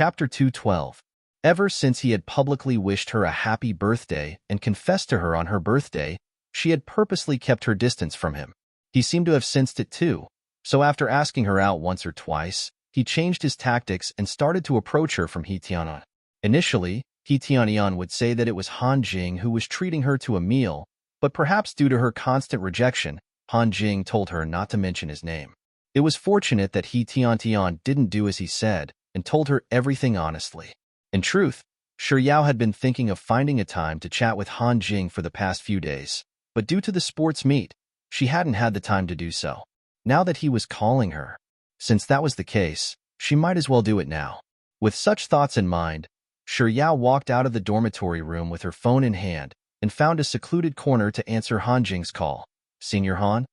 Chapter 212. Ever since he had publicly wished her a happy birthday and confessed to her on her birthday, she had purposely kept her distance from him. He seemed to have sensed it too, so after asking her out once or twice, he changed his tactics and started to approach her from He Tianan. Initially, He Tianian would say that it was Han Jing who was treating her to a meal, but perhaps due to her constant rejection, Han Jing told her not to mention his name. It was fortunate that He Tian didn't do as he said and told her everything honestly. In truth, Shi Yao had been thinking of finding a time to chat with Han Jing for the past few days, but due to the sports meet, she hadn't had the time to do so. Now that he was calling her, since that was the case, she might as well do it now. With such thoughts in mind, Shi Yao walked out of the dormitory room with her phone in hand and found a secluded corner to answer Han Jing's call. "Senior Han?"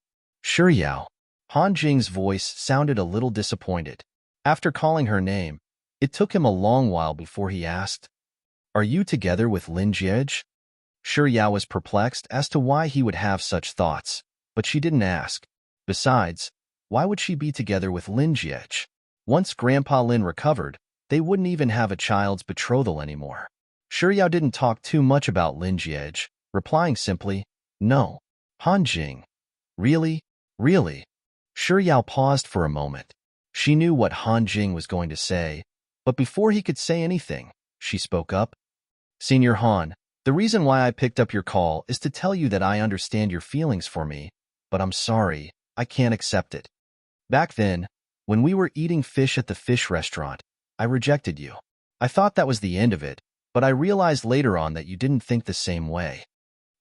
"Shi Yao." Han Jing's voice sounded a little disappointed. After calling her name, it took him a long while before he asked, "Are you together with Lin Jiej?" Shi Yao was perplexed as to why he would have such thoughts, but she didn't ask. Besides, why would she be together with Lin Jiej? Once Grandpa Lin recovered, they wouldn't even have a child's betrothal anymore. Shi Yao didn't talk too much about Lin Jiej, replying simply, "No." Han Jing. Really? Really? Shi Yao paused for a moment. She knew what Han Jing was going to say, but before he could say anything, she spoke up. "Senior Han, the reason why I picked up your call is to tell you that I understand your feelings for me, but I'm sorry, I can't accept it. Back then, when we were eating fish at the fish restaurant, I rejected you. I thought that was the end of it, but I realized later on that you didn't think the same way.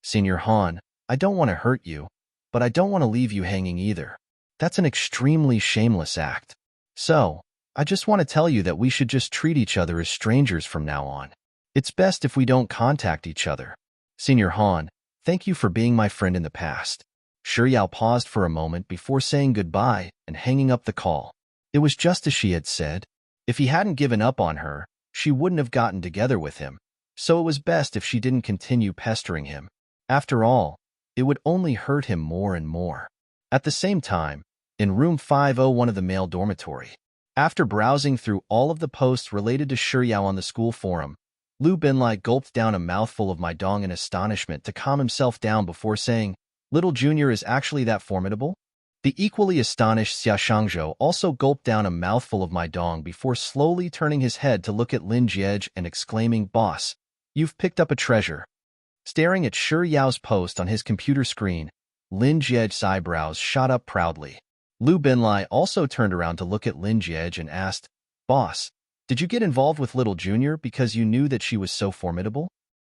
Senior Han, I don't want to hurt you, but I don't want to leave you hanging either. That's an extremely shameless act. So, I just want to tell you that we should just treat each other as strangers from now on. It's best if we don't contact each other. Senior Han, thank you for being my friend in the past." Shi Yao paused for a moment before saying goodbye and hanging up the call. It was just as she had said. If he hadn't given up on her, she wouldn't have gotten together with him, so it was best if she didn't continue pestering him. After all, it would only hurt him more and more. At the same time, in room 501 of the male dormitory, after browsing through all of the posts related to Shi Yao on the school forum, Lu Binlai gulped down a mouthful of Maidong in astonishment to calm himself down before saying, "Little Junior is actually that formidable?" The equally astonished Xia Shangzhou also gulped down a mouthful of Maidong before slowly turning his head to look at Lin Jiej and exclaiming, "Boss, you've picked up a treasure." Staring at Shi Yao's post on his computer screen, Lin Jiej's eyebrows shot up proudly. Lu Binlai also turned around to look at Lin Jiej and asked, "Boss, did you get involved with Little Junior because you knew that she was so formidable?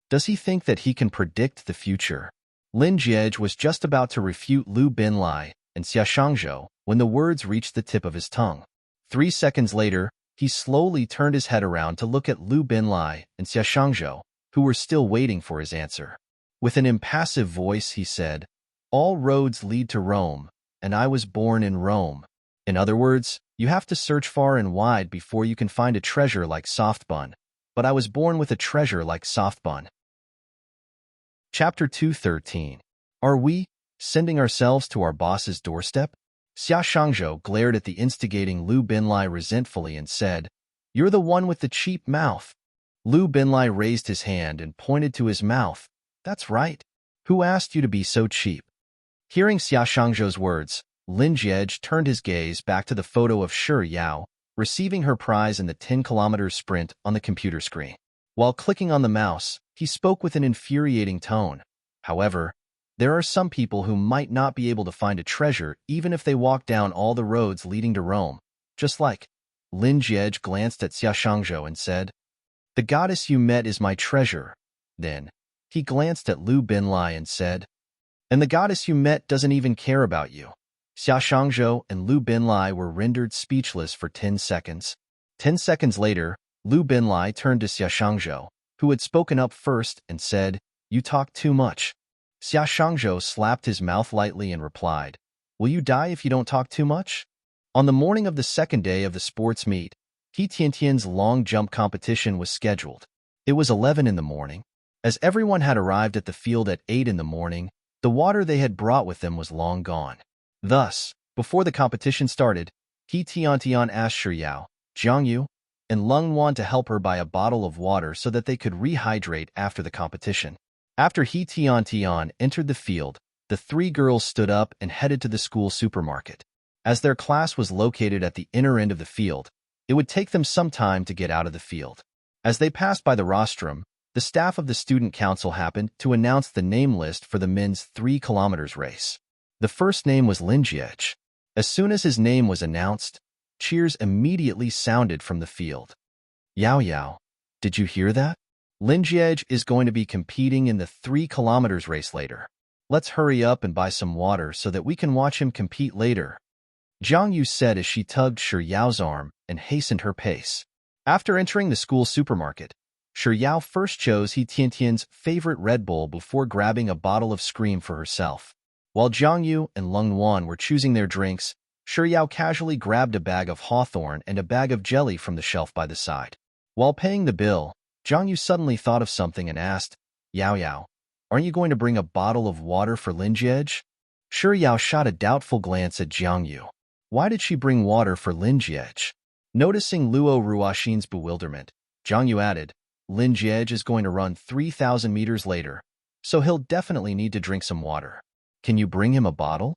Does he think that he can predict the future?" Lin Jiej was just about to refute Lu Binlai and Xia Shangzhou when the words reached the tip of his tongue. 3 seconds later, he slowly turned his head around to look at Lu Binlai and Xia Shangzhou, who were still waiting for his answer. With an impassive voice, he said, "All roads lead to Rome, and I was born in Rome. In other words, you have to search far and wide before you can find a treasure like soft bun, but I was born with a treasure like soft bun." Chapter 213. Are we sending ourselves to our boss's doorstep? Xia Shangzhou glared at the instigating Lu Binlai resentfully and said, "You're the one with the cheap mouth." Lu Binlai raised his hand and pointed to his mouth. "That's right. Who asked you to be so cheap?" Hearing Xia Shangzhou's words, Lin Jiej turned his gaze back to the photo of Shi Yao, receiving her prize in the 10-kilometer sprint on the computer screen. While clicking on the mouse, he spoke with an infuriating tone. "However, there are some people who might not be able to find a treasure even if they walk down all the roads leading to Rome, just like." Lin Jiej glanced at Xia Shangzhou and said, "The goddess you met is my treasure." Then, he glanced at Lu Binlai and said, "And the goddess you met doesn't even care about you." Xia Shangzhou and Lu Binlai were rendered speechless for 10 seconds. 10 seconds later, Lu Binlai turned to Xia Shangzhou, who had spoken up first, and said, "You talk too much." Xia Shangzhou slapped his mouth lightly and replied, "Will you die if you don't talk too much?" On the morning of the second day of the sports meet, He Tiantian's long jump competition was scheduled. It was 11 in the morning. As everyone had arrived at the field at 8 in the morning, the water they had brought with them was long gone. Thus, before the competition started, He Tiantian asked Shi Yao, "Jiang Yu, and Lung Wan to help her buy a bottle of water so that they could rehydrate after the competition. After He Tian entered the field, the three girls stood up and headed to the school supermarket. As their class was located at the inner end of the field, it would take them some time to get out of the field. As they passed by the rostrum, the staff of the student council happened to announce the name list for the men's 3 kilometers race. The first name was Lin Jiej. As soon as his name was announced, cheers immediately sounded from the field. Yao Yao, did you hear that? Lin Jiej is going to be competing in the 3 kilometers race later. Let's hurry up and buy some water so that we can watch him compete later, Jiang Yu said as she tugged Shi Yao's arm and hastened her pace. After entering the school supermarket, Shi Yao first chose He Tiantian's favorite Red Bull before grabbing a bottle of Scream for herself. While Jiang Yu and Lung Wan were choosing their drinks, Shi Yao casually grabbed a bag of Hawthorn and a bag of jelly from the shelf by the side. While paying the bill, Jiang Yu suddenly thought of something and asked, Yao Yao, aren't you going to bring a bottle of water for Lin Jiej? Shi Yao shot a doubtful glance at Jiang Yu. Why did she bring water for Lin Jiej? Noticing Luo Ruoxin's bewilderment, Jiang Yu added, Lin Jiej is going to run 3,000 meters later, so he'll definitely need to drink some water. Can you bring him a bottle?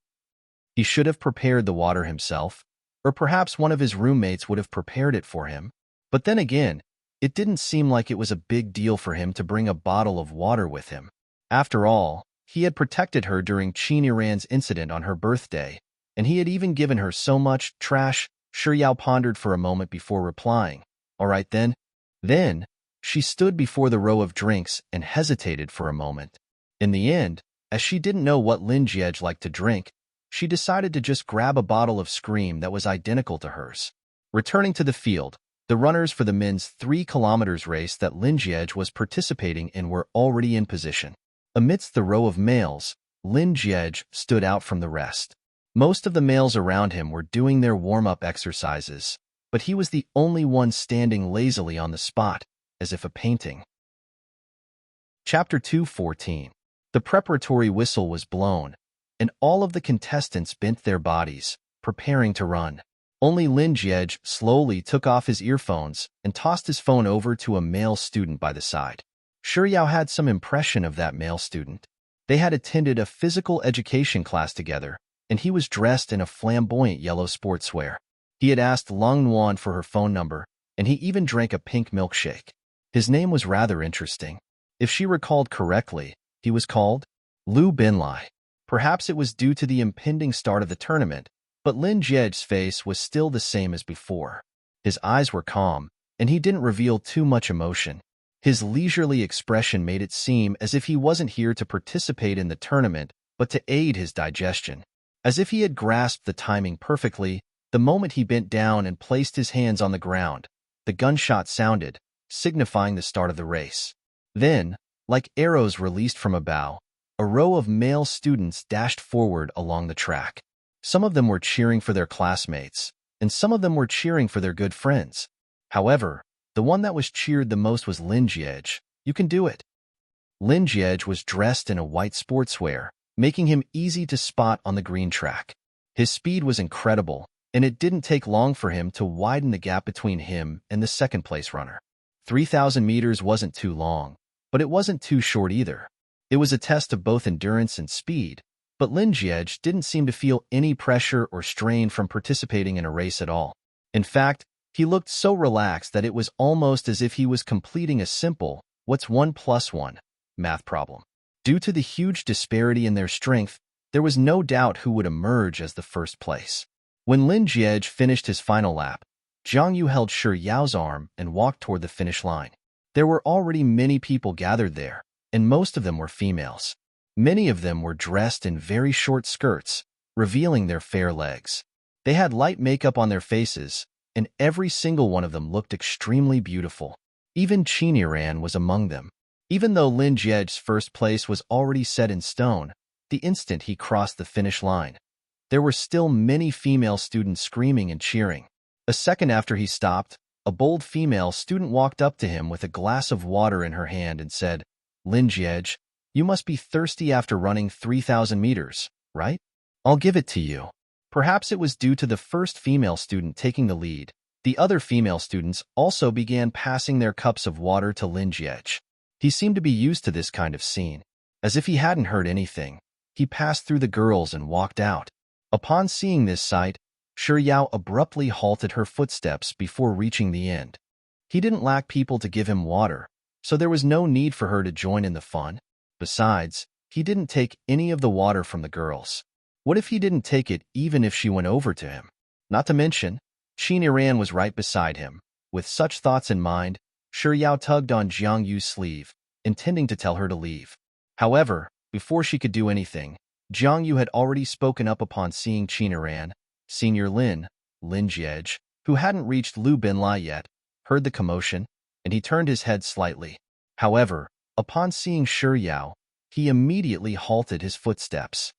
He should have prepared the water himself, or perhaps one of his roommates would have prepared it for him. But then again, it didn't seem like it was a big deal for him to bring a bottle of water with him. After all, he had protected her during Qin Iran's incident on her birthday, and he had even given her so much trash. Shi Yao pondered for a moment before replying, all right then. Then, she stood before the row of drinks and hesitated for a moment. In the end, as she didn't know what Lin Jiej liked to drink, she decided to just grab a bottle of Scream that was identical to hers. Returning to the field, the runners for the men's 3 kilometers race that Lin Jiej was participating in were already in position. Amidst the row of males, Lin Jiej stood out from the rest. Most of the males around him were doing their warm-up exercises, but he was the only one standing lazily on the spot, as if a painting. Chapter 2:14. The preparatory whistle was blown, and all of the contestants bent their bodies, preparing to run. Only Lin Jiej slowly took off his earphones and tossed his phone over to a male student by the side. Shi Yao had some impression of that male student. They had attended a physical education class together, and he was dressed in a flamboyant yellow sportswear. He had asked Lung Wan for her phone number, and he even drank a pink milkshake. His name was rather interesting. If she recalled correctly, he was called Lu Binlai. Perhaps it was due to the impending start of the tournament, but Lin Jiej's face was still the same as before. His eyes were calm, and he didn't reveal too much emotion. His leisurely expression made it seem as if he wasn't here to participate in the tournament, but to aid his digestion. As if he had grasped the timing perfectly, the moment he bent down and placed his hands on the ground, the gunshot sounded, signifying the start of the race. Then, like arrows released from a bow, a row of male students dashed forward along the track. Some of them were cheering for their classmates, and some of them were cheering for their good friends. However, the one that was cheered the most was Lin Jiej. You can do it. Lin Jiej was dressed in a white sportswear, making him easy to spot on the green track. His speed was incredible, and it didn't take long for him to widen the gap between him and the second-place runner. 3,000 meters wasn't too long, but it wasn't too short either. It was a test of both endurance and speed, but Lin Jiej didn't seem to feel any pressure or strain from participating in a race at all. In fact, he looked so relaxed that it was almost as if he was completing a simple, what's 1 + 1, math problem. Due to the huge disparity in their strength, there was no doubt who would emerge as the first place. When Lin Jiej finished his final lap, Jiang Yu held Shi Yao's arm and walked toward the finish line. There were already many people gathered there, and most of them were females. Many of them were dressed in very short skirts, revealing their fair legs. They had light makeup on their faces, and every single one of them looked extremely beautiful. Even Qin Iran was among them. Even though Lin Jiej's first place was already set in stone, the instant he crossed the finish line, there were still many female students screaming and cheering. A second after he stopped, a bold female student walked up to him with a glass of water in her hand and said, Lin Jiej, you must be thirsty after running 3,000 meters, right? I'll give it to you. Perhaps it was due to the first female student taking the lead, The other female students also began passing their cups of water to Lin Jie. He seemed to be used to this kind of scene. As if he hadn't heard anything, he passed through the girls and walked out. Upon seeing this sight, Shi Yao abruptly halted her footsteps before reaching the end. He didn't lack people to give him water, so there was no need for her to join in the fun. Besides, he didn't take any of the water from the girls. What if he didn't take it even if she went over to him? Not to mention, Qin Iran was right beside him. With such thoughts in mind, Shi Yao tugged on Jiang Yu's sleeve, intending to tell her to leave. However, before she could do anything, Jiang Yu had already spoken up upon seeing Qin Iran. Senior Lin Jie, who hadn't reached Lu Binlai yet, heard the commotion, and he turned his head slightly. However, upon seeing Shi Yao, he immediately halted his footsteps.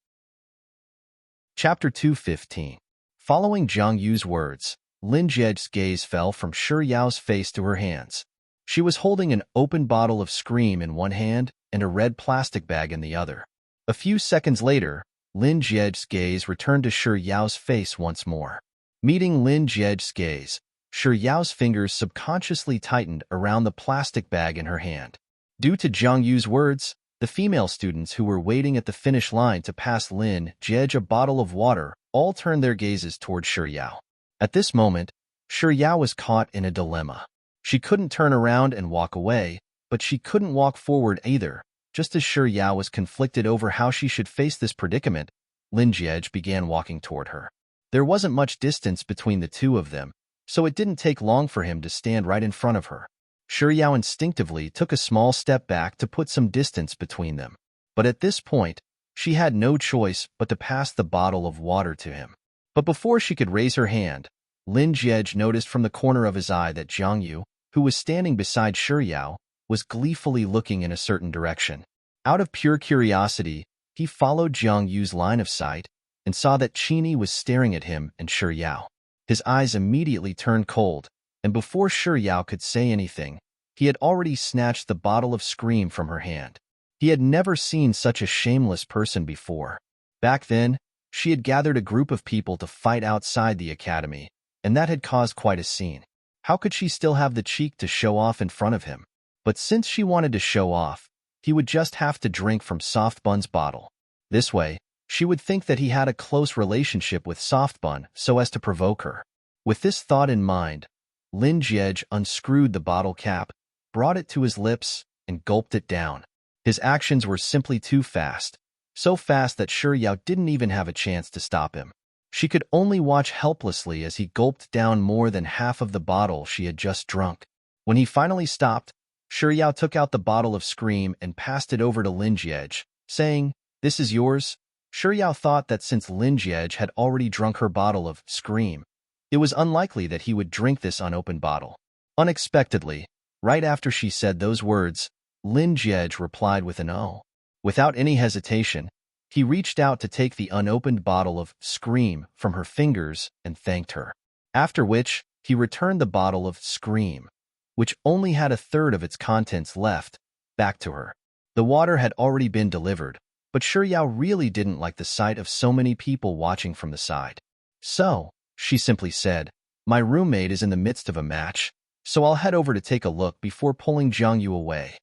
Chapter 2:15. Following Jiang Yu's words, Lin Jie's gaze fell from Shi Yao's face to her hands. She was holding an open bottle of Scream in one hand and a red plastic bag in the other. A few seconds later, Lin Jie's gaze returned to Shi Yao's face once more. Meeting Lin Jie's gaze, Shi Yao's fingers subconsciously tightened around the plastic bag in her hand. Due to Jiang Yu's words, the female students who were waiting at the finish line to pass Lin Jie a bottle of water all turned their gazes toward Shi Yao. At this moment, Shi Yao was caught in a dilemma. She couldn't turn around and walk away, but she couldn't walk forward either. Just as Shi Yao was conflicted over how she should face this predicament, Lin Jie began walking toward her. There wasn't much distance between the two of them, so it didn't take long for him to stand right in front of her. Shi Yao instinctively took a small step back to put some distance between them. But at this point, she had no choice but to pass the bottle of water to him. But before she could raise her hand, Lin Jie noticed from the corner of his eye that Jiang Yu, who was standing beside Shi Yao, was gleefully looking in a certain direction. Out of pure curiosity, he followed Jiang Yu's line of sight and saw that Qini was staring at him and Shi Yao. His eyes immediately turned cold, and before Shi Yao could say anything, he had already snatched the bottle of Scream from her hand. He had never seen such a shameless person before. Back then, she had gathered a group of people to fight outside the academy, and that had caused quite a scene. How could she still have the cheek to show off in front of him? But since she wanted to show off, he would just have to drink from Soft Bun's bottle. This way, she would think that he had a close relationship with Soft Bun so as to provoke her. With this thought in mind, Lin Jie unscrewed the bottle cap, brought it to his lips, and gulped it down. His actions were simply too fast, so fast that Shi Yao didn't even have a chance to stop him. She could only watch helplessly as he gulped down more than half of the bottle she had just drunk. When he finally stopped, Shi Yao took out the bottle of Scream and passed it over to Lin Jie, saying, "This is yours." Shi Yao thought that since Lin Jie had already drunk her bottle of Scream, it was unlikely that he would drink this unopened bottle. Unexpectedly, right after she said those words, Lin Jie replied with an "oh." Without any hesitation, he reached out to take the unopened bottle of Scream from her fingers and thanked her. After which, he returned the bottle of Scream, which only had a third of its contents left, back to her. The water had already been delivered, but Shi Yao really didn't like the sight of so many people watching from the side. "So," she simply said, "my roommate is in the midst of a match, so I'll head over to take a look before pulling Jiang Yu away."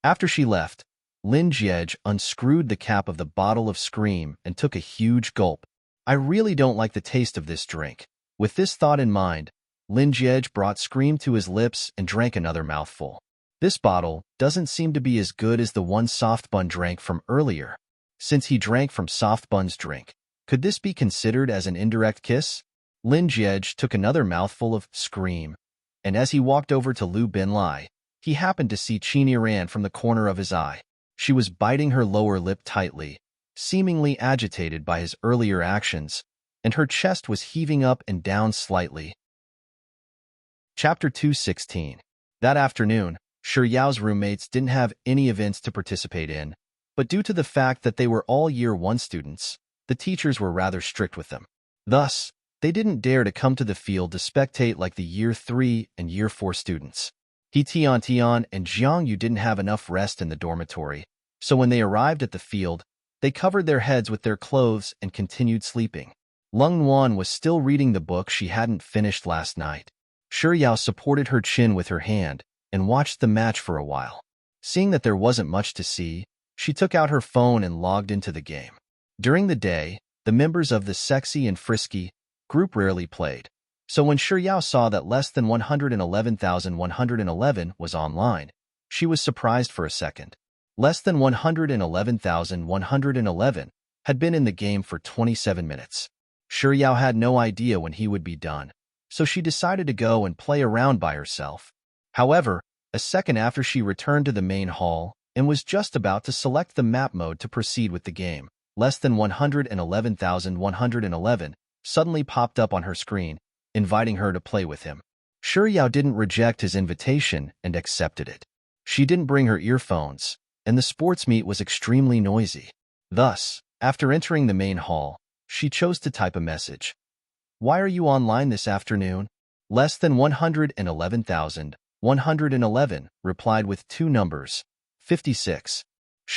After she left, Lin Jie unscrewed the cap of the bottle of Scream and took a huge gulp. "I really don't like the taste of this drink." With this thought in mind, Lin Jie brought Scream to his lips and drank another mouthful. This bottle doesn't seem to be as good as the one Soft Bun drank from earlier. Since he drank from Soft Bun's drink, could this be considered as an indirect kiss? Lin Jie took another mouthful of Scream, and as he walked over to Lu Binlai, he happened to see Qin Iran from the corner of his eye. She was biting her lower lip tightly, seemingly agitated by his earlier actions, and her chest was heaving up and down slightly. Chapter 2:16. That afternoon, Shi Yao's roommates didn't have any events to participate in, but due to the fact that they were all Year 1 students, the teachers were rather strict with them. Thus, they didn't dare to come to the field to spectate like the Year 3 and Year 4 students. Tian and Jiang Yu didn't have enough rest in the dormitory, so when they arrived at the field, they covered their heads with their clothes and continued sleeping. Lung Wan was still reading the book she hadn't finished last night. Yao supported her chin with her hand and watched the match for a while. Seeing that there wasn't much to see, she took out her phone and logged into the game. During the day, the members of the Sexy and Frisky group rarely played. So when Yao saw that less than 111,111 was online, she was surprised for a second. Less than 111,111 had been in the game for 27 minutes. Yao had no idea when he would be done, so she decided to go and play around by herself. However, a second after she returned to the main hall and was just about to select the map mode to proceed with the game, less than 111,111 suddenly popped up on her screen, inviting her to play with him. Yao didn't reject his invitation and accepted it. She didn't bring her earphones, and the sports meet was extremely noisy. Thus, after entering the main hall, she chose to type a message. "Why are you online this afternoon?" Less than 111,111 replied with two numbers, 56.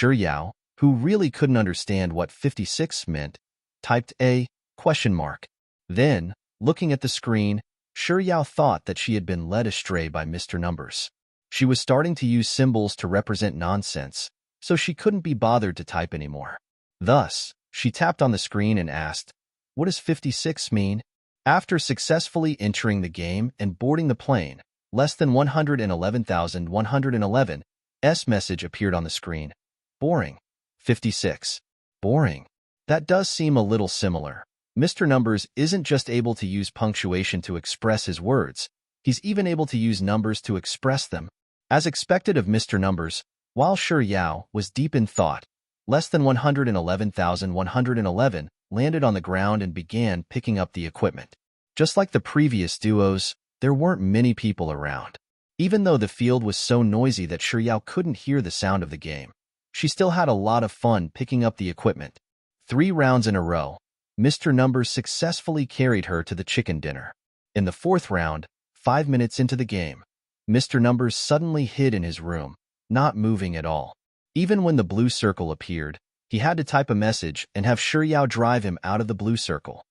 Yao, who really couldn't understand what 56 meant, typed a question mark. Then, looking at the screen, Yao thought that she had been led astray by Mr. Numbers. She was starting to use symbols to represent nonsense, so she couldn't be bothered to type anymore. Thus, she tapped on the screen and asked, "What does 56 mean?" After successfully entering the game and boarding the plane, less than 111,111's message appeared on the screen. "Boring. 56. Boring." That does seem a little similar. Mr. Numbers isn't just able to use punctuation to express his words, he's even able to use numbers to express them. As expected of Mr. Numbers, while Yao was deep in thought, less than 111,111 landed on the ground and began picking up the equipment. Just like the previous duos, there weren't many people around. Even though the field was so noisy that Yao couldn't hear the sound of the game, she still had a lot of fun picking up the equipment. 3 rounds in a row, Mr. Numbers successfully carried her to the chicken dinner. In the 4th round, 5 minutes into the game, Mr. Numbers suddenly hid in his room, not moving at all. Even when the blue circle appeared, he had to type a message and have Yao drive him out of the blue circle.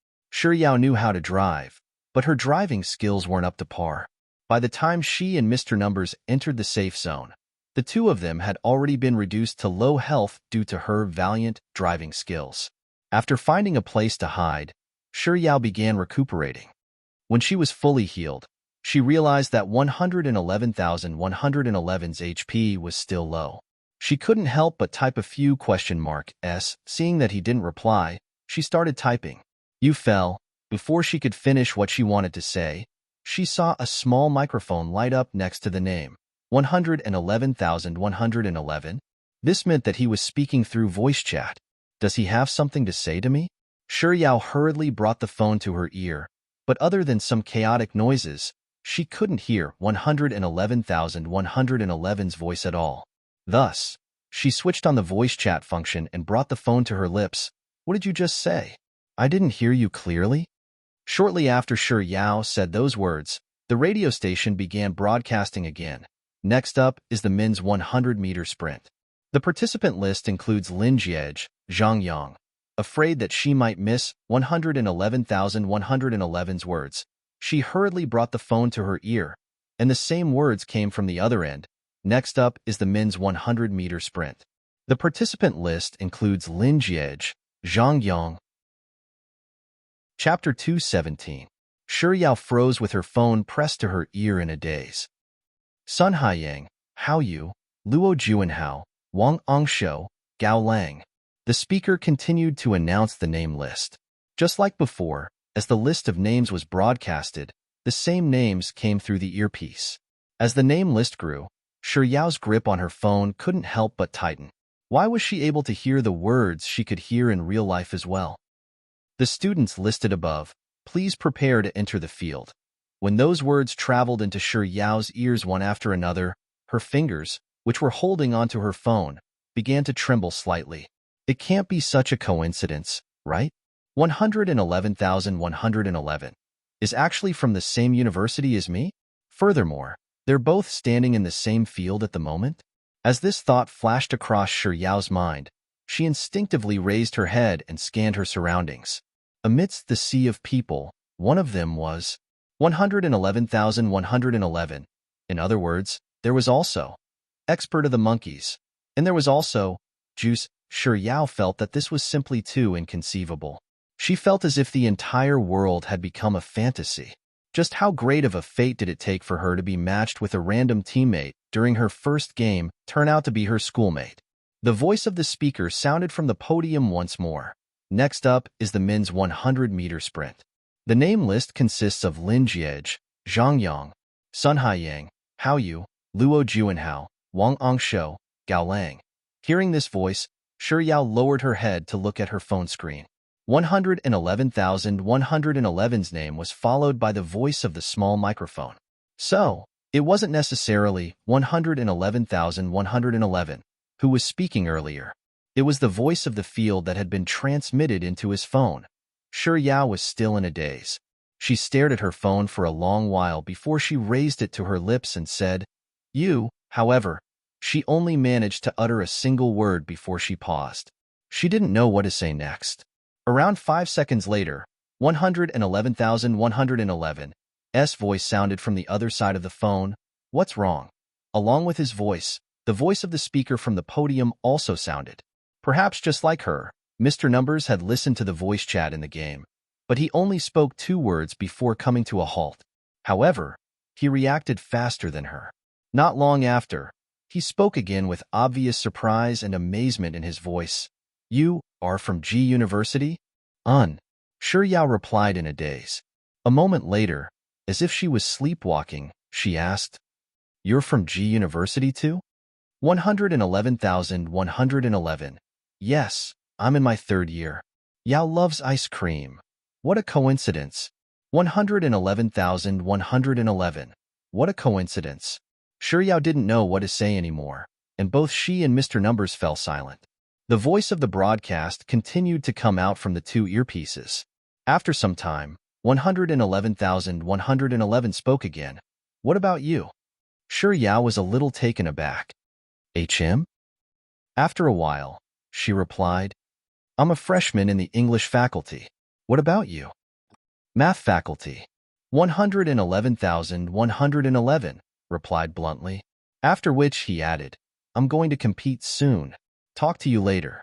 Yao knew how to drive, but her driving skills weren't up to par. By the time she and Mr. Numbers entered the safe zone, the two of them had already been reduced to low health due to her valiant driving skills. After finding a place to hide, Yao began recuperating. When she was fully healed, she realized that 111,111's HP was still low. She couldn't help but type a few question marks. Seeing that he didn't reply, she started typing. "You fell." Before she could finish what she wanted to say, she saw a small microphone light up next to the name, 111,111. This meant that he was speaking through voice chat. "Does he have something to say to me?" Yao hurriedly brought the phone to her ear, but other than some chaotic noises, she couldn't hear 111,111's voice at all. Thus, she switched on the voice chat function and brought the phone to her lips. "What did you just say? I didn't hear you clearly." Shortly after Yao said those words, the radio station began broadcasting again. Next up is the men's 100-meter sprint. The participant list includes Lin Jiej, Zhang Yang. Afraid that she might miss 111,111's words, she hurriedly brought the phone to her ear, and the same words came from the other end. Next up is the men's 100-meter sprint. The participant list includes Lin Jiej, Zhang Yang. Chapter 217. Yao froze with her phone pressed to her ear in a daze. Sun Haiyang, Hao Yu, Luo Juanhao, Wang Angshou, Gao Lang. The speaker continued to announce the name list. Just like before, as the list of names was broadcasted, the same names came through the earpiece. As the name list grew, Yao's grip on her phone couldn't help but tighten. Why was she able to hear the words she could hear in real life as well? The students listed above, please prepare to enter the field. When those words traveled into Yao's ears one after another, her fingers, which were holding onto her phone, began to tremble slightly. It can't be such a coincidence, right? 111,111 is actually from the same university as me? Furthermore, they're both standing in the same field at the moment? As this thought flashed across Yao's mind, she instinctively raised her head and scanned her surroundings. Amidst the sea of people, one of them was 111,111. In other words, there was also expert of the monkeys. And there was also juice. Sure Yao felt that this was simply too inconceivable. She felt as if the entire world had become a fantasy. Just how great of a fate did it take for her to be matched with a random teammate during her first game turn out to be her schoolmate? The voice of the speaker sounded from the podium once more. Next up is the men's 100-meter sprint. The name list consists of Lin Jiej, Zhang Yang, Sun Haiyang, Hao Yu, Luo Juanhao, Wang Angshou, Gao Lang. Hearing this voice, Shi Yao lowered her head to look at her phone screen. 111,111's name was followed by the voice of the small microphone. So, it wasn't necessarily 111,111 who was speaking earlier. It was the voice of the field that had been transmitted into his phone. Shi Yao was still in a daze. She stared at her phone for a long while before she raised it to her lips and said, "You." However, she only managed to utter a single word before she paused. She didn't know what to say next. Around 5 seconds later, 111,111's voice sounded from the other side of the phone. "What's wrong?" Along with his voice, the voice of the speaker from the podium also sounded. Perhaps just like her, Mr. Numbers had listened to the voice chat in the game, but he only spoke 2 words before coming to a halt. However, he reacted faster than her. Not long after, he spoke again with obvious surprise and amazement in his voice. "You are from G University?" Shi Yao replied in a daze. A moment later, as if she was sleepwalking, she asked, "You're from G University too?" 111,111. "Yes, I'm in my 3rd year. Yao loves ice cream." "What a coincidence." 111,111. "What a coincidence." Shi Yao didn't know what to say anymore, and both she and Mr. Numbers fell silent. The voice of the broadcast continued to come out from the 2 earpieces. After some time, 111,111 spoke again. "What about you?" Shi Yao was a little taken aback. "HM?" After a while, she replied, "I'm a freshman in the English faculty." "What about you?" "Math faculty." 111,111 replied bluntly, after which he added, "I'm going to compete soon. Talk to you later."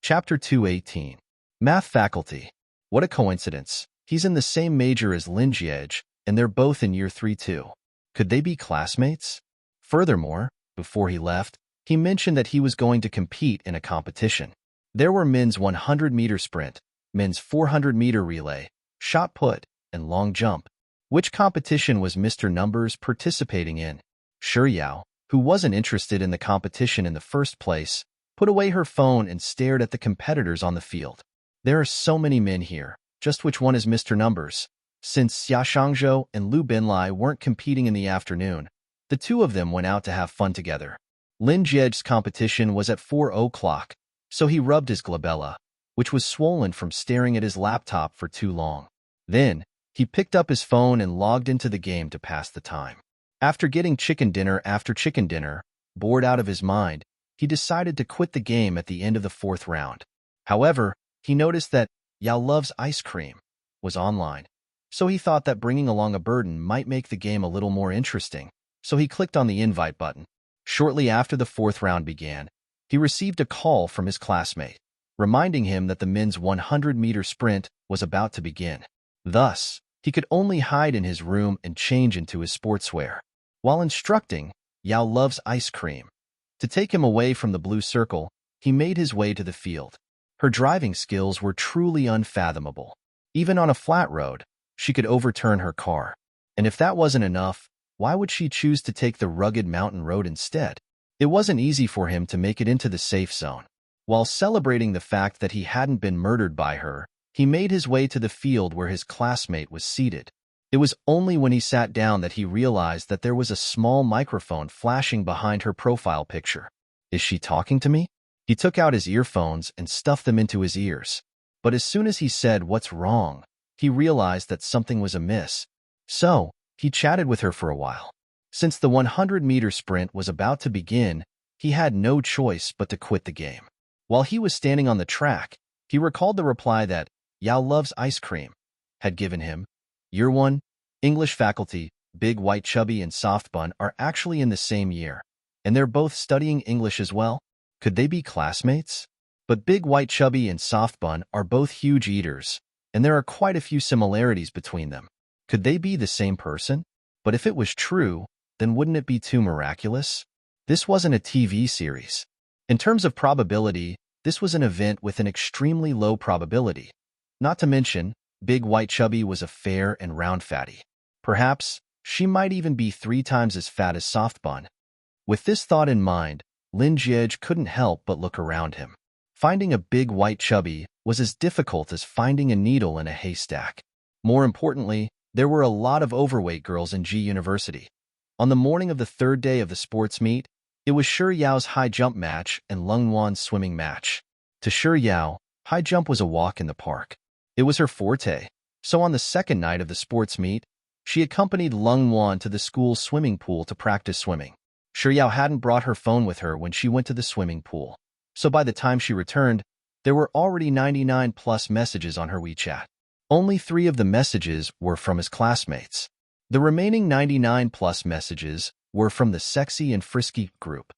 Chapter 218. Math faculty. What a coincidence. He's in the same major as Lin Jiej, and they're both in year 3 too. Could they be classmates? Furthermore, before he left, he mentioned that he was going to compete in a competition. There were men's 100-meter sprint, men's 400-meter relay, shot put, and long jump. Which competition was Mr. Numbers participating in? Shi Yao, who wasn't interested in the competition in the first place, put away her phone and stared at the competitors on the field. There are so many men here. Just which one is Mr. Numbers? Since Xia Shangzhou and Lu Binlai weren't competing in the afternoon, the 2 of them went out to have fun together. Lin Jiej's competition was at 4 o'clock, so he rubbed his glabella, which was swollen from staring at his laptop for too long. Then, he picked up his phone and logged into the game to pass the time. After getting chicken dinner after chicken dinner, bored out of his mind, he decided to quit the game at the end of the 4th round. However, he noticed that Yao Loves Ice Cream was online, so he thought that bringing along a burden might make the game a little more interesting, so he clicked on the invite button. Shortly after the 4th round began, he received a call from his classmate, reminding him that the men's 100-meter sprint was about to begin. Thus, he could only hide in his room and change into his sportswear. While instructing, Yao Loves Ice Cream. To take him away from the blue circle, he made his way to the field. Her driving skills were truly unfathomable. Even on a flat road, she could overturn her car. And if that wasn't enough, why would she choose to take the rugged mountain road instead? It wasn't easy for him to make it into the safe zone. While celebrating the fact that he hadn't been murdered by her, he made his way to the field where his classmate was seated. It was only when he sat down that he realized that there was a small microphone flashing behind her profile picture. "Is she talking to me?" He took out his earphones and stuffed them into his ears. But as soon as he said, "What's wrong?" he realized that something was amiss. So, he chatted with her for a while. Since the 100-meter sprint was about to begin, he had no choice but to quit the game. While he was standing on the track, he recalled the reply that Yao Loves Ice Cream had given him. Year 1, English faculty, Big White Chubby and Soft Bun are actually in the same year, and they're both studying English as well. Could they be classmates? But Big White Chubby and Soft Bun are both huge eaters, and there are quite a few similarities between them. Could they be the same person? But if it was true, then wouldn't it be too miraculous? This wasn't a TV series. In terms of probability, this was an event with an extremely low probability. Not to mention, Big White Chubby was a fair and round fatty. Perhaps, she might even be 3 times as fat as Soft Bun. With this thought in mind, Lin Jiej couldn't help but look around him. Finding a Big White Chubby was as difficult as finding a needle in a haystack. More importantly, there were a lot of overweight girls in G University. On the morning of the 3rd day of the sports meet, it was Shi Yao's high jump match and Lung Wan's swimming match. To Shi Yao, high jump was a walk in the park. It was her forte, so on the 2nd night of the sports meet, she accompanied Lung Wan to the school's swimming pool to practice swimming. Shi Yao hadn't brought her phone with her when she went to the swimming pool, so by the time she returned, there were already 99+ messages on her WeChat. Only 3 of the messages were from his classmates. The remaining 99+ messages were from the Sexy and Frisky group.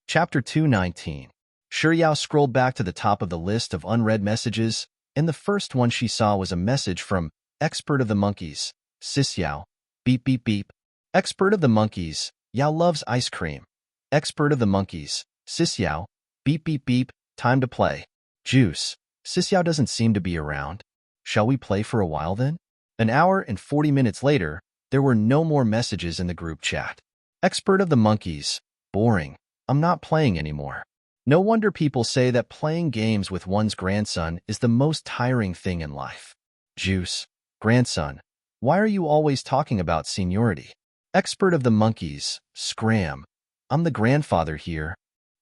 Chapter 219. Shi Yao scrolled back to the top of the list of unread messages, and the first one she saw was a message from Expert of the Monkeys, Sis Yao, beep beep beep. Expert of the Monkeys, Yao loves ice cream. Expert of the Monkeys, Sis Yao, beep beep beep, time to play. Juice, Sis Yao doesn't seem to be around. Shall we play for a while then? An hour and 40 minutes later, there were no more messages in the group chat. Expert of the Monkeys, boring. I'm not playing anymore. No wonder people say that playing games with one's grandson is the most tiring thing in life. Juice, grandson, why are you always talking about seniority? Expert of the Monkeys, scram. I'm the grandfather here.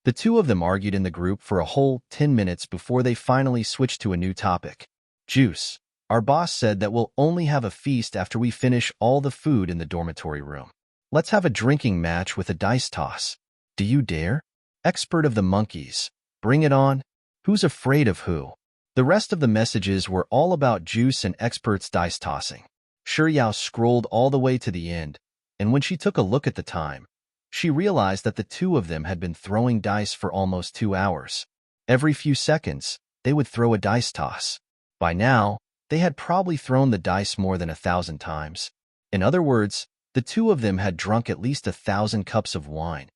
The 2 of them argued in the group for a whole 10 minutes before they finally switched to a new topic. Juice, our boss said that we'll only have a feast after we finish all the food in the dormitory room. Let's have a drinking match with a dice toss. Do you dare? Expert of the Monkeys, bring it on. Who's afraid of who? The rest of the messages were all about Juice and Expert's dice tossing. Shi Yao scrolled all the way to the end, and when she took a look at the time, she realized that the 2 of them had been throwing dice for almost 2 hours. Every few seconds, they would throw a dice toss. By now, they had probably thrown the dice more than 1,000 times. In other words, the 2 of them had drunk at least 1,000 cups of wine.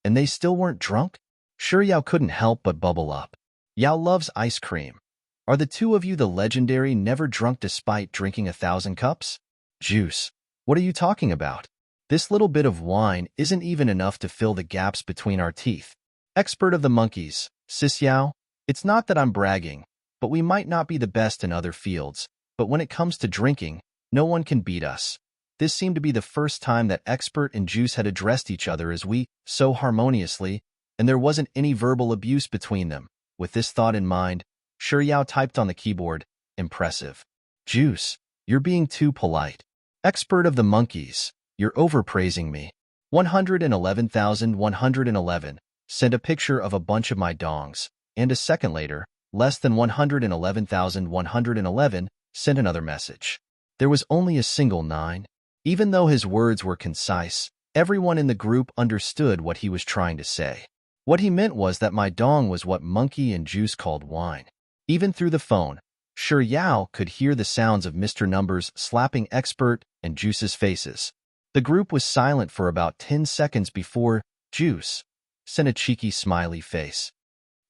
And they still weren't drunk? Shi Yao couldn't help but bubble up. Yao loves ice cream. Are the 2 of you the legendary never drunk despite drinking 1,000 cups? Juice, what are you talking about? This little bit of wine isn't even enough to fill the gaps between our teeth. Expert of the Monkeys, Sis Yao, it's not that I'm bragging, but we might not be the best in other fields, but when it comes to drinking, no one can beat us. This seemed to be the first time that Expert and Juice had addressed each other as we, so harmoniously, and there wasn't any verbal abuse between them. With this thought in mind, Shi Yao typed on the keyboard, impressive. Juice, you're being too polite. Expert of the Monkeys, you're overpraising me. 111,111, sent a picture of a bunch of my dongs, and a second later, less than 111,111, sent another message. There was only a single 9. Even though his words were concise, everyone in the group understood what he was trying to say. What he meant was that my dong was what Monkey and Juice called wine. Even through the phone, Shi Yao could hear the sounds of Mr. Numbers slapping Expert and Juice's faces. The group was silent for about 10 seconds before Juice sent a cheeky smiley face.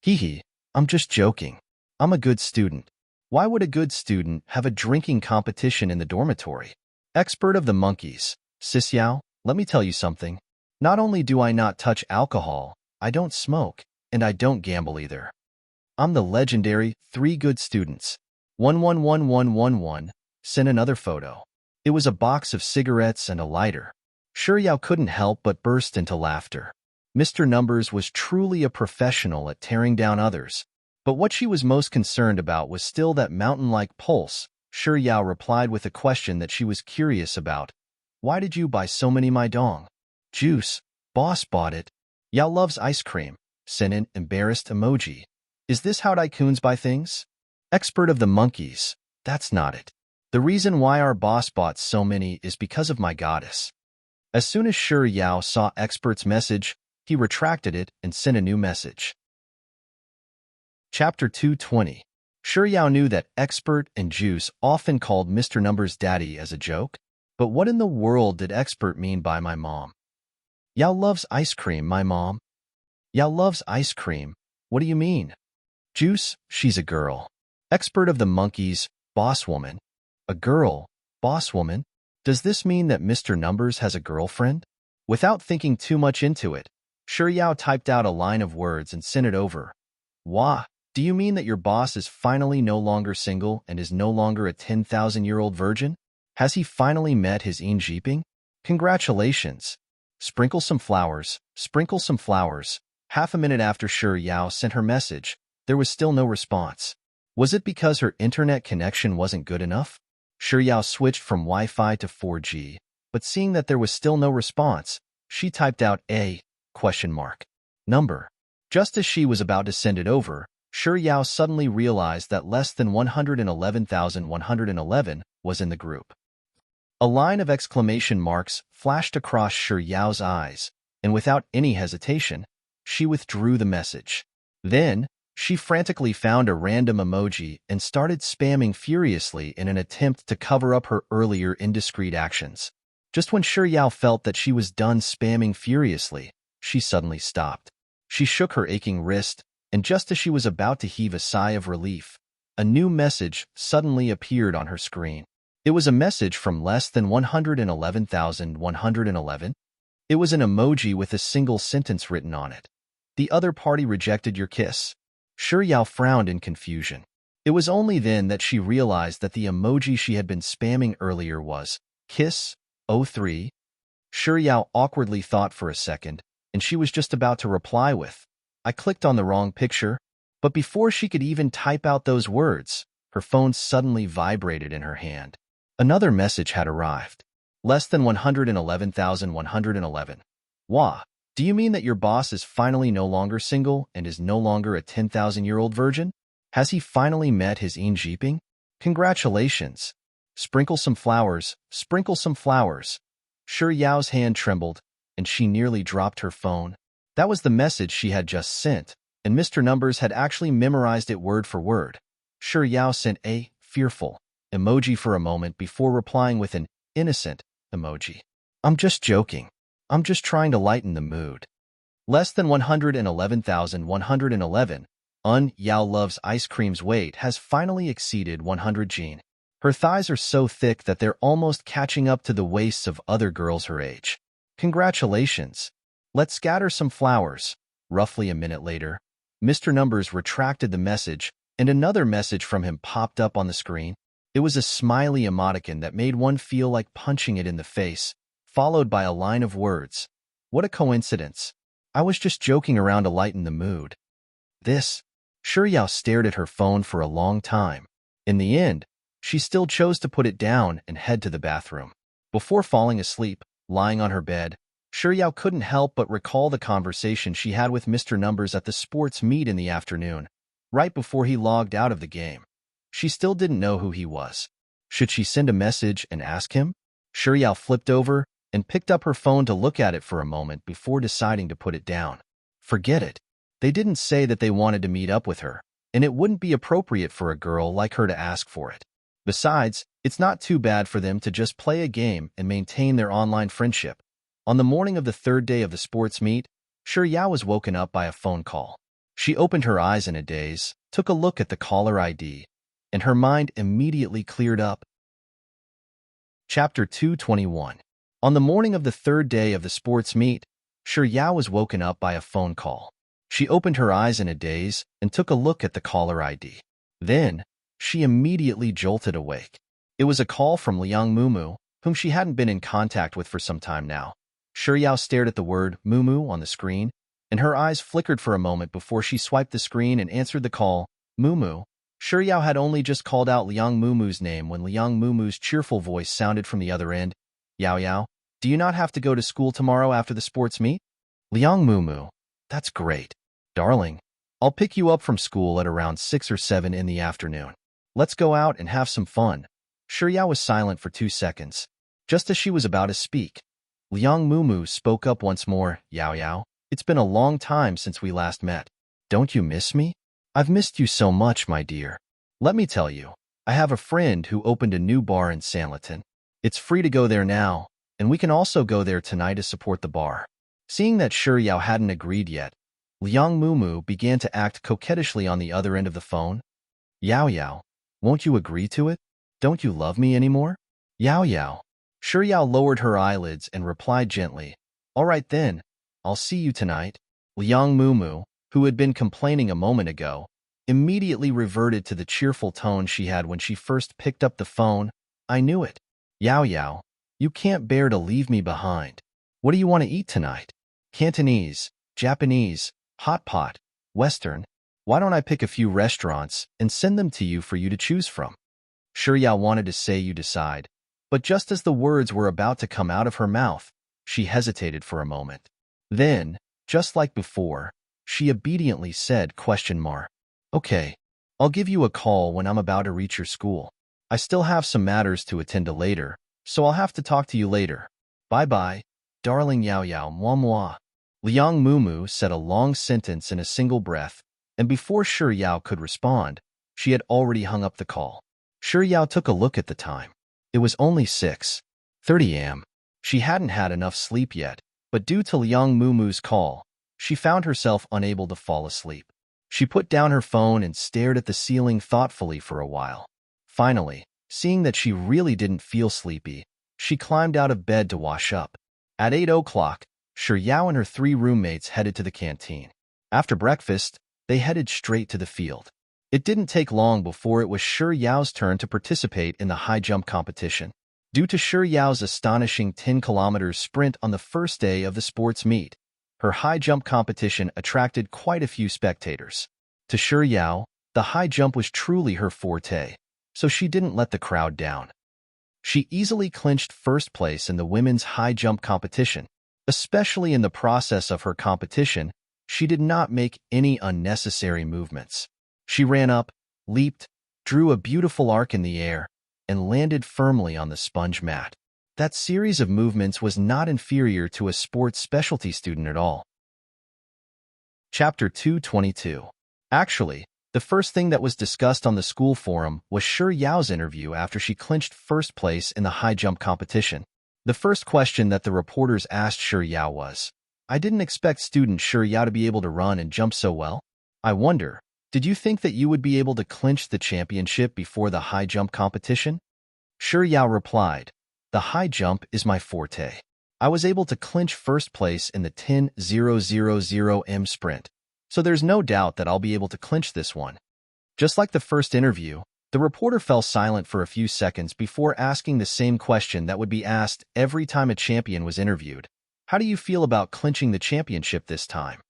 Hee hee, I'm just joking. I'm a good student. Why would a good student have a drinking competition in the dormitory? Expert of the Monkeys, Sis Yao, let me tell you something. Not only do I not touch alcohol, I don't smoke, and I don't gamble either. I'm the legendary 3 good students. 111111 sent another photo. It was a box of cigarettes and a lighter. Shi Yao couldn't help but burst into laughter. Mr. Numbers was truly a professional at tearing down others. But what she was most concerned about was still that mountain-like pulse. Shi Yao replied with a question that she was curious about. Why did you buy so many my dong? Juice, boss bought it. Yao loves ice cream. Sent an embarrassed emoji. Is this how tycoons buy things? Expert of the Monkeys, That's not it. The reason why our boss bought so many is because of my goddess. As soon as Shi Yao saw Expert's message, he retracted it and sent a new message. Chapter 220. Shi Yao knew that Expert and Juice often called Mr. Number's daddy as a joke, but what in the world did Expert mean by my mom? Yao loves ice cream, my mom. Yao loves ice cream. What do you mean? Juice, she's a girl. Expert of the monkeys, boss woman. A girl, boss woman? Does this mean that Mr. Numbers has a girlfriend? Without thinking too much into it, Shi Yao typed out a line of words and sent it over. Wah, do you mean that your boss is finally no longer single and is no longer a 10,000-year-old virgin? Has he finally met his enrich? Congratulations. Sprinkle some flowers, sprinkle some flowers. Half a minute after Shi Yao sent her message, there was still no response. Was it because her internet connection wasn't good enough? Shi Yao switched from Wi-Fi to 4G, but seeing that there was still no response, she typed out a number. Just as she was about to send it over, Shi Yao suddenly realized that less than 111,111 was in the group. A line of exclamation marks flashed across Shi Yao's eyes, and without any hesitation, she withdrew the message. Then, she frantically found a random emoji and started spamming furiously in an attempt to cover up her earlier indiscreet actions. Just when Shi Yao felt that she was done spamming furiously, she suddenly stopped. She shook her aching wrist, and just as she was about to heave a sigh of relief, a new message suddenly appeared on her screen. It was a message from less than 111,111. It was an emoji with a single sentence written on it. The other party rejected your kiss. Shi Yao frowned in confusion. It was only then that she realized that the emoji she had been spamming earlier was kiss 03. Shi Yao awkwardly thought for a second, and she was just about to reply with, I clicked on the wrong picture, but before she could even type out those words, her phone suddenly vibrated in her hand. Another message had arrived. Less than 111,111. Wah. Do you mean that your boss is finally no longer single and is no longer a 10,000-year-old virgin? Has he finally met his enrich? Congratulations. Sprinkle some flowers, sprinkle some flowers. Shi Yao's hand trembled, and she nearly dropped her phone. That was the message she had just sent, and Mr. Numbers had actually memorized it word for word. Shi Yao sent a fearful emoji for a moment before replying with an innocent emoji. I'm just joking. I'm just trying to lighten the mood. Less than 111,111. Yao loves ice cream's weight has finally exceeded 100 Jean. Her thighs are so thick that they're almost catching up to the waists of other girls her age. Congratulations. Let's scatter some flowers. Roughly a minute later, Mr. Numbers retracted the message, and another message from him popped up on the screen. It was a smiley emoticon that made one feel like punching it in the face, followed by a line of words. What a coincidence. I was just joking around to lighten the mood. Shi Yao stared at her phone for a long time. In the end, she still chose to put it down and head to the bathroom. Before falling asleep, lying on her bed, Shi Yao couldn't help but recall the conversation she had with Mr. Numbers at the sports meet in the afternoon, right before he logged out of the game. She still didn't know who he was. Should she send a message and ask him? Shi Yao flipped over and picked up her phone to look at it for a moment before deciding to put it down. Forget it. They didn't say that they wanted to meet up with her, and it wouldn't be appropriate for a girl like her to ask for it. Besides, it's not too bad for them to just play a game and maintain their online friendship. On the morning of the third day of the sports meet, Shi Yao was woken up by a phone call. She opened her eyes in a daze, took a look at the caller ID, and her mind immediately cleared up. Chapter 221. On the morning of the third day of the sports meet, Shi Yao was woken up by a phone call. She opened her eyes in a daze and took a look at the caller ID. Then, she immediately jolted awake. It was a call from Liang Mumu, whom she hadn't been in contact with for some time now. Shi Yao stared at the word Mumu on the screen, and her eyes flickered for a moment before she swiped the screen and answered the call. Mumu. Shi Yao had only just called out Liang Mumu's name when Liang Mumu's cheerful voice sounded from the other end. Yao Yao, do you not have to go to school tomorrow after the sports meet? Liang Mumu. That's great. Darling, I'll pick you up from school at around 6 or 7 in the afternoon. Let's go out and have some fun. Shi Yao was silent for 2 seconds. Just as she was about to speak, Liang Mumu spoke up once more. Yao Yao, it's been a long time since we last met. Don't you miss me? I've missed you so much, my dear. Let me tell you, I have a friend who opened a new bar in Sanlitun. It's free to go there now, and we can also go there tonight to support the bar. Seeing that Shi Yao hadn't agreed yet, Liang Mumu began to act coquettishly on the other end of the phone. Yao Yao, won't you agree to it? Don't you love me anymore? Yao Yao. Shi Yao lowered her eyelids and replied gently, All right then, I'll see you tonight. Liang Mumu, who had been complaining a moment ago, immediately reverted to the cheerful tone she had when she first picked up the phone. I knew it. Yao Yao, you can't bear to leave me behind. What do you want to eat tonight? Cantonese, Japanese, hot pot, Western. Why don't I pick a few restaurants and send them to you for you to choose from? Shi Yao wanted to say you decide, but just as the words were about to come out of her mouth, she hesitated for a moment. Then, just like before, she obediently said, Okay, I'll give you a call when I'm about to reach your school. I still have some matters to attend to later, so I'll have to talk to you later. Bye-bye, darling Yao Yao moi. Liang Mumu said a long sentence in a single breath, and before Shi Yao could respond, she had already hung up the call. Shi Yao took a look at the time. It was only 6:30 a.m. She hadn't had enough sleep yet, but due to Liang Mumu's call, she found herself unable to fall asleep. She put down her phone and stared at the ceiling thoughtfully for a while. Finally, seeing that she really didn't feel sleepy, she climbed out of bed to wash up. At 8 o'clock, Shi Yao and her 3 roommates headed to the canteen. After breakfast, they headed straight to the field. It didn't take long before it was Shi Yao's turn to participate in the high jump competition. Due to Shi Yao's astonishing 10-kilometer sprint on the first day of the sports meet, her high jump competition attracted quite a few spectators. To Shi Yao, the high jump was truly her forte, so she didn't let the crowd down. She easily clinched first place in the women's high jump competition. Especially in the process of her competition, she did not make any unnecessary movements. She ran up, leaped, drew a beautiful arc in the air, and landed firmly on the sponge mat. That series of movements was not inferior to a sports specialty student at all. Chapter 222. Actually, the first thing that was discussed on the school forum was Shi Yao's interview after she clinched first place in the high jump competition. The first question that the reporters asked Shi Yao was, I didn't expect student Shi Yao to be able to run and jump so well. I wonder, did you think that you would be able to clinch the championship before the high jump competition? Shi Yao replied, The high jump is my forte. I was able to clinch first place in the 10,000 m sprint, so there's no doubt that I'll be able to clinch this one. Just like the first interview, the reporter fell silent for a few seconds before asking the same question that would be asked every time a champion was interviewed. How do you feel about clinching the championship this time?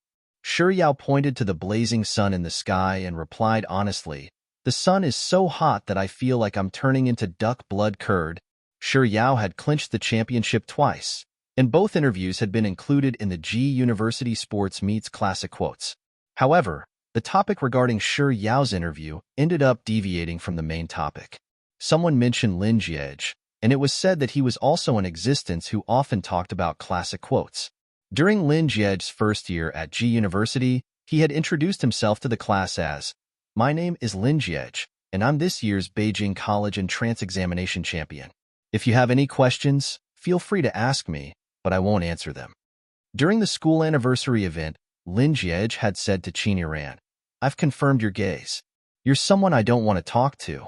Shi Yao pointed to the blazing sun in the sky and replied honestly, The sun is so hot that I feel like I'm turning into duck blood curd. Shi Yao had clinched the championship twice, and both interviews had been included in the G University Sports Meets Classic Quotes. However, the topic regarding Shi Yao's interview ended up deviating from the main topic. Someone mentioned Lin Jiej, and it was said that he was also in existence who often talked about classic quotes. During Lin Jiej's first year at G University, he had introduced himself to the class as, My name is Lin Jiej, and I'm this year's Beijing College Entrance Examination Champion. If you have any questions, feel free to ask me, but I won't answer them. During the school anniversary event, Lin Jiej had said to Qin Yiran, I've confirmed your gaze. You're someone I don't want to talk to.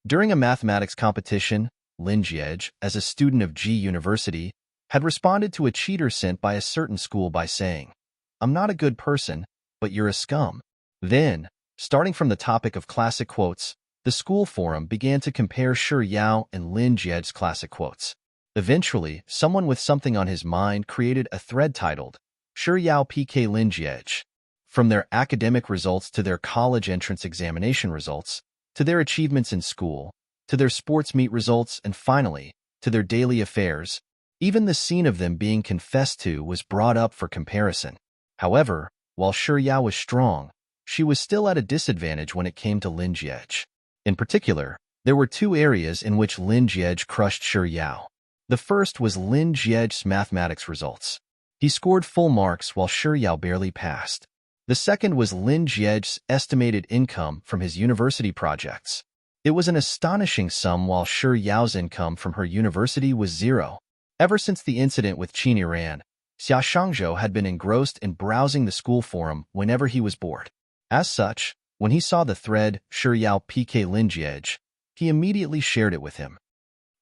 During a mathematics competition, Lin Jiej, as a student of G University, had responded to a cheater sent by a certain school by saying, I'm not a good person, but you're a scum. Then, starting from the topic of classic quotes, the school forum began to compare Shi Yao and Lin Jiej's classic quotes. Eventually, someone with something on his mind created a thread titled, Shi Yao PK Lin Jiej. From their academic results to their college entrance examination results, to their achievements in school, to their sports meet results, and finally, to their daily affairs, even the scene of them being confessed to was brought up for comparison. However, while Shi Yao was strong, she was still at a disadvantage when it came to Lin Jiej. In particular, there were two areas in which Lin Jie crushed Shi Yao. The first was Lin Jie's mathematics results. He scored full marks while Shi Yao barely passed. The second was Lin Jie's estimated income from his university projects. It was an astonishing sum while Shi Yao's income from her university was zero. Ever since the incident with Qin Iran, Xia Shangzhou had been engrossed in browsing the school forum whenever he was bored. As such, when he saw the thread Shi Yao PK Lin Jie, he immediately shared it with him.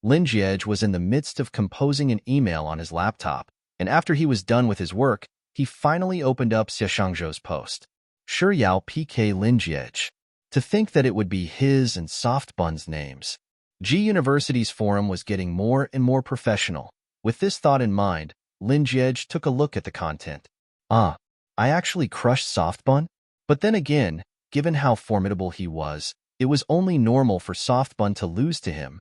Lin Jie was in the midst of composing an email on his laptop, and after he was done with his work, he finally opened up Xia Shangzhou's post. Shi Yao PK Lin Jie. To think that it would be his and Soft Bun's names. G University's forum was getting more and more professional. With this thought in mind, Lin Jie took a look at the content. I actually crushed Soft Bun? But then again, given how formidable he was, it was only normal for Soft Bun to lose to him.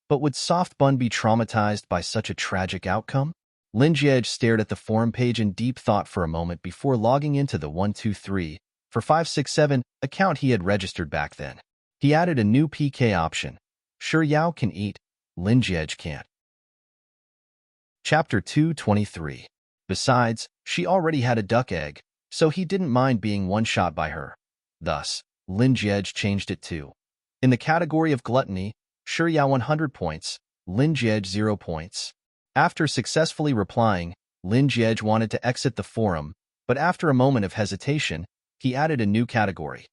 But would Soft Bun be traumatized by such a tragic outcome? Lin Jie stared at the forum page in deep thought for a moment before logging into the 123-4567 account he had registered back then. He added a new PK option. Shi Yao can eat, Lin Jie can't. Chapter 223. Besides, she already had a duck egg, so he didn't mind being one-shot by her. Thus, Lin Jie changed it too. In the category of gluttony, Shi Yao 100 points, Lin Jie 0 points. After successfully replying, Lin Jie wanted to exit the forum, but after a moment of hesitation, he added a new category.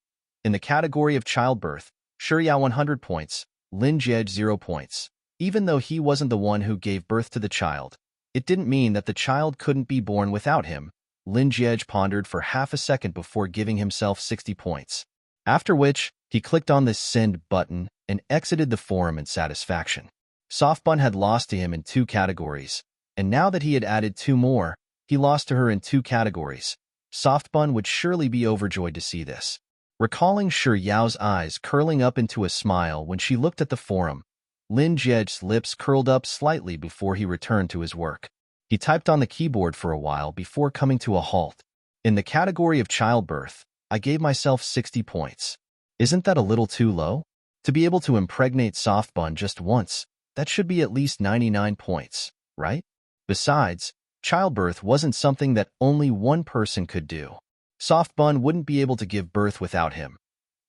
In the category of childbirth, Shi Yao 100 points, Lin Jie 0 points. Even though he wasn't the one who gave birth to the child, it didn't mean that the child couldn't be born without him. Lin Jie pondered for half a second before giving himself 60 points. After which, he clicked on the send button and exited the forum in satisfaction. Soft Bun had lost to him in 2 categories, and now that he had added 2 more, he lost to her in 2 categories. Soft Bun would surely be overjoyed to see this. Recalling Shi Yao's eyes curling up into a smile when she looked at the forum, Lin Jie's lips curled up slightly before he returned to his work. He typed on the keyboard for a while before coming to a halt. In the category of childbirth, I gave myself 60 points. Isn't that a little too low? To be able to impregnate Soft Bun just once, that should be at least 99 points, right? Besides, childbirth wasn't something that only one person could do. Soft Bun wouldn't be able to give birth without him.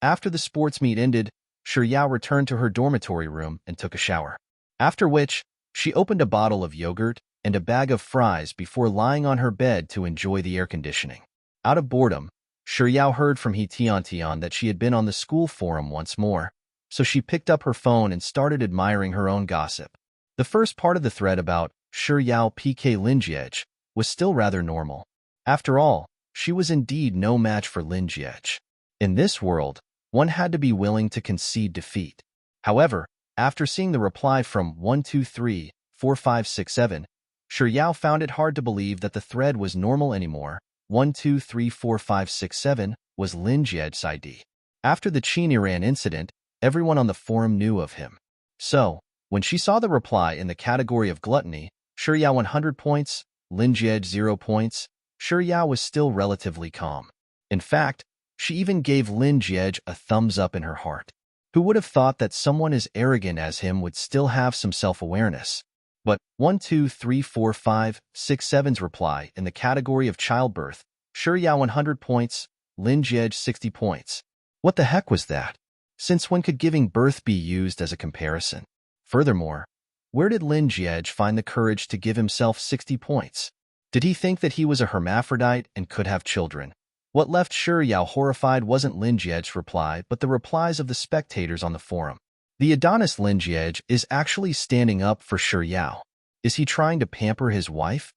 After the sports meet ended, Shi Yao returned to her dormitory room and took a shower. After which, she opened a bottle of yogurt and a bag of fries before lying on her bed to enjoy the air conditioning. Out of boredom, Shi Yao heard from He Tian that she had been on the school forum once more, so she picked up her phone and started admiring her own gossip. The first part of the thread about Shi Yao PK Lin Jie was still rather normal. After all, she was indeed no match for Lin Jie. In this world, one had to be willing to concede defeat. However, after seeing the reply from 123-4567, Shi Yao found it hard to believe that the thread was normal anymore. 123-4567 was Lin Jie's ID. After the Qin Iran incident, everyone on the forum knew of him. So, when she saw the reply in the category of gluttony, Shi Yao 100 points, Lin Jie 0 points, Shi Yao was still relatively calm. In fact, she even gave Lin Jie a thumbs up in her heart. Who would have thought that someone as arrogant as him would still have some self-awareness? But 123-4567's reply in the category of childbirth, Shi Yao 100 points, Lin Jie 60 points. What the heck was that? Since when could giving birth be used as a comparison? Furthermore, where did Lin Jie find the courage to give himself 60 points? Did he think that he was a hermaphrodite and could have children? What left Shi Yao horrified wasn't Lin Jie's reply, but the replies of the spectators on the forum. The Adonis Lin Jie is actually standing up for Shi Yao. Is he trying to pamper his wife?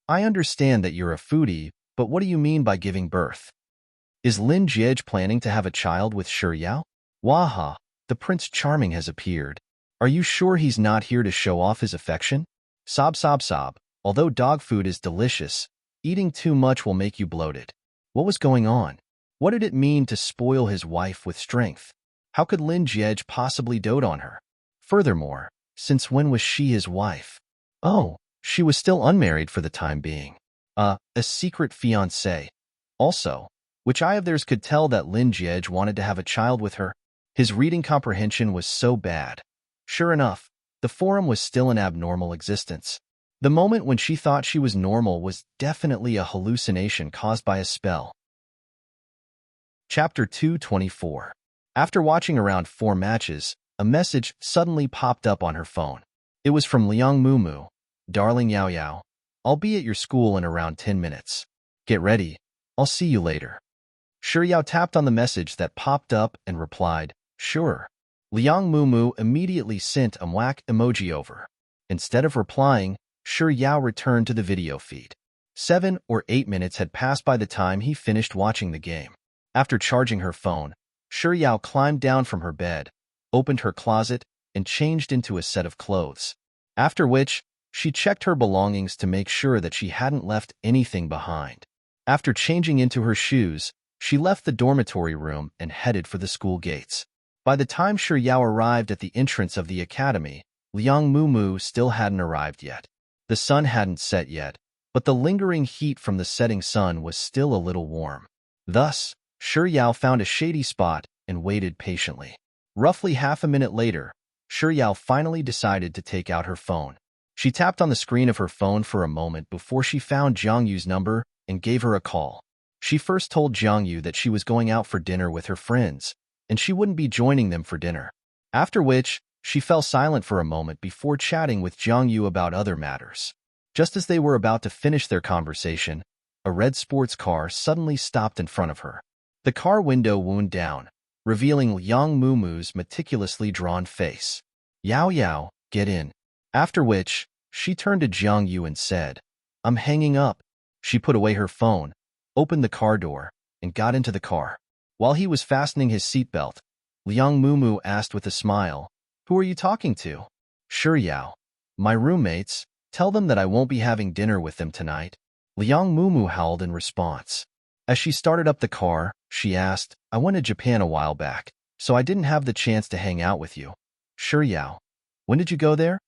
I understand that you're a foodie, but what do you mean by giving birth? Is Lin Jie planning to have a child with Shi Yao? Waha, the Prince Charming has appeared. Are you sure he's not here to show off his affection? Sob sob sob. Although dog food is delicious, eating too much will make you bloated. What was going on? What did it mean to spoil his wife with strength? How could Lin Jie possibly dote on her? Furthermore, since when was she his wife? Oh, she was still unmarried for the time being. A secret fiancé. Also, which eye of theirs could tell that Lin Jie wanted to have a child with her? His reading comprehension was so bad. Sure enough, the forum was still an abnormal existence. The moment when she thought she was normal was definitely a hallucination caused by a spell. Chapter 224. After watching around 4 matches, a message suddenly popped up on her phone. It was from Liang Mumu. Darling Yao Yao, I'll be at your school in around 10 minutes. Get ready. I'll see you later. Shi Yao tapped on the message that popped up and replied, sure. Liang Mumu immediately sent a whack emoji over. Instead of replying, Shi Yao returned to the video feed. 7 or 8 minutes had passed by the time he finished watching the game. After charging her phone, Shi Yao climbed down from her bed, opened her closet, and changed into a set of clothes. After which, she checked her belongings to make sure that she hadn't left anything behind. After changing into her shoes, she left the dormitory room and headed for the school gates. By the time Shi Yao arrived at the entrance of the academy, Liang Mumu still hadn't arrived yet. The sun hadn't set yet, but the lingering heat from the setting sun was still a little warm. Thus, Shi Yao found a shady spot and waited patiently. Roughly half a minute later, Shi Yao finally decided to take out her phone. She tapped on the screen of her phone for a moment before she found Jiang Yu's number and gave her a call. She first told Jiang Yu that she was going out for dinner with her friends, and she wouldn't be joining them for dinner. After which, she fell silent for a moment before chatting with Jiang Yu about other matters. Just as they were about to finish their conversation, a red sports car suddenly stopped in front of her. The car window wound down, revealing Liang Mumu's meticulously drawn face. Yao Yao, get in. After which, she turned to Jiang Yu and said, I'm hanging up. She put away her phone, opened the car door, and got into the car. While he was fastening his seatbelt, Liang Mumu asked with a smile, who are you talking to? Shi Yao. My roommates. Tell them that I won't be having dinner with them tonight. Liang Mumu howled in response. As she started up the car, she asked, I went to Japan a while back, so I didn't have the chance to hang out with you. Shi Yao. When did you go there?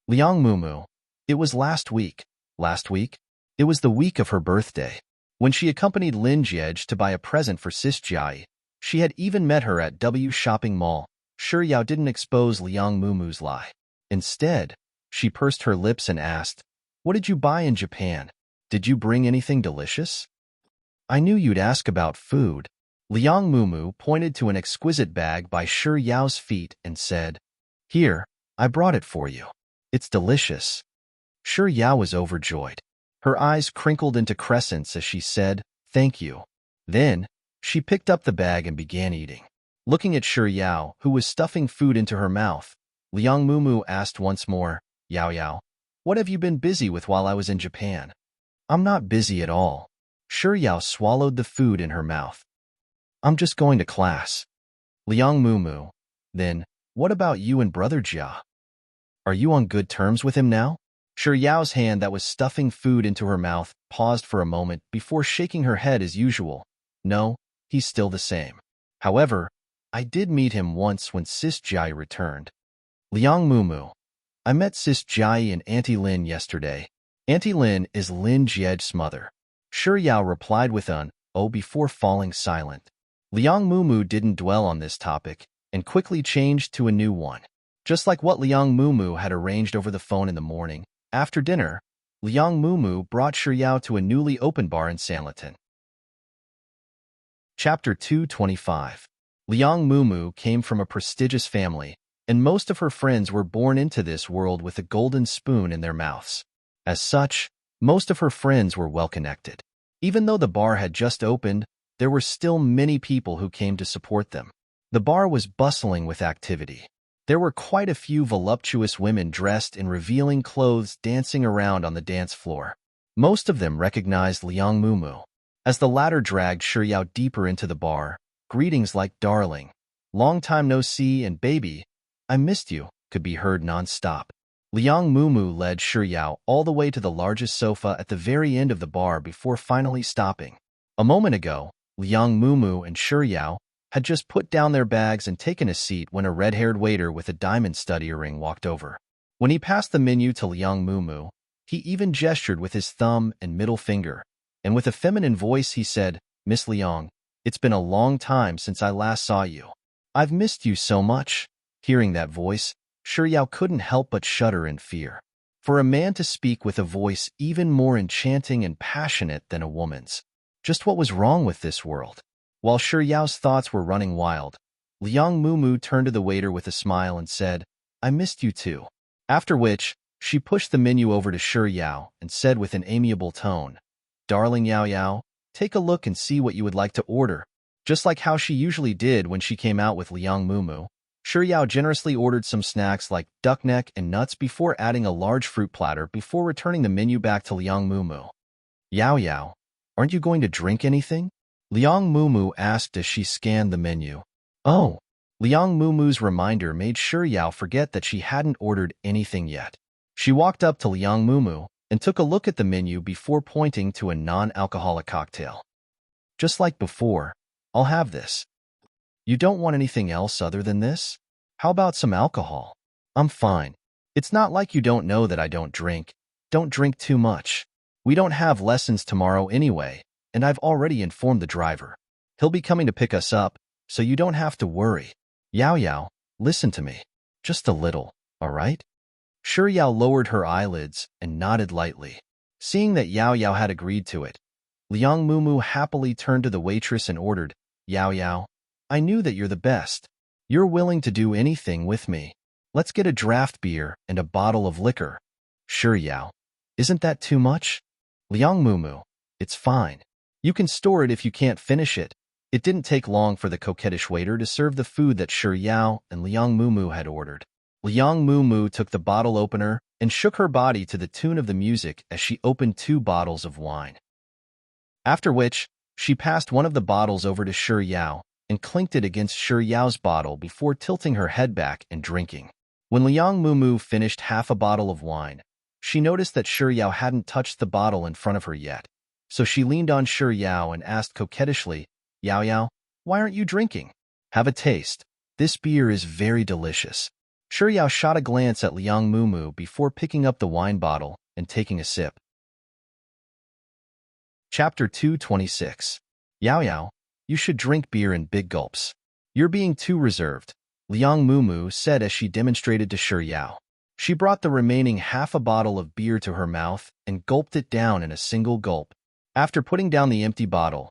Liang Mumu. It was last week. Last week? It was the week of her birthday. When she accompanied Lin Jiej to buy a present for Sis Jai, she had even met her at W Shopping Mall. Shi Yao didn't expose Liang Mumu's lie. Instead, she pursed her lips and asked, what did you buy in Japan? Did you bring anything delicious? I knew you'd ask about food. Liang Mumu pointed to an exquisite bag by Shi Yao's feet and said, here, I brought it for you. It's delicious. Shi Yao was overjoyed. Her eyes crinkled into crescents as she said, thank you. Then, she picked up the bag and began eating. Looking at Shi Yao, who was stuffing food into her mouth, Liang Mumu asked once more, Yao Yao, what have you been busy with while I was in Japan? I'm not busy at all. Shi Yao swallowed the food in her mouth. I'm just going to class. Liang Mumu. Then, what about you and Brother Jia? Are you on good terms with him now? Shi Yao's hand that was stuffing food into her mouth paused for a moment before shaking her head as usual. No, he's still the same. However, I did meet him once when Sis Jai returned. Liang Mumu. I met Sis Jai and Auntie Lin yesterday. Auntie Lin is Lin Jiej's mother. Shi Yao replied with an oh before falling silent. Liang Mumu didn't dwell on this topic and quickly changed to a new one. Just like what Liang Mumu had arranged over the phone in the morning, after dinner, Liang Mumu brought Shi Yao to a newly opened bar in Sanlitun. Chapter 225. Liang Mumu came from a prestigious family, and most of her friends were born into this world with a golden spoon in their mouths. As such, most of her friends were well-connected. Even though the bar had just opened, there were still many people who came to support them. The bar was bustling with activity. There were quite a few voluptuous women dressed in revealing clothes dancing around on the dance floor. Most of them recognized Liang Mumu. As the latter dragged Shi Yao deeper into the bar, greetings like darling, long time no see, and baby, I missed you, could be heard non-stop. Liang Mumu led Shi Yao all the way to the largest sofa at the very end of the bar before finally stopping. A moment ago, Liang Mumu and Shi Yao had just put down their bags and taken a seat when a red-haired waiter with a diamond stud earring walked over. When he passed the menu to Liang Mumu, he even gestured with his thumb and middle finger, and with a feminine voice he said, Miss Liang, it's been a long time since I last saw you. I've missed you so much. Hearing that voice, Yao couldn't help but shudder in fear. For a man to speak with a voice even more enchanting and passionate than a woman's. Just what was wrong with this world? While Yao's thoughts were running wild, Liang Mumu turned to the waiter with a smile and said, I missed you too. After which, she pushed the menu over to Yao and said with an amiable tone, Darling Yao Yao, take a look and see what you would like to order. Just like how she usually did when she came out with Liang Mumu, Yao generously ordered some snacks like duck neck and nuts before adding a large fruit platter before returning the menu back to Liang Mumu. Yao Yao, aren't you going to drink anything? Liang Mumu asked as she scanned the menu. Oh, Liang Mumu's reminder made Yao forget that she hadn't ordered anything yet. She walked up to Liang Mumu and took a look at the menu before pointing to a non-alcoholic cocktail. Just like before, I'll have this. You don't want anything else other than this? How about some alcohol? I'm fine. It's not like you don't know that I don't drink. Don't drink too much. We don't have lessons tomorrow anyway, and I've already informed the driver. He'll be coming to pick us up, so you don't have to worry. Yao Yao, listen to me. Just a little, all right? Yao lowered her eyelids and nodded lightly. Seeing that Yao Yao had agreed to it, Liang Mumu happily turned to the waitress and ordered, Yao Yao, I knew that you're the best. You're willing to do anything with me. Let's get a draft beer and a bottle of liquor. Sure, Yao. Isn't that too much? Liang Mumu, it's fine. You can store it if you can't finish it. It didn't take long for the coquettish waiter to serve the food that Yao and Liang Mumu had ordered. Liang Mumu took the bottle opener and shook her body to the tune of the music as she opened 2 bottles of wine. After which, she passed one of the bottles over to Yao and clinked it against Yao's bottle before tilting her head back and drinking. When Liang Mumu finished half a bottle of wine, she noticed that Yao hadn't touched the bottle in front of her yet, so she leaned on Yao and asked coquettishly, Yao Yao, why aren't you drinking? Have a taste. This beer is very delicious. Yao shot a glance at Liang Mumu before picking up the wine bottle and taking a sip. Chapter 226. Yao Yao, you should drink beer in big gulps. You're being too reserved, Liang Mumu said as she demonstrated to Yao. She brought the remaining half a bottle of beer to her mouth and gulped it down in a single gulp. After putting down the empty bottle,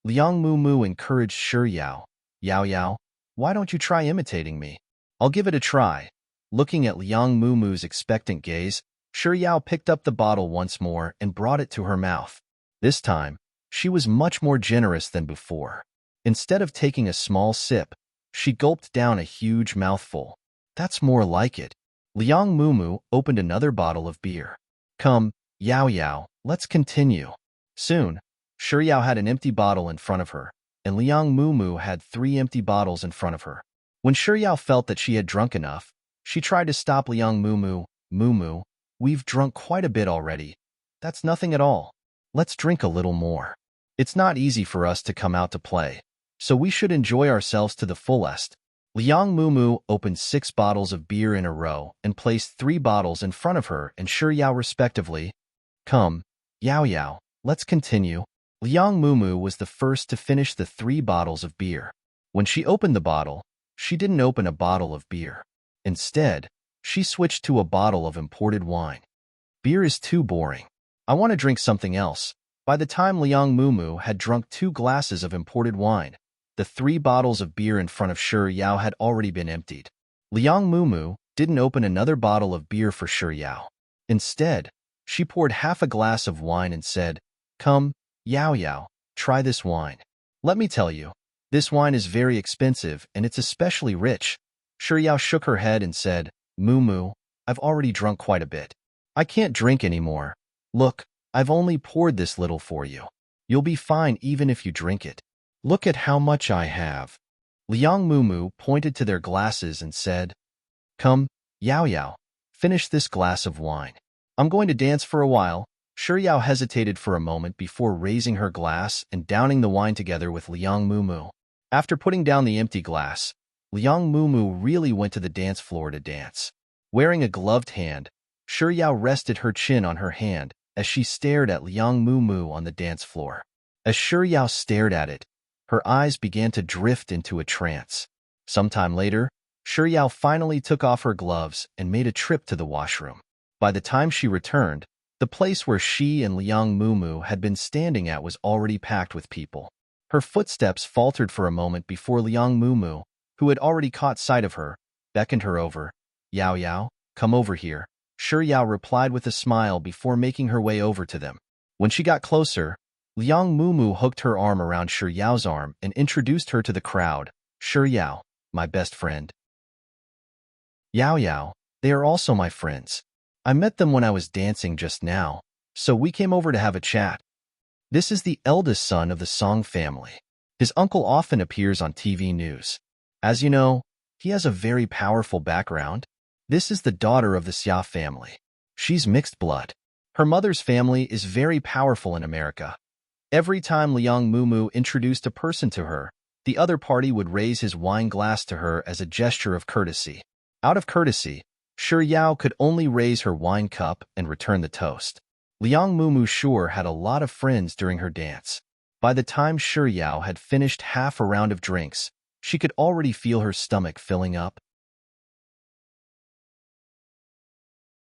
Liang Mumu encouraged Yao, Yao Yao, why don't you try imitating me? I'll give it a try. Looking at Liang Mumu's expectant gaze, Yao picked up the bottle once more and brought it to her mouth. This time, she was much more generous than before. Instead of taking a small sip, she gulped down a huge mouthful. That's more like it. Liang Mumu opened another bottle of beer. Come, Yao Yao, let's continue. Soon, Yao had an empty bottle in front of her, and Liang Mumu had 3 empty bottles in front of her. When Yao felt that she had drunk enough, she tried to stop Liang Mumu. Mumu, we've drunk quite a bit already. That's nothing at all. Let's drink a little more. It's not easy for us to come out to play, so we should enjoy ourselves to the fullest. Liang Mumu opened 6 bottles of beer in a row and placed 3 bottles in front of her and Yao respectively. Come, Yao Yao, let's continue. Liang Mumu was the first to finish the 3 bottles of beer. When she opened the bottle, she didn't open a bottle of beer. Instead, she switched to a bottle of imported wine. Beer is too boring. I want to drink something else. By the time Liang Mumu had drunk 2 glasses of imported wine, the 3 bottles of beer in front of Yao had already been emptied. Liang Mumu didn't open another bottle of beer for Yao. Instead, she poured half a glass of wine and said, Come, Yao Yao, try this wine. Let me tell you, this wine is very expensive and it's especially rich. Yao shook her head and said, Mumu, I've already drunk quite a bit. I can't drink anymore. Look, I've only poured this little for you. You'll be fine even if you drink it. Look at how much I have. Liang Mumu pointed to their glasses and said, Come, Yao Yao, finish this glass of wine. I'm going to dance for a while. Yao hesitated for a moment before raising her glass and downing the wine together with Liang Mumu. After putting down the empty glass, Liang Mumu really went to the dance floor to dance. Wearing a gloved hand, Yao rested her chin on her hand as she stared at Liang Mumu on the dance floor. As Yao stared at it, her eyes began to drift into a trance. Sometime later, Yao finally took off her gloves and made a trip to the washroom. By the time she returned, the place where she and Liang Mumu had been standing at was already packed with people. Her footsteps faltered for a moment before Liang Mumu, who had already caught sight of her, beckoned her over. Yao Yao, come over here. Yao replied with a smile before making her way over to them. When she got closer, Liang Mumu hooked her arm around Yao's arm and introduced her to the crowd. Yao, my best friend. Yao Yao, they are also my friends. I met them when I was dancing just now, so we came over to have a chat. This is the eldest son of the Song family. His uncle often appears on TV news. As you know, he has a very powerful background. This is the daughter of the Xia family. She's mixed blood. Her mother's family is very powerful in America. Every time Liang Mumu introduced a person to her, the other party would raise his wine glass to her as a gesture of courtesy. Out of courtesy, Yao could only raise her wine cup and return the toast. Liang Mumu sure had a lot of friends during her dance. By the time Yao had finished half a round of drinks, she could already feel her stomach filling up.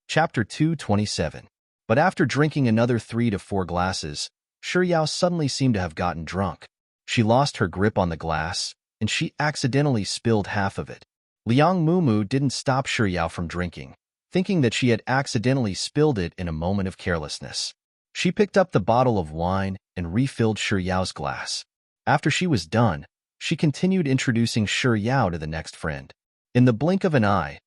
Chapter 227. But after drinking another 3 to 4 glasses, Yao suddenly seemed to have gotten drunk. She lost her grip on the glass, and she accidentally spilled half of it. Liang Mumu didn't stop Yao from drinking, thinking that she had accidentally spilled it in a moment of carelessness. She picked up the bottle of wine and refilled Yao's glass. After she was done, she continued introducing Yao to the next friend. In the blink of an eye,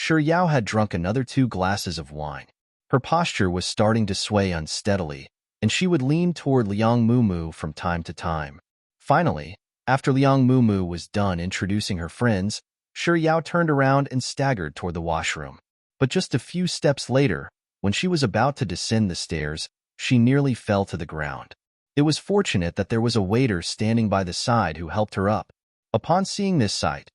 Yao had drunk another 2 glasses of wine. Her posture was starting to sway unsteadily, and she would lean toward Liang Mumu from time to time. Finally, after Liang Mumu was done introducing her friends, Yao turned around and staggered toward the washroom. But just a few steps later, when she was about to descend the stairs, she nearly fell to the ground. It was fortunate that there was a waiter standing by the side who helped her up. Upon seeing this sight,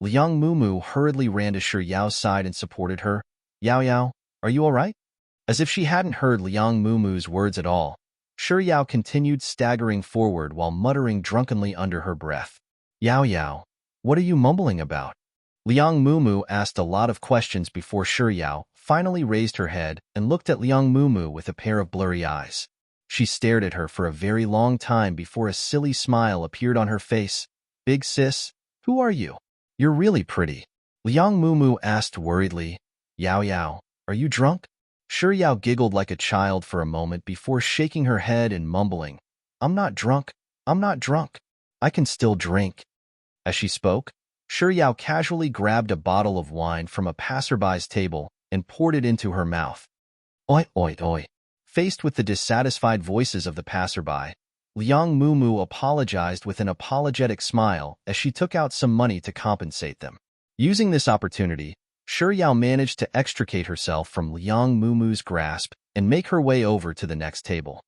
Liang Mumu hurriedly ran to Yao's side and supported her. Yao Yao, are you all right? As if she hadn't heard Liang Mumu's words at all, Yao continued staggering forward while muttering drunkenly under her breath. Yao Yao, what are you mumbling about? Liang Mumu asked a lot of questions before Yao finally raised her head and looked at Liang Mumu with a pair of blurry eyes. She stared at her for a very long time before a silly smile appeared on her face. Big sis, who are you? You're really pretty. Liang Mumu asked worriedly. Yao Yao, are you drunk? Yao giggled like a child for a moment before shaking her head and mumbling, I'm not drunk. I'm not drunk. I can still drink. As she spoke, Yao casually grabbed a bottle of wine from a passerby's table and poured it into her mouth. Oi, oi, oi. Faced with the dissatisfied voices of the passerby, Liang Mumu apologized with an apologetic smile as she took out some money to compensate them. Using this opportunity, Yao managed to extricate herself from Liang Mumu's grasp and make her way over to the next table.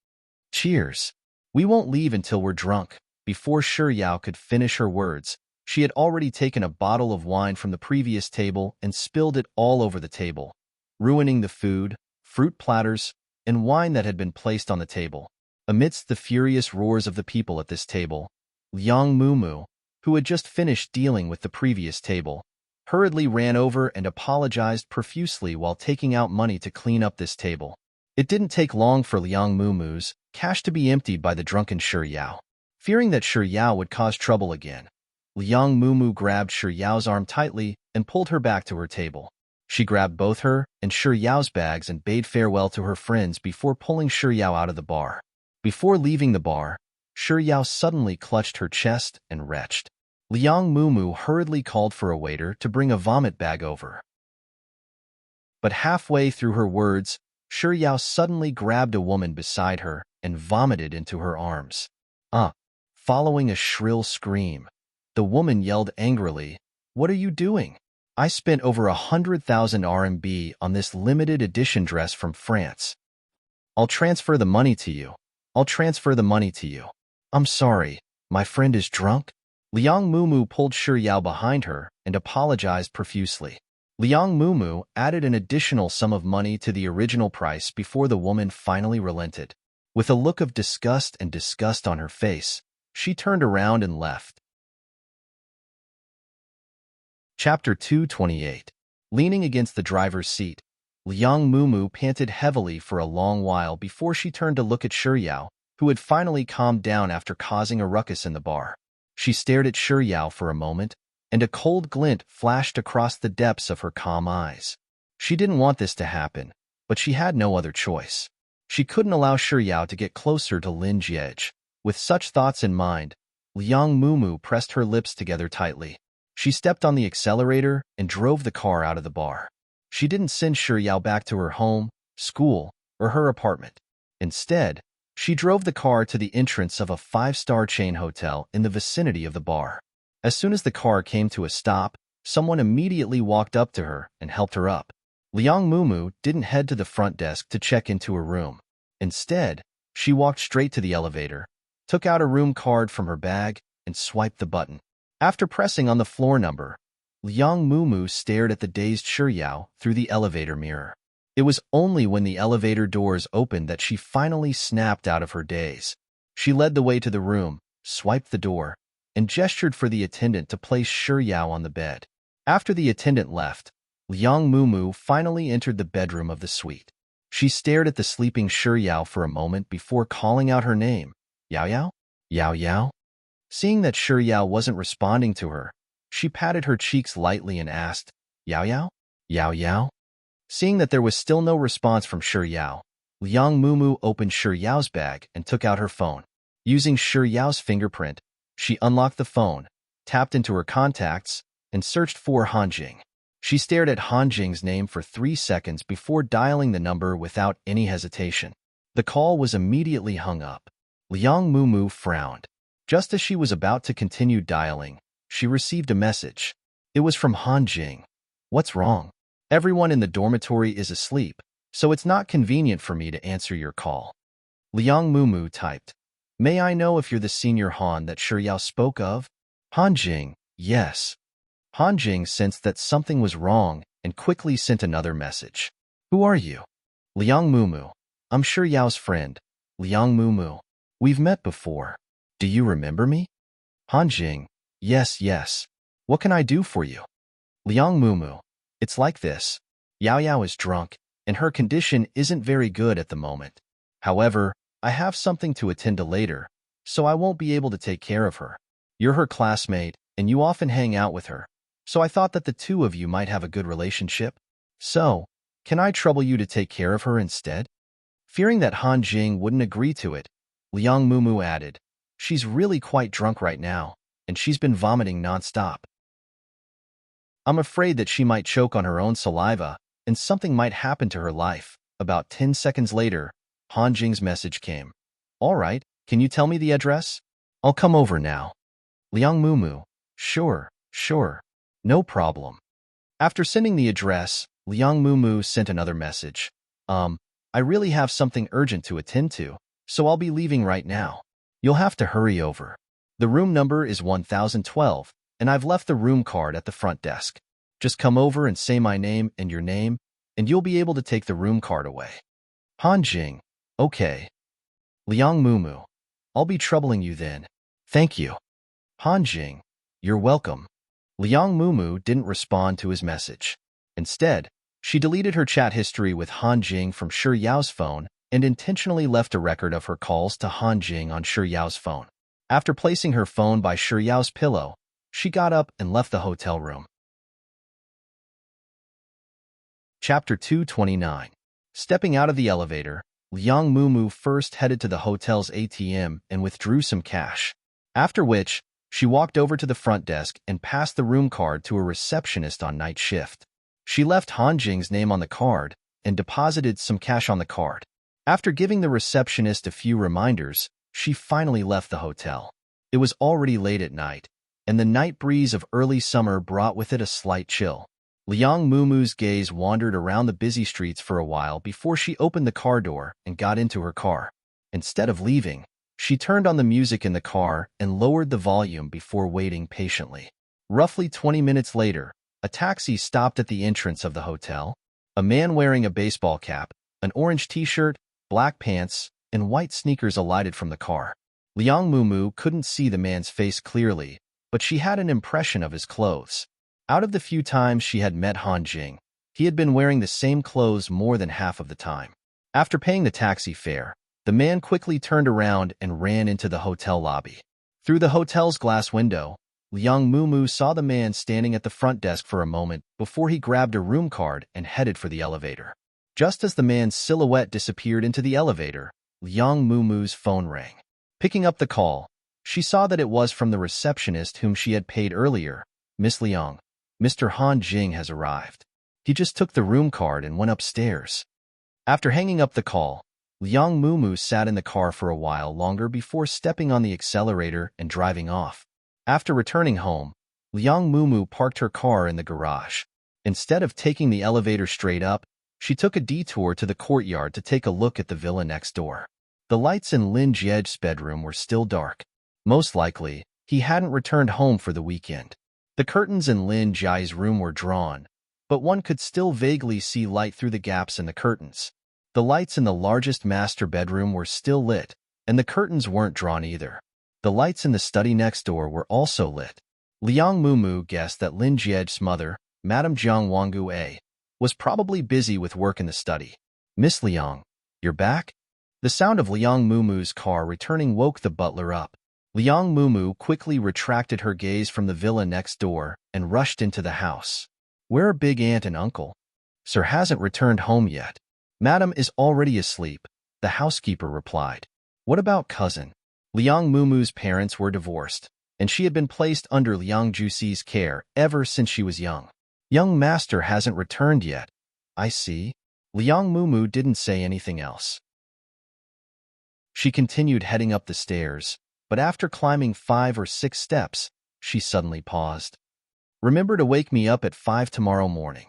Cheers. We won't leave until we're drunk. Before Yao could finish her words, she had already taken a bottle of wine from the previous table and spilled it all over the table, ruining the food, fruit platters, and wine that had been placed on the table. Amidst the furious roars of the people at this table, Liang Mumu, who had just finished dealing with the previous table, hurriedly ran over and apologized profusely while taking out money to clean up this table. It didn't take long for Liang Mumu's cash to be emptied by the drunken Yao. Fearing that Yao would cause trouble again, Liang Mumu grabbed Yao's arm tightly and pulled her back to her table. She grabbed both her and Yao's bags and bade farewell to her friends before pulling Yao out of the bar. Before leaving the bar, Yao suddenly clutched her chest and retched. Liang Mumu hurriedly called for a waiter to bring a vomit bag over. But halfway through her words, Yao suddenly grabbed a woman beside her and vomited into her arms. Following a shrill scream, the woman yelled angrily, What are you doing? I spent over 100,000 RMB on this limited edition dress from France. I'll transfer the money to you. I'll transfer the money to you. I'm sorry, my friend is drunk? Liang Mumu pulled Yao behind her and apologized profusely. Liang Mumu added an additional sum of money to the original price before the woman finally relented. With a look of disgust on her face, she turned around and left. Chapter 228. Leaning against the driver's seat, Liang Mumu panted heavily for a long while before she turned to look at Shuyao, who had finally calmed down after causing a ruckus in the bar. She stared at Shuyao for a moment, and a cold glint flashed across the depths of her calm eyes. She didn't want this to happen, but she had no other choice. She couldn't allow Shuyao to get closer to Lin Jiej. With such thoughts in mind, Liang Mumu pressed her lips together tightly. She stepped on the accelerator and drove the car out of the bar. She didn't send Shuyao back to her home, school, or her apartment. Instead, she drove the car to the entrance of a 5-star chain hotel in the vicinity of the bar. As soon as the car came to a stop, someone immediately walked up to her and helped her up. Liang Mumu didn't head to the front desk to check into her room. Instead, she walked straight to the elevator, took out a room card from her bag, and swiped the button. After pressing on the floor number, Liang Mumu stared at the dazed Shuyao through the elevator mirror. It was only when the elevator doors opened that she finally snapped out of her daze. She led the way to the room, swiped the door, and gestured for the attendant to place Shuyao on the bed. After the attendant left, Liang Mumu finally entered the bedroom of the suite. She stared at the sleeping Shuyao for a moment before calling out her name. Yao Yao? Yao Yao? Seeing that Shuyao wasn't responding to her, she patted her cheeks lightly and asked, Yao Yao? Yao Yao? Seeing that there was still no response from Shuyao, Liang Mumu opened Shuyao's bag and took out her phone. Using Shuyao's fingerprint, she unlocked the phone, tapped into her contacts, and searched for Hanjing. She stared at Hanjing's name for 3 seconds before dialing the number without any hesitation. The call was immediately hung up. Liang Mumu frowned. Just as she was about to continue dialing, she received a message. It was from Hanjing. What's wrong? Everyone in the dormitory is asleep, so it's not convenient for me to answer your call. Liang Mumu typed. May I know if you're the senior Han that Shuyao spoke of? Hanjing, yes. Hanjing sensed that something was wrong and quickly sent another message. Who are you? Liang Mumu. I'm Shuyao's friend, Liang Mumu. We've met before. Do you remember me? Hanjing. Yes. What can I do for you? Liang Mumu. It's like this. Yao Yao is drunk, and her condition isn't very good at the moment. However, I have something to attend to later, so I won't be able to take care of her. You're her classmate, and you often hang out with her, so I thought that the two of you might have a good relationship. So, can I trouble you to take care of her instead? Fearing that Hanjing wouldn't agree to it, Liang Mumu added, She's really quite drunk right now, and she's been vomiting nonstop. I'm afraid that she might choke on her own saliva, and something might happen to her life. About 10 seconds later, Hanjing's message came. All right, can you tell me the address? I'll come over now. Liang Mumu. Sure. No problem. After sending the address, Liang Mumu sent another message. I really have something urgent to attend to, so I'll be leaving right now. You'll have to hurry over. The room number is 1012, and I've left the room card at the front desk. Just come over and say my name and your name, and you'll be able to take the room card away. Hanjing. Okay. Liang Mumu. I'll be troubling you then. Thank you. Hanjing. You're welcome. Liang Mumu didn't respond to his message. Instead, she deleted her chat history with Hanjing from Shuyao's phone and intentionally left a record of her calls to Hanjing on Shuyao's phone. After placing her phone by Shuyao's pillow, she got up and left the hotel room. Chapter 229. Stepping out of the elevator, Liang Mumu first headed to the hotel's ATM and withdrew some cash. After which, she walked over to the front desk and passed the room card to a receptionist on night shift. She left Hanjing's name on the card and deposited some cash on the card. After giving the receptionist a few reminders, she finally left the hotel. It was already late at night, and the night breeze of early summer brought with it a slight chill. Liang Mumu's gaze wandered around the busy streets for a while before she opened the car door and got into her car. Instead of leaving, she turned on the music in the car and lowered the volume before waiting patiently. Roughly 20 minutes later, a taxi stopped at the entrance of the hotel. A man wearing a baseball cap, an orange t-shirt, black pants, and white sneakers alighted from the car. Liang Mumu couldn't see the man's face clearly, but she had an impression of his clothes. Out of the few times she had met Han Jing, he had been wearing the same clothes more than half of the time. After paying the taxi fare, the man quickly turned around and ran into the hotel lobby. Through the hotel's glass window, Liang Mumu saw the man standing at the front desk for a moment before he grabbed a room card and headed for the elevator. Just as the man's silhouette disappeared into the elevator, Liang Mumu's phone rang. Picking up the call, she saw that it was from the receptionist whom she had paid earlier. "Miss Liang, Mr. Han Jing has arrived. He just took the room card and went upstairs." After hanging up the call, Liang Mumu sat in the car for a while longer before stepping on the accelerator and driving off. After returning home, Liang Mumu parked her car in the garage. Instead of taking the elevator straight up, she took a detour to the courtyard to take a look at the villa next door. The lights in Lin Jiej's bedroom were still dark. Most likely, he hadn't returned home for the weekend. The curtains in Lin Jiej's room were drawn, but one could still vaguely see light through the gaps in the curtains. The lights in the largest master bedroom were still lit, and the curtains weren't drawn either. The lights in the study next door were also lit. Liang Mumu guessed that Lin Jiej's mother, Madame Jiang Wangue, was probably busy with work in the study. "Miss Liang, you're back?" The sound of Liang Mumu's car returning woke the butler up. Liang Mumu quickly retracted her gaze from the villa next door and rushed into the house. "Where are Big Aunt and Uncle? Sir hasn't returned home yet." "Madam is already asleep," the housekeeper replied. "What about cousin?" Liang Mumu's parents were divorced, and she had been placed under Liang Juxi's care ever since she was young. "Young master hasn't returned yet. I see." Liang Mumu didn't say anything else. She continued heading up the stairs, but after climbing 5 or 6 steps, she suddenly paused. "Remember to wake me up at 5 tomorrow morning."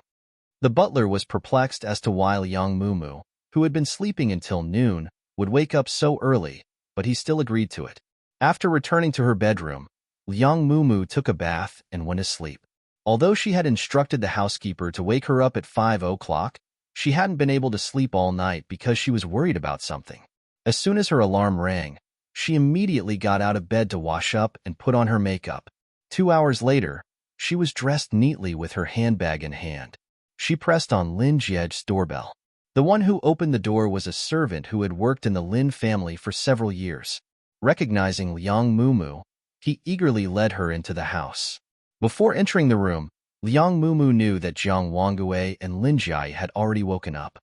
The butler was perplexed as to why Liang Mumu, who had been sleeping until noon, would wake up so early, but he still agreed to it. After returning to her bedroom, Liang Mumu took a bath and went to sleep. Although she had instructed the housekeeper to wake her up at 5 o'clock, she hadn't been able to sleep all night because she was worried about something. As soon as her alarm rang, she immediately got out of bed to wash up and put on her makeup. 2 hours later, she was dressed neatly with her handbag in hand. She pressed on Lin Jiej's doorbell. The one who opened the door was a servant who had worked in the Lin family for several years. Recognizing Liang Mumu, he eagerly led her into the house. Before entering the room, Liang Mumu knew that Jiang Wangue and Lin Jiej had already woken up.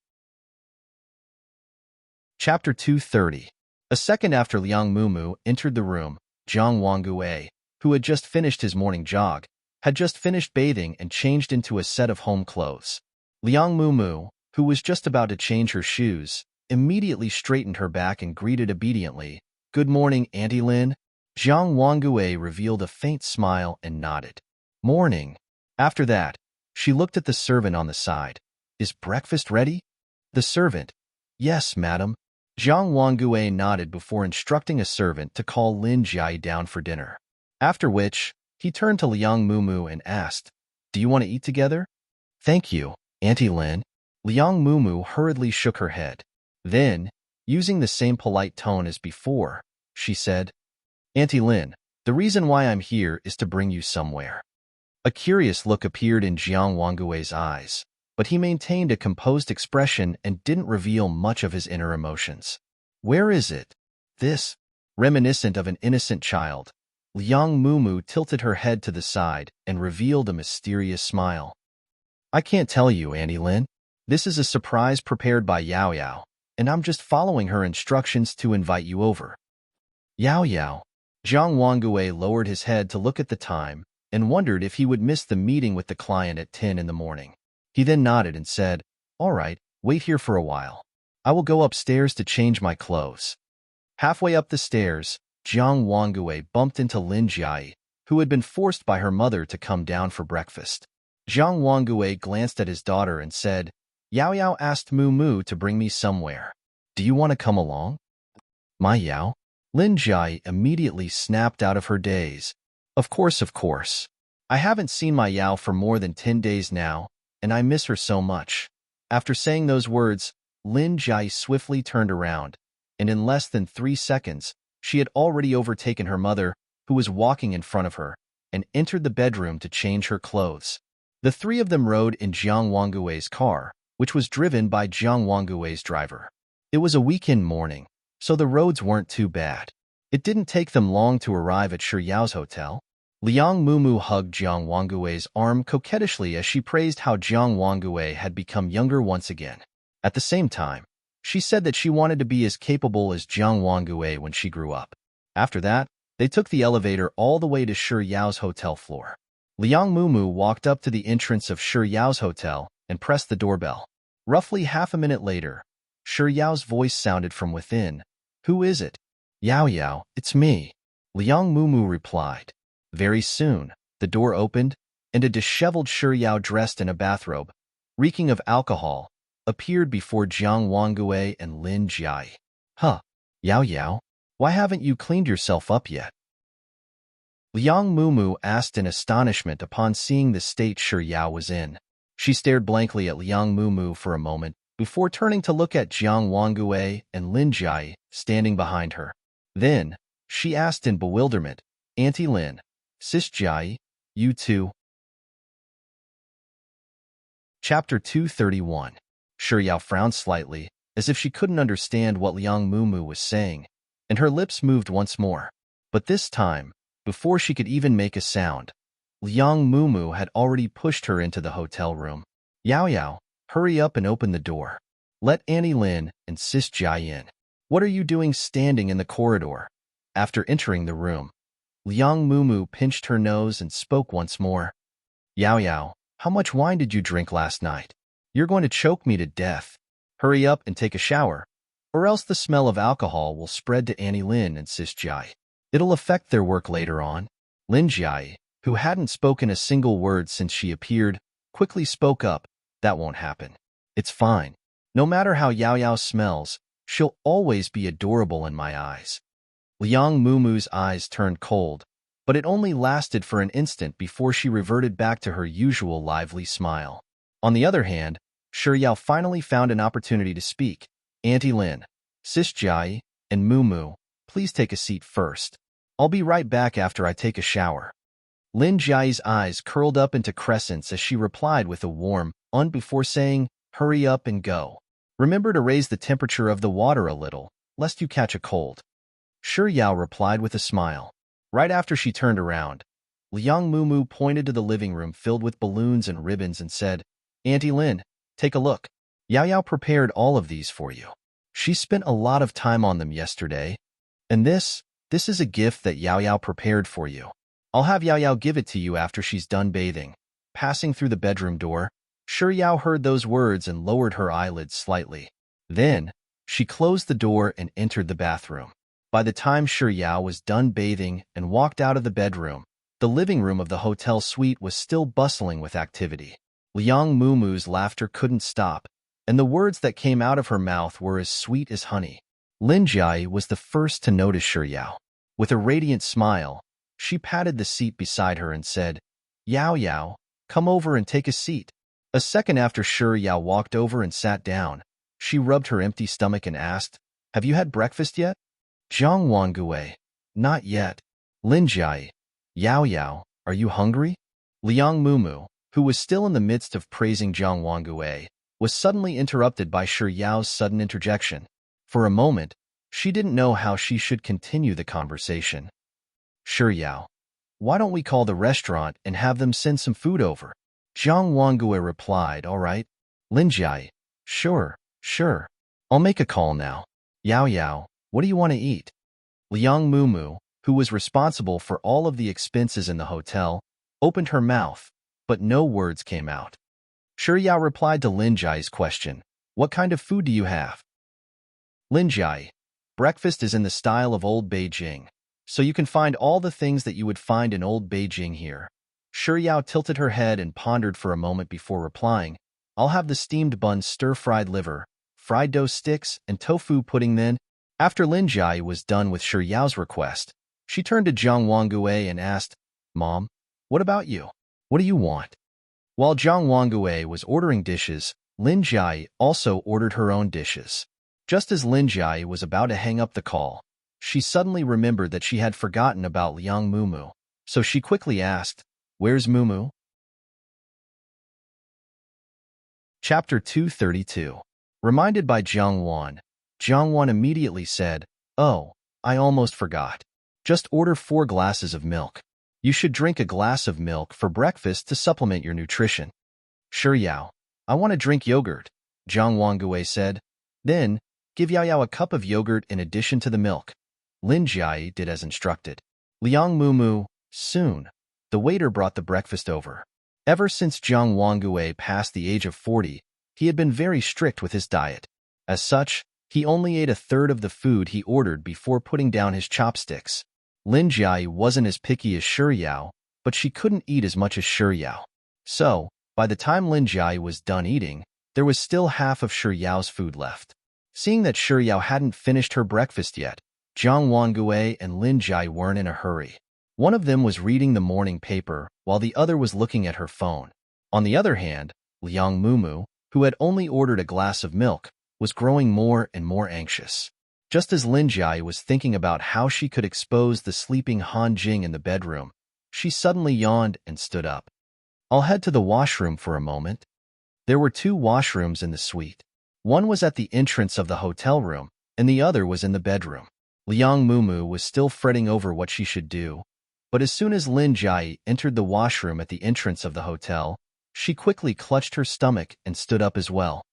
Chapter 230. A second after Liang Mumu entered the room, Jiang Wangue, who had just finished his morning jog, had just finished bathing and changed into a set of home clothes. Liang Mumu, who was just about to change her shoes, immediately straightened her back and greeted obediently, "Good morning, Auntie Lin." Jiang Wangue revealed a faint smile and nodded. "Morning." After that, she looked at the servant on the side. "Is breakfast ready?" The servant, "Yes, madam." Jiang Wangue nodded before instructing a servant to call Lin Jiej down for dinner. After which, he turned to Liang Mumu and asked, "Do you want to eat together?" "Thank you, Auntie Lin." Liang Mumu hurriedly shook her head. Then, using the same polite tone as before, she said, "Auntie Lin, the reason why I'm here is to bring you somewhere." A curious look appeared in Jiang Wangue's eyes, but he maintained a composed expression and didn't reveal much of his inner emotions. "Where is it?" This, reminiscent of an innocent child, Liang Mumu tilted her head to the side and revealed a mysterious smile. "I can't tell you, Auntie Lin. This is a surprise prepared by Yao Yao, and I'm just following her instructions to invite you over." "Yao Yao." Jiang Wangue lowered his head to look at the time and wondered if he would miss the meeting with the client at 10 in the morning. He then nodded and said, "All right, wait here for a while. I will go upstairs to change my clothes." Halfway up the stairs, Jiang Wangue bumped into Lin Jiej, who had been forced by her mother to come down for breakfast. Jiang Wangue glanced at his daughter and said, "Yao Yao asked Mumu to bring me somewhere. Do you want to come along?" "My Yao?" Lin Jiej immediately snapped out of her daze. Of course, of course. I haven't seen my Yao for more than 10 days now, and I miss her so much." After saying those words, Lin Jiej swiftly turned around, and in less than 3 seconds, she had already overtaken her mother, who was walking in front of her, and entered the bedroom to change her clothes. The three of them rode in Jiang Wangui's car, which was driven by Jiang Wangui's driver. It was a weekend morning, so the roads weren't too bad. It didn't take them long to arrive at Shi Yao's hotel. Liang Mumu hugged Jiang Wangui's arm coquettishly as she praised how Jiang Wangui had become younger once again. At the same time, she said that she wanted to be as capable as Jiang Wangui when she grew up. After that, they took the elevator all the way to Shi Yao's hotel floor. Liang Mumu walked up to the entrance of Shi Yao's hotel and pressed the doorbell. Roughly half a minute later, Shi Yao's voice sounded from within. "Who is it?" "Yao Yao, it's me," Liang Mumu replied. Very soon, the door opened, and a disheveled Shi Yao dressed in a bathrobe, reeking of alcohol, appeared before Jiang Wangui and Lin Jiai. "Huh, Yao Yao, why haven't you cleaned yourself up yet?" Liang Mumu asked in astonishment upon seeing the state Shi Yao was in. She stared blankly at Liang Mumu for a moment, before turning to look at Jiang Wangui and Lin Jiai standing behind her. Then, she asked in bewilderment, "Auntie Lin, Sis Jiai, you too?" Chapter 231. Shi Yao frowned slightly, as if she couldn't understand what Liang Mumu was saying, and her lips moved once more. But this time, before she could even make a sound, Liang Mumu had already pushed her into the hotel room. "Yao Yao, hurry up and open the door. Let Auntie Lin and Sis Jiai in. What are you doing standing in the corridor?" After entering the room, Liang Mumu pinched her nose and spoke once more. "Yao Yao, how much wine did you drink last night? You're going to choke me to death. Hurry up and take a shower, or else the smell of alcohol will spread to Auntie Lin and Sis Jiai. It'll affect their work later on." Lin Jiai, who hadn't spoken a single word since she appeared, quickly spoke up. "That won't happen. It's fine. No matter how Yao Yao smells, she'll always be adorable in my eyes." Liang Mumu's eyes turned cold, but it only lasted for an instant before she reverted back to her usual lively smile. On the other hand, Shi Yao finally found an opportunity to speak. "Auntie Lin, Sis Jiai, and Mumu, please take a seat first. I'll be right back after I take a shower." Lin Jiai's eyes curled up into crescents as she replied with a warm before saying, "Hurry up and go. Remember to raise the temperature of the water a little, lest you catch a cold." Shi Yao replied with a smile. Right after she turned around, Liang Mumu pointed to the living room filled with balloons and ribbons and said, "Auntie Lin, take a look. Yao Yao prepared all of these for you. She spent a lot of time on them yesterday. And this is a gift that Yao Yao prepared for you. I'll have Yao Yao give it to you after she's done bathing." Passing through the bedroom door, Shi Yao heard those words and lowered her eyelids slightly. Then, she closed the door and entered the bathroom. By the time Shi Yao was done bathing and walked out of the bedroom, the living room of the hotel suite was still bustling with activity. Liang Mumu's laughter couldn't stop, and the words that came out of her mouth were as sweet as honey. Lin Jiai was the first to notice Shi Yao. With a radiant smile, she patted the seat beside her and said, "Yao Yao, come over and take a seat." A second after Shi Yao walked over and sat down, she rubbed her empty stomach and asked, "Have you had breakfast yet?" Jiang Wangui, "Not yet." Lin Jiai, "Yao Yao, are you hungry?" Liang Mumu, who was still in the midst of praising Jiang Wangui, was suddenly interrupted by Shi Yao's sudden interjection. For a moment, she didn't know how she should continue the conversation. "Shi Yao, why don't we call the restaurant and have them send some food over?" Jiang Wangui replied, "All right." Lin Jiai, Sure. I'll make a call now." "Yao Yao, what do you want to eat?" Liang Mumu, who was responsible for all of the expenses in the hotel, opened her mouth, but no words came out. Shi Yao replied to Lin Jiai's question, "What kind of food do you have?" Lin Jiai, "Breakfast is in the style of old Beijing, so you can find all the things that you would find in old Beijing here." Shi Yao tilted her head and pondered for a moment before replying, "I'll have the steamed bun stir-fried liver, fried dough sticks, and tofu pudding then." After Lin Jiai was done with Shi Yao's request, she turned to Jiang Wangui and asked, "Mom, what about you? What do you want?" While Jiang Wangui was ordering dishes, Lin Jiai also ordered her own dishes. Just as Lin Jiai was about to hang up the call, she suddenly remembered that she had forgotten about Liang Mumu, so she quickly asked, "Where's Mumu?" Chapter 232. Reminded by Jiang Wan immediately said, "Oh, I almost forgot. Just order 4 glasses of milk. You should drink a glass of milk for breakfast to supplement your nutrition." "Sure, Yao. I want to drink yogurt," Jiang Wangui said. "Then, give Yao Yao a cup of yogurt in addition to the milk." Lin Jiai did as instructed. Liang Mumu, soon. The waiter brought the breakfast over. Ever since Jiang Wangui passed the age of 40, he had been very strict with his diet. As such, he only ate a third of the food he ordered before putting down his chopsticks. Lin Jiai wasn't as picky as Shi Yao, but she couldn't eat as much as Shi Yao. So, by the time Lin Jiai was done eating, there was still half of Shi Yao's food left. Seeing that Shi Yao hadn't finished her breakfast yet, Jiang Wangui and Lin Jiai weren't in a hurry. One of them was reading the morning paper, while the other was looking at her phone. On the other hand, Liang Mumu, who had only ordered a glass of milk, was growing more and more anxious. Just as Lin Jiai was thinking about how she could expose the sleeping Han Jing in the bedroom, she suddenly yawned and stood up. "I'll head to the washroom for a moment." There were 2 washrooms in the suite. One was at the entrance of the hotel room, and the other was in the bedroom. Liang Mumu was still fretting over what she should do, but as soon as Lin Jiai entered the washroom at the entrance of the hotel, she quickly clutched her stomach and stood up as well.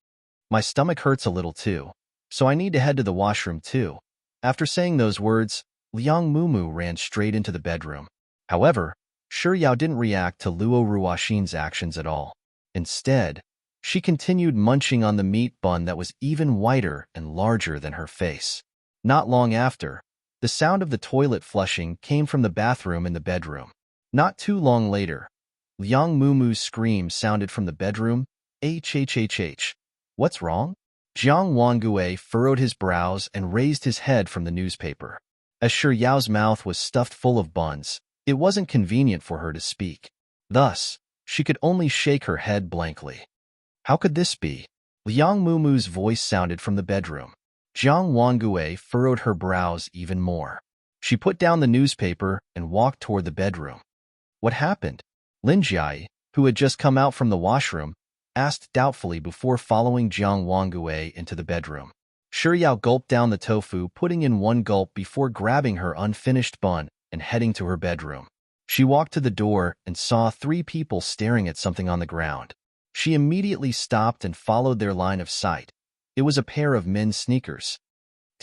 "My stomach hurts a little too, so I need to head to the washroom too." After saying those words, Liang Mumu ran straight into the bedroom. However, Shi Yao didn't react to Luo Ruoxin's actions at all. Instead, she continued munching on the meat bun that was even whiter and larger than her face. Not long after, the sound of the toilet flushing came from the bathroom in the bedroom. Not too long later, Liang Mumu's scream sounded from the bedroom. "Hhhh. What's wrong?" Jiang Wangui furrowed his brows and raised his head from the newspaper. As Shi Yao's mouth was stuffed full of buns, it wasn't convenient for her to speak. Thus, she could only shake her head blankly. "How could this be?" Liang Mumu's voice sounded from the bedroom. Jiang Wangui furrowed her brows even more. She put down the newspaper and walked toward the bedroom. "What happened?" Lin Jiai, who had just come out from the washroom, asked doubtfully before following Jiang Wangui into the bedroom. Shi Yao gulped down the tofu, putting in 1 gulp before grabbing her unfinished bun and heading to her bedroom. She walked to the door and saw 3 people staring at something on the ground. She immediately stopped and followed their line of sight. It was a pair of men's sneakers.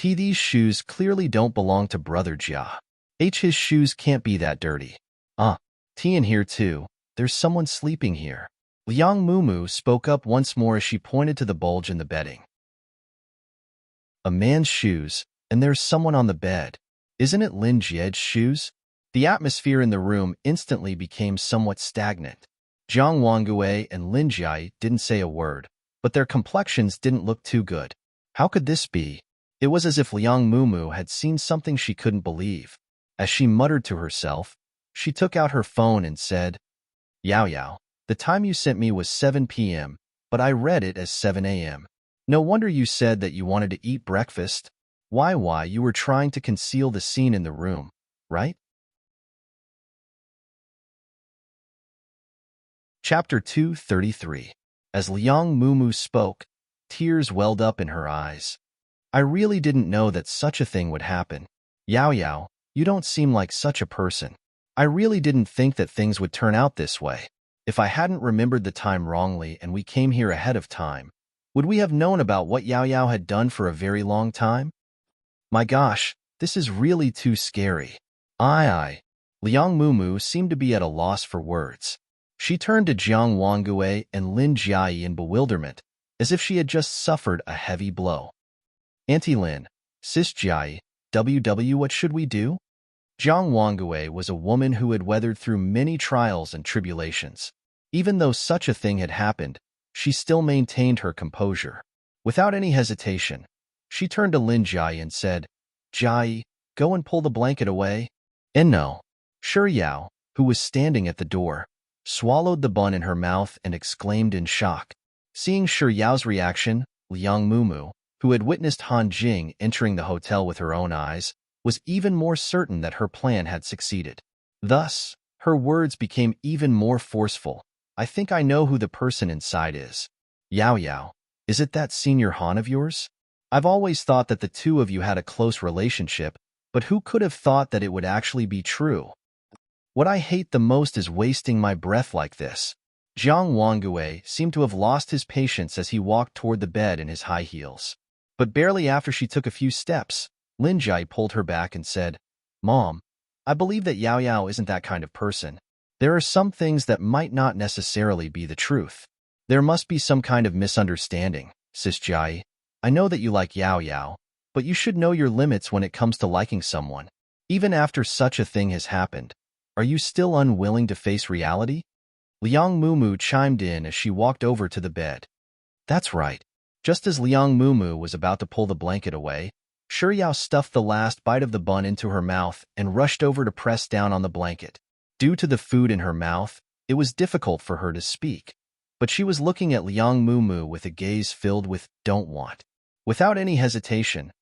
These shoes clearly don't belong to Brother Jia. His shoes can't be that dirty. In here too. There's someone sleeping here." Liang Mumu spoke up once more as she pointed to the bulge in the bedding. "A man's shoes, and there's someone on the bed. Isn't it Lin Jia's shoes?" The atmosphere in the room instantly became somewhat stagnant. Jiang Wangui and Lin Jiai didn't say a word, but their complexions didn't look too good. How could this be? It was as if Liang Mumu had seen something she couldn't believe. As she muttered to herself, she took out her phone and said, "Yao Yao, the time you sent me was 7 p.m., but I read it as 7 a.m. No wonder you said that you wanted to eat breakfast. Why, you were trying to conceal the scene in the room, right?" Chapter 233. As Liang Mumu spoke, tears welled up in her eyes. "I really didn't know that such a thing would happen. Yao Yao, you don't seem like such a person. I really didn't think that things would turn out this way. If I hadn't remembered the time wrongly and we came here ahead of time, would we have known about what Yao Yao had done for a very long time? My gosh, this is really too scary." Ai. Liang Mumu seemed to be at a loss for words. She turned to Jiang Wangui and Lin Jiai in bewilderment, as if she had just suffered a heavy blow. "Auntie Lin, Sis Jiai, what should we do?" Jiang Wangui was a woman who had weathered through many trials and tribulations. Even though such a thing had happened, she still maintained her composure. Without any hesitation, she turned to Lin Jiai and said, "Jiai, go and pull the blanket away." And no. Shi Yao, who was standing at the door, swallowed the bun in her mouth and exclaimed in shock. Seeing Shi Yao's reaction, Liang Mumu, who had witnessed Han Jing entering the hotel with her own eyes, was even more certain that her plan had succeeded. Thus, her words became even more forceful. "I think I know who the person inside is." Yao Yao, is it that senior Han of yours? I've always thought that the two of you had a close relationship, but who could have thought that it would actually be true? What I hate the most is wasting my breath like this. Jiang Wangue seemed to have lost his patience as he walked toward the bed in his high heels. But barely after she took a few steps, Lin Jai pulled her back and said, Mom, I believe that Yao Yao isn't that kind of person. There are some things that might not necessarily be the truth. There must be some kind of misunderstanding, Sis Jai. I know that you like Yao Yao, but you should know your limits when it comes to liking someone. Even after such a thing has happened, are you still unwilling to face reality? Liang Mumu chimed in as she walked over to the bed. That's right. Just as Liang Mumu was about to pull the blanket away, Shiyao stuffed the last bite of the bun into her mouth and rushed over to press down on the blanket. Due to the food in her mouth, it was difficult for her to speak, but she was looking at Liang Mumu with a gaze filled with don't want. Without any hesitation,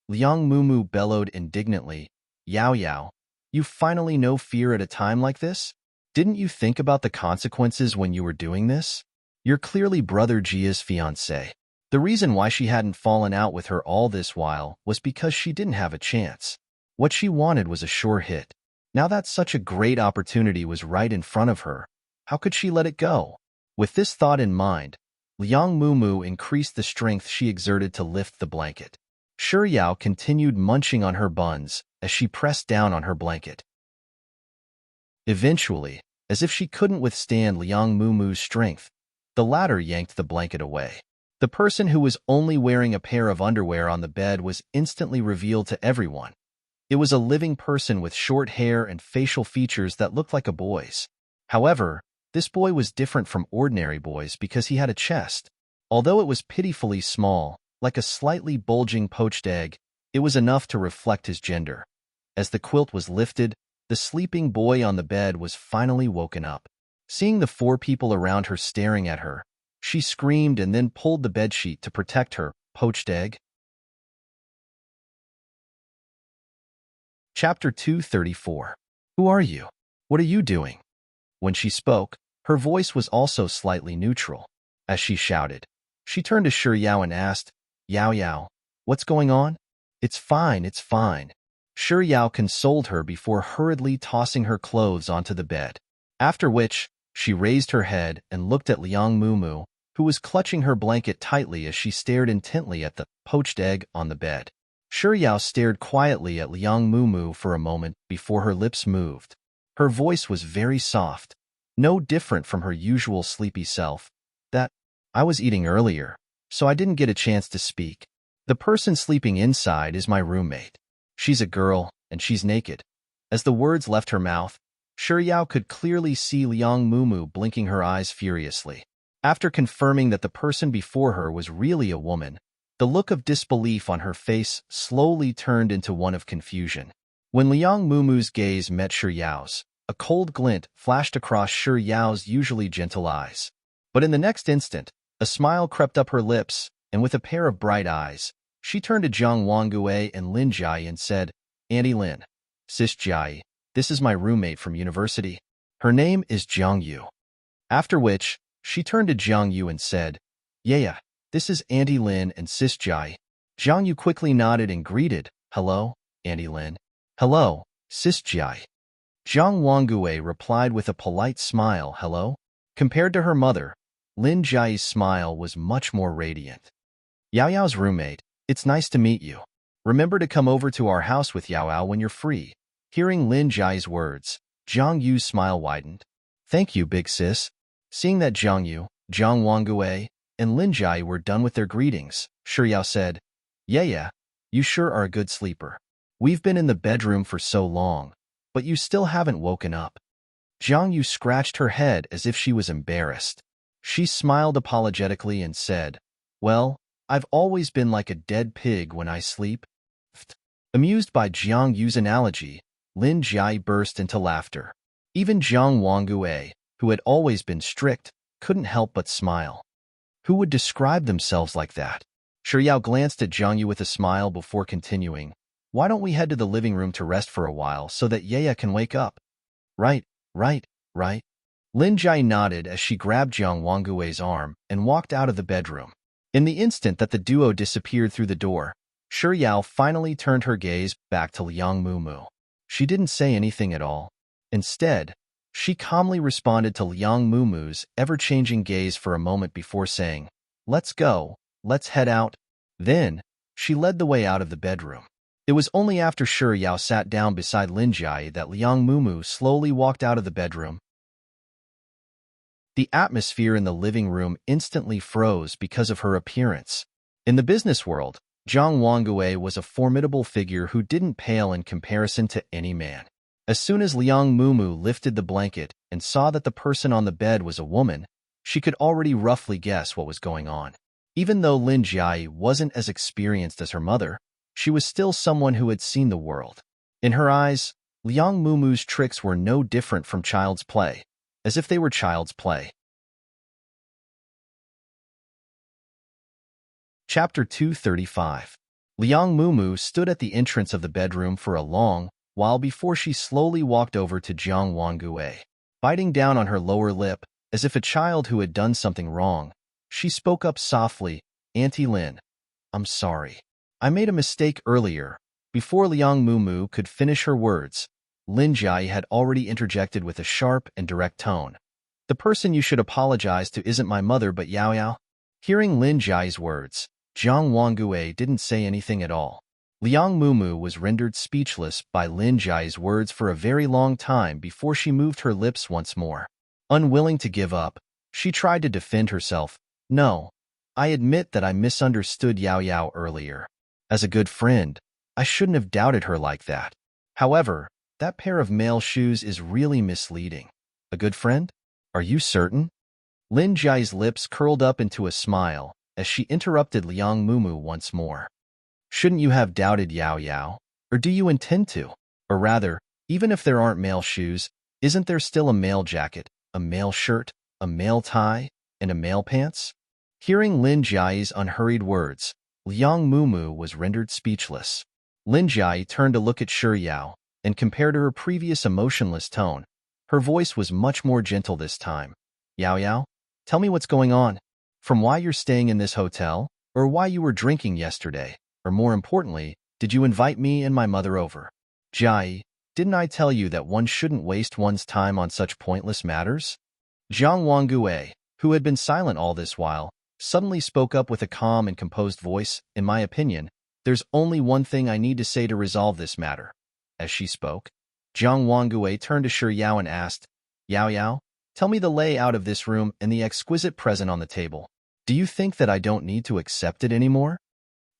Liang Mumu bellowed indignantly, Yao Yao, you finally know fear at a time like this? Didn't you think about the consequences when you were doing this? You're clearly Brother Jia's fiancé. The reason why she hadn't fallen out with her all this while was because she didn't have a chance. What she wanted was a sure hit. Now that such a great opportunity was right in front of her, how could she let it go? With this thought in mind, Liang Mumu increased the strength she exerted to lift the blanket. Shiyao continued munching on her buns as she pressed down on her blanket. Eventually, as if she couldn't withstand Liang Mumu's strength, the latter yanked the blanket away. The person who was only wearing a pair of underwear on the bed was instantly revealed to everyone. It was a living person with short hair and facial features that looked like a boy's. However, this boy was different from ordinary boys because he had a chest. Although it was pitifully small, like a slightly bulging poached egg, it was enough to reflect his gender. As the quilt was lifted, the sleeping boy on the bed was finally woken up. Seeing the four people around her staring at her, she screamed and then pulled the bedsheet to protect her poached egg. Chapter 234. Who are you? What are you doing? When she spoke, her voice was also slightly neutral. As she shouted, she turned to Shiyao and asked, Yao Yao, what's going on? It's fine, it's fine. Shiyao consoled her before hurriedly tossing her clothes onto the bed. After which, she raised her head and looked at Liang Mumu, who was clutching her blanket tightly as she stared intently at the poached egg on the bed. Shiyao stared quietly at Liang Mumu for a moment before her lips moved. Her voice was very soft, no different from her usual sleepy self. I was eating earlier, so I didn't get a chance to speak. The person sleeping inside is my roommate. She's a girl, and she's naked. As the words left her mouth, Shiyao could clearly see Liang Mumu blinking her eyes furiously. After confirming that the person before her was really a woman, the look of disbelief on her face slowly turned into one of confusion. When Liang Mumu's gaze met Shiyao's, a cold glint flashed across Shiyao's usually gentle eyes. But in the next instant, a smile crept up her lips, and with a pair of bright eyes, she turned to Jiang Wangue and Lin Jai and said, Auntie Lin, Sis Jai, this is my roommate from university. Her name is Jiang Yu. After which, she turned to Jiang Yu and said, Yeah, this is Auntie Lin and Sis Jai. Jiang Yu quickly nodded and greeted, Hello, Auntie Lin. Hello, Sis Jai. Jiang Wangue replied with a polite smile, Hello. Compared to her mother, Lin Jai's smile was much more radiant. Yao Yao's roommate, it's nice to meet you. Remember to come over to our house with Yao Yao when you're free. Hearing Lin Jai's words, Jiang Yu's smile widened. Thank you, big sis. Seeing that Jiang Yu, Jiang Wangue, and Lin Jai were done with their greetings, Shiyao said, Yeah, you sure are a good sleeper. We've been in the bedroom for so long, but you still haven't woken up. Jiang Yu scratched her head as if she was embarrassed. She smiled apologetically and said, Well, I've always been like a dead pig when I sleep. Amused by Jiang Yu's analogy, Lin Jai burst into laughter. Even Jiang Wangue, who had always been strict, couldn't help but smile. Who would describe themselves like that? Shiyao glanced at Jiang Yu with a smile before continuing, Why don't we head to the living room to rest for a while so that Yaya can wake up? Right. Lin Jia nodded as she grabbed Jiang Wangue's arm and walked out of the bedroom. In the instant that the duo disappeared through the door, Shi Yao finally turned her gaze back to Liang Mumu. She didn't say anything at all. Instead, she calmly responded to Liang Mumu's ever-changing gaze for a moment before saying, "Let's go, let's head out." Then, she led the way out of the bedroom. It was only after Shi Yao sat down beside Lin Jia that Liang Mumu slowly walked out of the bedroom. The atmosphere in the living room instantly froze because of her appearance. In the business world, Jiang Wangue was a formidable figure who didn't pale in comparison to any man. As soon as Liang Mumu lifted the blanket and saw that the person on the bed was a woman, she could already roughly guess what was going on. Even though Lin Jia wasn't as experienced as her mother, she was still someone who had seen the world. In her eyes, Liang Mumu's tricks were no different from child's play, as if they were child's play. Chapter 235. Liang Mumu stood at the entrance of the bedroom for a long while before she slowly walked over to Jiang Wangue. Biting down on her lower lip, as if a child who had done something wrong, she spoke up softly, "Auntie Lin, I'm sorry. I made a mistake earlier." Before Liang Mumu could finish her words, Lin Jia had already interjected with a sharp and direct tone. "The person you should apologize to isn't my mother but Yao Yao." Hearing Lin Jia's words, Jiang Wangue didn't say anything at all. Liang Mumu was rendered speechless by Lin Jia's words for a very long time before she moved her lips once more. Unwilling to give up, she tried to defend herself. "No, I admit that I misunderstood Yao Yao earlier. As a good friend, I shouldn't have doubted her like that. However, that pair of male shoes is really misleading." "A good friend? Are you certain?" Lin Jia's lips curled up into a smile as she interrupted Liang Mumu once more. "Shouldn't you have doubted Yao Yao? Or do you intend to? Or rather, even if there aren't male shoes, isn't there still a male jacket, a male shirt, a male tie, and a male pants?" Hearing Lin Jia's unhurried words, Liang Mumu was rendered speechless. Lin Jia turned to look at Shi Yao, and compared to her previous emotionless tone, her voice was much more gentle this time. "Yao Yao, tell me what's going on. From why you're staying in this hotel, or why you were drinking yesterday, or more importantly, did you invite me and my mother over?" "Jia, didn't I tell you that one shouldn't waste one's time on such pointless matters?" Jiang Wangue, who had been silent all this while, suddenly spoke up with a calm and composed voice. "In my opinion, there's only one thing I need to say to resolve this matter." As she spoke, Jiang Wangue turned to Shi Yao and asked, "Yao Yao, tell me the layout of this room and the exquisite present on the table. Do you think that I don't need to accept it anymore?"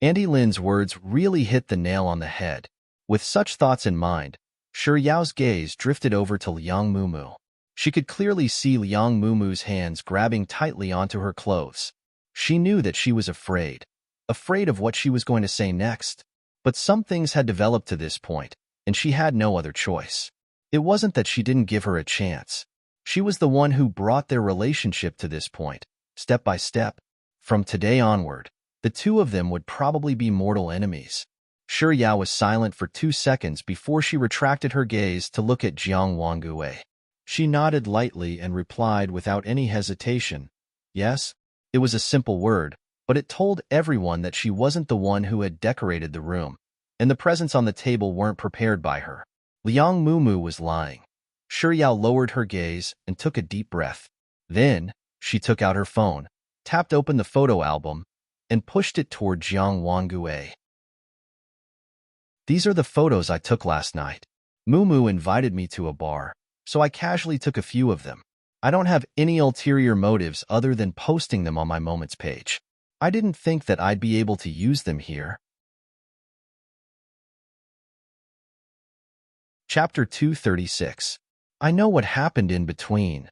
Auntie Lin's words really hit the nail on the head. With such thoughts in mind, Shi Yao's gaze drifted over to Liang Mumu. She could clearly see Liang Mumu's hands grabbing tightly onto her clothes. She knew that she was afraid of what she was going to say next. But some things had developed to this point, and she had no other choice. It wasn't that she didn't give her a chance. She was the one who brought their relationship to this point, step by step. From today onward, the two of them would probably be mortal enemies. Shi Yao was silent for 2 seconds before she retracted her gaze to look at Jiang Wangue. She nodded lightly and replied without any hesitation, "Yes." It was a simple word, but it told everyone that she wasn't the one who had decorated the room, and the presents on the table weren't prepared by her. Liang Mumu was lying. Shi Yao lowered her gaze and took a deep breath. Then, she took out her phone, tapped open the photo album, and pushed it toward Jiang Wangue. "These are the photos I took last night. Mumu invited me to a bar, so I casually took a few of them. I don't have any ulterior motives other than posting them on my Moments page. I didn't think that I'd be able to use them here." Chapter 236. I know what happened in between.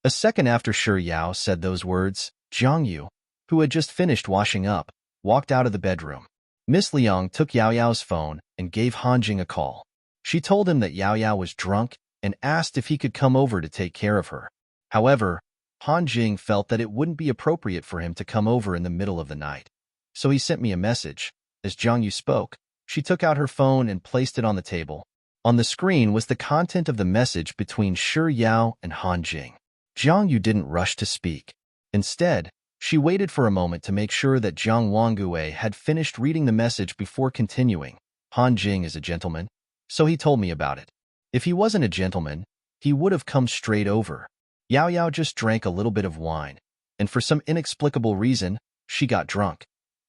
A second after Shi Yao said those words, Zhang Yu, who had just finished washing up, walked out of the bedroom. Miss Liang took Yao Yao's phone and gave Hanjing a call. She told him that Yao Yao was drunk and asked if he could come over to take care of her. However, Hanjing felt that it wouldn't be appropriate for him to come over in the middle of the night. So he sent me a message. As Zhang Yu spoke, she took out her phone and placed it on the table. On the screen was the content of the message between Shi Yao and Hanjing. Jiang Yu didn't rush to speak. Instead, she waited for a moment to make sure that Jiang Wangue had finished reading the message before continuing. Han Jing is a gentleman, so he told me about it. If he wasn't a gentleman, he would have come straight over. Yao Yao just drank a little bit of wine, and for some inexplicable reason, she got drunk.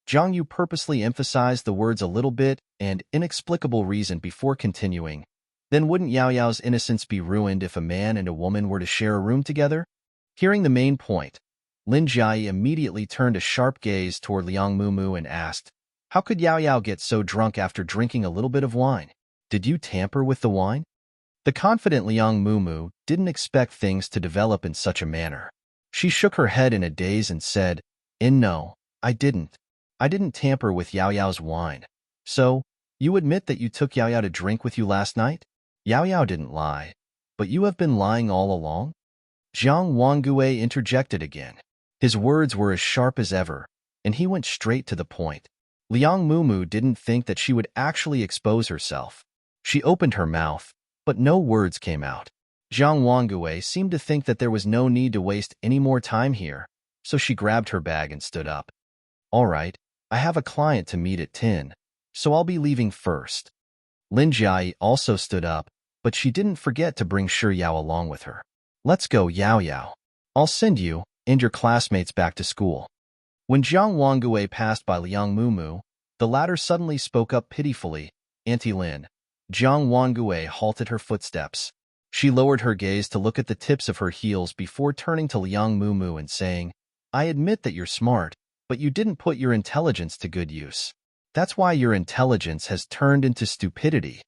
Jiang Yu purposely emphasized the words a little bit and inexplicable reason before continuing. Then wouldn't Yao Yao's innocence be ruined if a man and a woman were to share a room together? Hearing the main point, Lin Jiayi immediately turned a sharp gaze toward Liang Mumu and asked, "How could Yao Yao get so drunk after drinking a little bit of wine? Did you tamper with the wine?" The confident Liang Mumu didn't expect things to develop in such a manner. She shook her head in a daze and said, No, I didn't. I didn't tamper with Yao Yao's wine. So, you admit that you took Yao Yao to drink with you last night? Yao Yao didn't lie. But you have been lying all along? Jiang Wangue interjected again. His words were as sharp as ever, and he went straight to the point. Liang Mumu didn't think that she would actually expose herself. She opened her mouth, but no words came out. Jiang Wangue seemed to think that there was no need to waste any more time here, so she grabbed her bag and stood up. "All right, I have a client to meet at 10, so I'll be leaving first." Lin Jiayi also stood up, but she didn't forget to bring Shi Yao along with her. "Let's go, Yao Yao. I'll send you and your classmates back to school." When Jiang Wangue passed by Liang Mumu, the latter suddenly spoke up pitifully, "Auntie Lin." Jiang Wangue halted her footsteps. She lowered her gaze to look at the tips of her heels before turning to Liang Mumu and saying, "I admit that you're smart, but you didn't put your intelligence to good use. That's why your intelligence has turned into stupidity.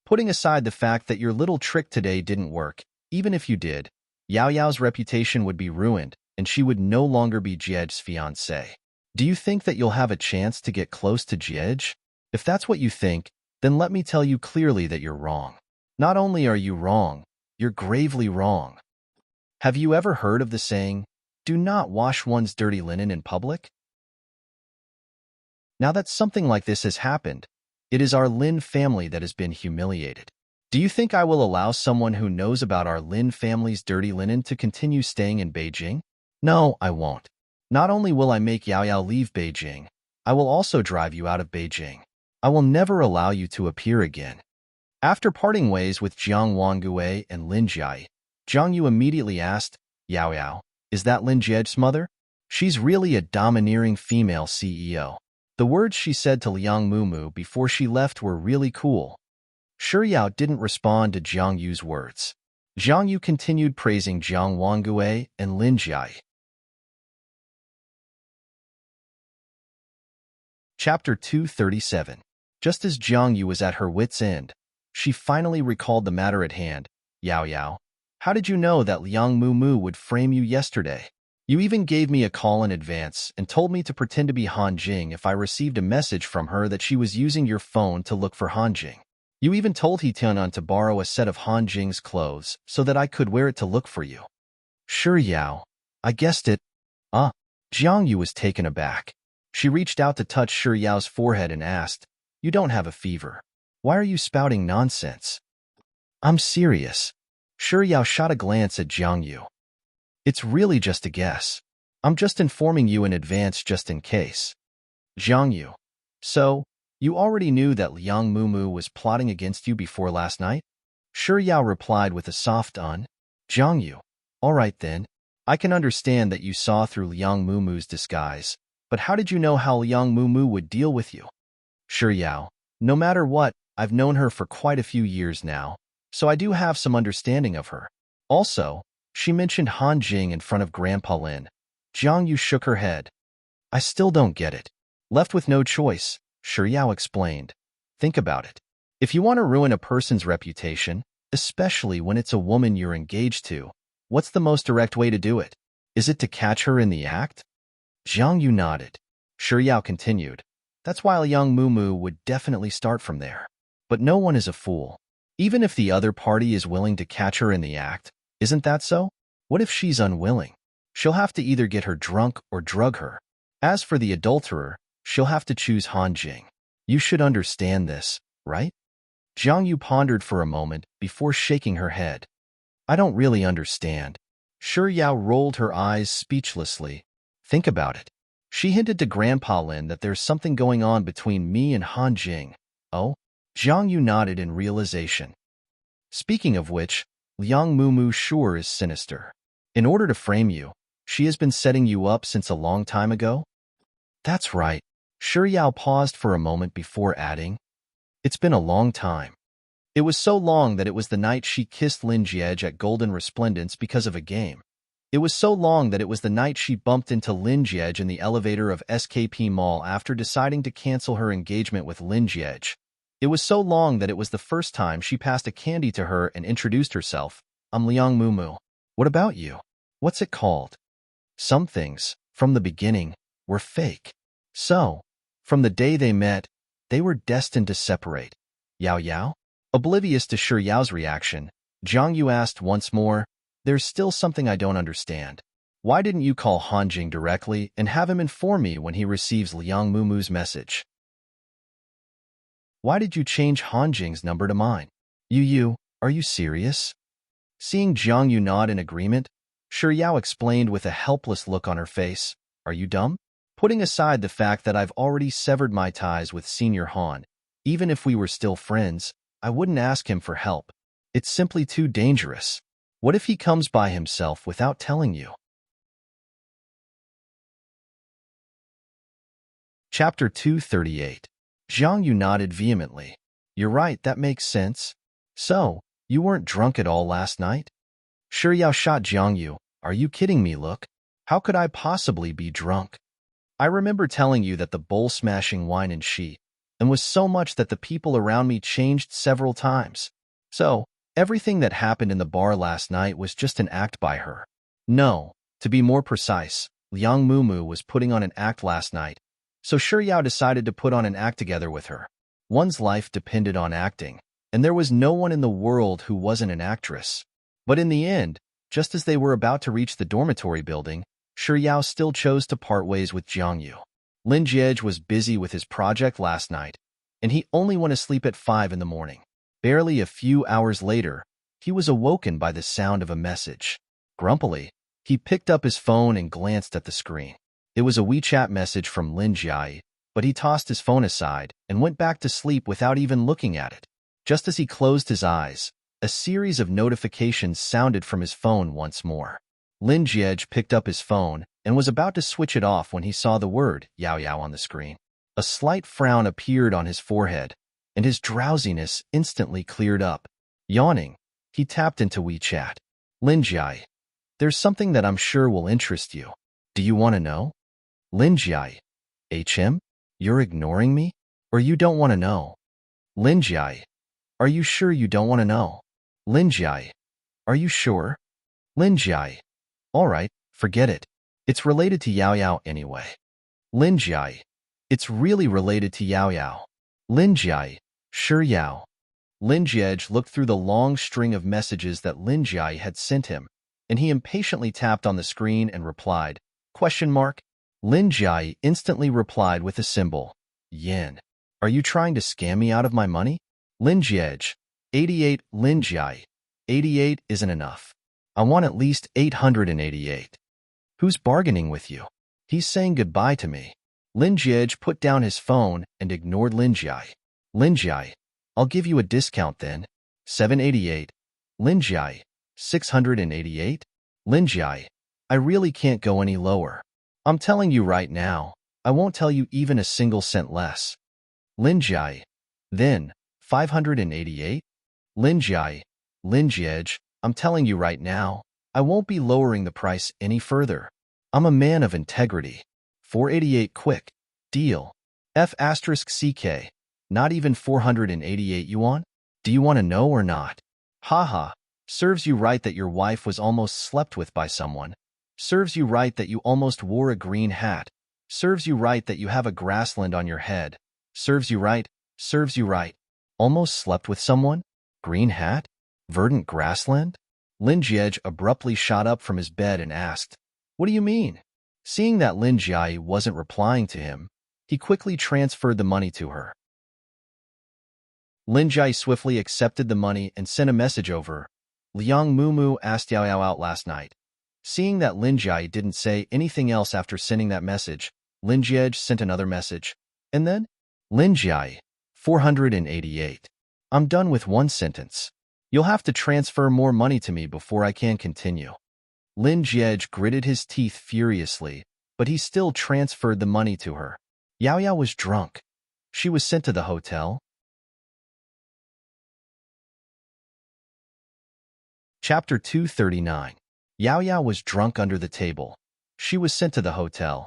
Putting aside the fact that your little trick today didn't work, even if you did, Yao Yao's reputation would be ruined, and she would no longer be Jiej's fiancée. Do you think that you'll have a chance to get close to Jiej? If that's what you think, then let me tell you clearly that you're wrong. Not only are you wrong, you're gravely wrong. Have you ever heard of the saying, 'Do not wash one's dirty linen in public'? Now that something like this has happened, it is our Lin family that has been humiliated. Do you think I will allow someone who knows about our Lin family's dirty linen to continue staying in Beijing? No, I won't. Not only will I make Yao Yao leave Beijing, I will also drive you out of Beijing. I will never allow you to appear again." After parting ways with Jiang Wangue and Lin Jiayi, Jiang Yu immediately asked, "Yao Yao, is that Lin Jiej's mother? She's really a domineering female CEO." The words she said to Liang Mumu before she left were really cool. Shi Yao didn't respond to Jiang Yu's words. Jiang Yu continued praising Jiang Wangue and Lin Jiayi. Chapter 237. Just as Jiang Yu was at her wit's end, she finally recalled the matter at hand. "Yao Yao, how did you know that Liang Mumu would frame you yesterday? You even gave me a call in advance and told me to pretend to be Han Jing if I received a message from her that she was using your phone to look for Han Jing. You even told He Tianan to borrow a set of Han Jing's clothes so that I could wear it to look for you." "Sure, Yao. I guessed it." Jiang Yu was taken aback. She reached out to touch Shi Yao's forehead and asked, "You don't have a fever. Why are you spouting nonsense?" "I'm serious." Shi Yao shot a glance at Jiang Yu. "It's really just a guess. I'm just informing you in advance just in case." Jiang Yu: "So, you already knew that Liang Mumu was plotting against you before last night?" Shi Yao replied with a soft Jiang Yu: "All right then. I can understand that you saw through Liang Mumu's disguise, but how did you know how Liang Mumu would deal with you?" Shi Yao: "No matter what, I've known her for quite a few years now, so I do have some understanding of her. Also, she mentioned Han Jing in front of Grandpa Lin." Jiang Yu shook her head. "I still don't get it." Left with no choice, Shi Yao explained. "Think about it. If you want to ruin a person's reputation, especially when it's a woman you're engaged to, what's the most direct way to do it? Is it to catch her in the act?" Jiang Yu nodded. Shi Yao continued. "That's why Liang Mumu would definitely start from there. But no one is a fool. Even if the other party is willing to catch her in the act, isn't that so? What if she's unwilling? She'll have to either get her drunk or drug her. As for the adulterer, she'll have to choose Han Jing. You should understand this, right?" Jiang Yu pondered for a moment before shaking her head. "I don't really understand. Shi Yao rolled her eyes speechlessly. Think about it. She hinted to Grandpa Lin that there's something going on between me and Han Jing. Oh? Jiang Yu nodded in realization. Speaking of which, Liang Mumu sure is sinister. In order to frame you, she has been setting you up since a long time ago? That's right. Shi Yao paused for a moment before adding, it's been a long time. It was so long that it was the night she kissed Lin Jiej at Golden Resplendence because of a game. It was so long that it was the night she bumped into Lin Jiej in the elevator of SKP Mall after deciding to cancel her engagement with Lin Jiej. It was so long that it was the first time she passed a candy to her and introduced herself. I'm Liang Mumu. What about you? What's it called? Some things, from the beginning, were fake. So, from the day they met, they were destined to separate. Yao Yao? Oblivious to Shi Yao's reaction, Jiang Yu asked once more, there's still something I don't understand. Why didn't you call Han Jing directly and have him inform me when he receives Liang Mumu's message? Why did you change Han Jing's number to mine? Yu, are you serious? Seeing Jiang Yu nod in agreement, Shi Yao explained with a helpless look on her face, are you dumb? Putting aside the fact that I've already severed my ties with Senior Han, even if we were still friends, I wouldn't ask him for help. It's simply too dangerous. What if he comes by himself without telling you? Chapter 238. Jiang Yu nodded vehemently. You're right, that makes sense. So, you weren't drunk at all last night? Shi Yao shot Jiang Yu. Are you kidding me, look? How could I possibly be drunk? I remember telling you that the bowl-smashing wine and she, and was so much that the people around me changed several times. So, everything that happened in the bar last night was just an act by her. No, to be more precise, Liang Mumu was putting on an act last night, so Shi Yao decided to put on an act together with her. One's life depended on acting, and there was no one in the world who wasn't an actress. But in the end, just as they were about to reach the dormitory building, Shi Yao still chose to part ways with Jiang Yu. Lin Jiej was busy with his project last night, and he only went to sleep at 5 in the morning. Barely a few hours later, he was awoken by the sound of a message. Grumpily, he picked up his phone and glanced at the screen. It was a WeChat message from Lin Jiai, but he tossed his phone aside and went back to sleep without even looking at it. Just as he closed his eyes, a series of notifications sounded from his phone once more. Lin Jiej picked up his phone and was about to switch it off when he saw the word Yao Yao on the screen. A slight frown appeared on his forehead, and his drowsiness instantly cleared up. Yawning, he tapped into WeChat. Lin Jiai, there's something that I'm sure will interest you. Do you want to know? Lin Jiai, HM? You're ignoring me? Or you don't want to know? Lin Jiai, are you sure you don't want to know? Lin Jiai, are you sure? Lin Jiai, all right, forget it. It's related to Yao Yao anyway. Lin Jiai, it's really related to Yao Yao. Lin Jiai, Shi Yao. Lin Jiej looked through the long string of messages that Lin Jiai had sent him, and he impatiently tapped on the screen and replied, question mark? Lin Jiai instantly replied with a symbol, yen. Are you trying to scam me out of my money? Lin Jiej, 88. Lin Jiai, 88 isn't enough. I want at least 888. Who's bargaining with you? He's saying goodbye to me. Lin Jiej put down his phone and ignored Lin Jiai. Lin Jiai, I'll give you a discount then. 788. Lin Jiai, 688. Lin Jiai, I really can't go any lower. I'm telling you right now, I won't tell you even a single cent less. Lin Jiai, then, 588. Lin Jiai, Lin Jiej, I'm telling you right now, I won't be lowering the price any further. I'm a man of integrity. 488 quick. Deal. F*CK. Not even 488 yuan? Do you want to know or not? Haha. Serves you right that your wife was almost slept with by someone. Serves you right that you almost wore a green hat. Serves you right that you have a grassland on your head. Serves you right. Serves you right. Almost slept with someone? Green hat? Verdant grassland? Lin Jiej abruptly shot up from his bed and asked, what do you mean? Seeing that Lin Jiai wasn't replying to him, he quickly transferred the money to her. Lin Jiai swiftly accepted the money and sent a message over. Liang Mumu asked Yao Yao out last night. Seeing that Lin Jiayi didn't say anything else after sending that message, Lin Jie sent another message. And then, Lin Jiayi, 488. I'm done with one sentence. You'll have to transfer more money to me before I can continue. Lin Jie gritted his teeth furiously, but he still transferred the money to her. Yao Yao was drunk. She was sent to the hotel. Chapter 239. Yao Yao was drunk under the table. She was sent to the hotel.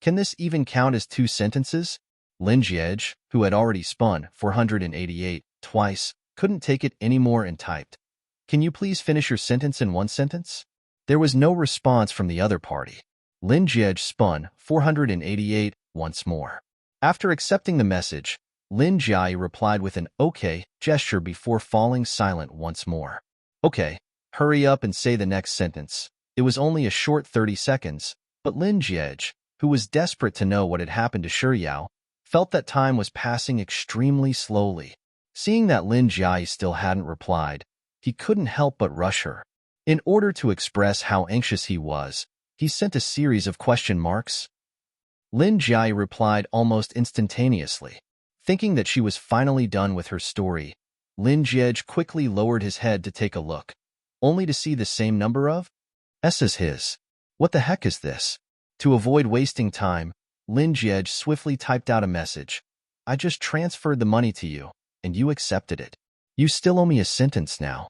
Can this even count as two sentences? Lin Jie, who had already spun 488 twice, couldn't take it anymore and typed, "Can you please finish your sentence in one sentence?" There was no response from the other party. Lin Jie spun 488 once more. After accepting the message, Lin Jiayi replied with an "okay" gesture before falling silent once more. "Okay, hurry up and say the next sentence." It was only a short 30 seconds, but Lin Jie, who was desperate to know what had happened to Shi Yao, felt that time was passing extremely slowly. Seeing that Lin Jiayi still hadn't replied, he couldn't help but rush her. In order to express how anxious he was, he sent a series of question marks. Lin Jiayi replied almost instantaneously. Thinking that she was finally done with her story, Lin Jie quickly lowered his head to take a look, only to see the same number of S as his. What the heck is this? To avoid wasting time, Lin Jie swiftly typed out a message. I just transferred the money to you, and you accepted it. You still owe me a sentence now.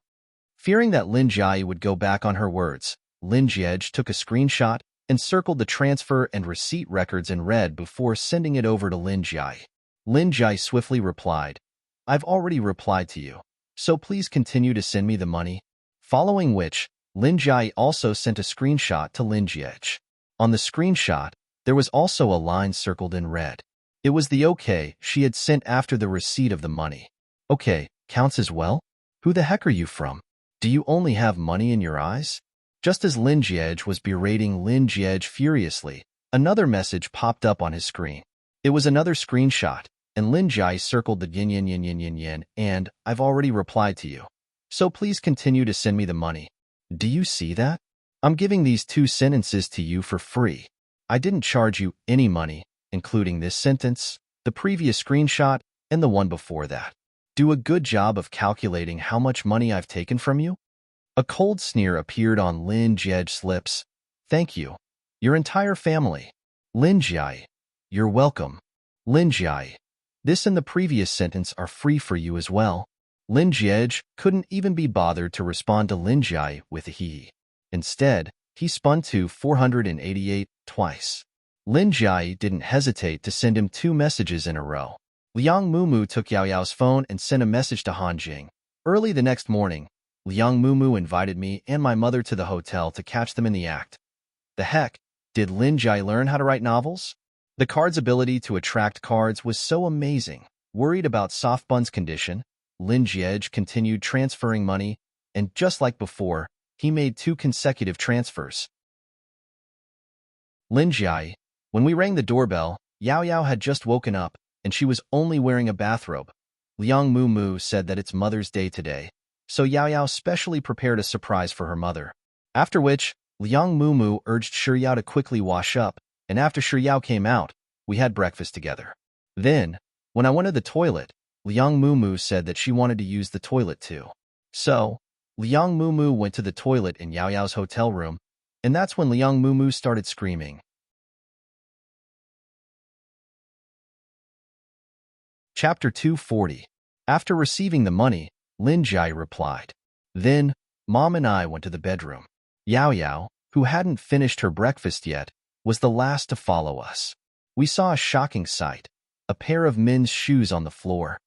Fearing that Lin Jiayi would go back on her words, Lin Jie took a screenshot and circled the transfer and receipt records in red before sending it over to Lin Jiayi. Lin Jiayi swiftly replied, I've already replied to you, so please continue to send me the money. Following which, Lin Jiayi also sent a screenshot to Lin Jie. On the screenshot, there was also a line circled in red. It was the okay she had sent after the receipt of the money. Okay, counts as well? Who the heck are you from? Do you only have money in your eyes? Just as Lin Jie was berating Lin Jie furiously, another message popped up on his screen. It was another screenshot, and Lin Jiayi circled the yin and I've already replied to you. So please continue to send me the money. Do you see that? I'm giving these two sentences to you for free. I didn't charge you any money, including this sentence, the previous screenshot, and the one before that. Do a good job of calculating how much money I've taken from you. A cold sneer appeared on Lin Jie's lips. Thank you. Your entire family. Lin Jiayi. You're welcome. Lin Jiayi. This and the previous sentence are free for you as well. Lin Jie couldn't even be bothered to respond to Lin Jiayi with a he. Instead, he spun to 488 twice. Lin Jiayi didn't hesitate to send him 2 messages in a row. Liang Mumu took Yao Yao's phone and sent a message to Han Jing. Early the next morning, Liang Mumu invited me and my mother to the hotel to catch them in the act. The heck, did Lin Jiayi learn how to write novels? The card's ability to attract cards was so amazing. Worried about Soft Bun's condition, Lin Jie continued transferring money, and just like before, he made 2 consecutive transfers. Lin Jiayi. When we rang the doorbell, Yao Yao had just woken up, and she was only wearing a bathrobe. Liang Mumu said that it's Mother's Day today, so Yao Yao specially prepared a surprise for her mother. After which, Liang Mumu urged Shi Yao to quickly wash up, and after Shi Yao came out, we had breakfast together. Then, when I went to the toilet, Liang Mumu said that she wanted to use the toilet too. So, Liang Mumu went to the toilet in Yao Yao's hotel room, and that's when Liang Mumu started screaming. Chapter 240. After receiving the money, Lin Jiayi replied. Then, Mom and I went to the bedroom. Yao Yao, who hadn't finished her breakfast yet, was the last to follow us. We saw a shocking sight, a pair of men's shoes on the floor.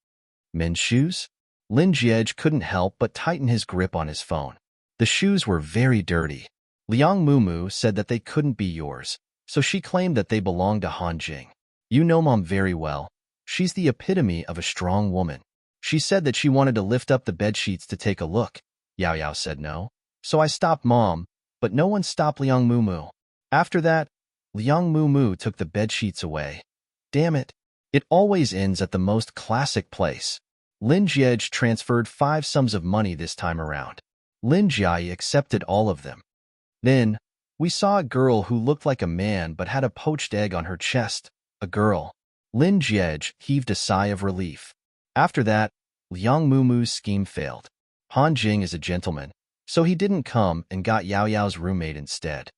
Men's shoes? Lin Jie couldn't help but tighten his grip on his phone. The shoes were very dirty. Liang Mumu said that they couldn't be yours, so she claimed that they belonged to Han Jing. You know Mom very well. She's the epitome of a strong woman. She said that she wanted to lift up the bedsheets to take a look. Yao Yao said no. So I stopped Mom, but no one stopped Liang Mumu. After that, Liang Mumu took the bedsheets away. Damn it. It always ends at the most classic place. Lin Jie transferred 5 sums of money this time around. Lin Jiayi accepted all of them. Then, We saw a girl who looked like a man but had a poached egg on her chest. A girl. Lin Jiej heaved a sigh of relief. After that, Liang Mumu's scheme failed. Han Jing is a gentleman, so he didn't come and got Yao Yao's roommate instead.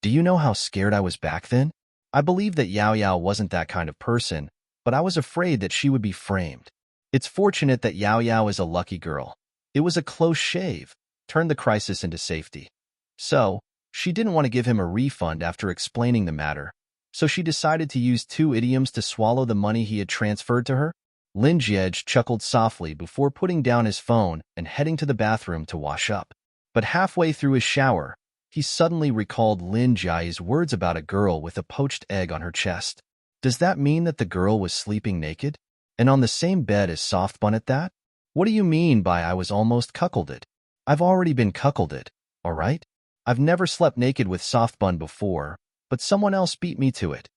Do you know how scared I was back then? I believed that Yao Yao wasn't that kind of person, but I was afraid that she would be framed. It's fortunate that Yao Yao is a lucky girl. It was a close shave, turned the crisis into safety. So, she didn't want to give him a refund after explaining the matter, so she decided to use 2 idioms to swallow the money he had transferred to her. Lin Jiej chuckled softly before putting down his phone and heading to the bathroom to wash up. But halfway through his shower, he suddenly recalled Lin Jiai's words about a girl with a poached egg on her chest. Does that mean that the girl was sleeping naked? And on the same bed as Softbun at that? What do you mean by I was almost cuckolded? I've already been cuckolded, alright? I've never slept naked with Softbun before, but someone else beat me to it.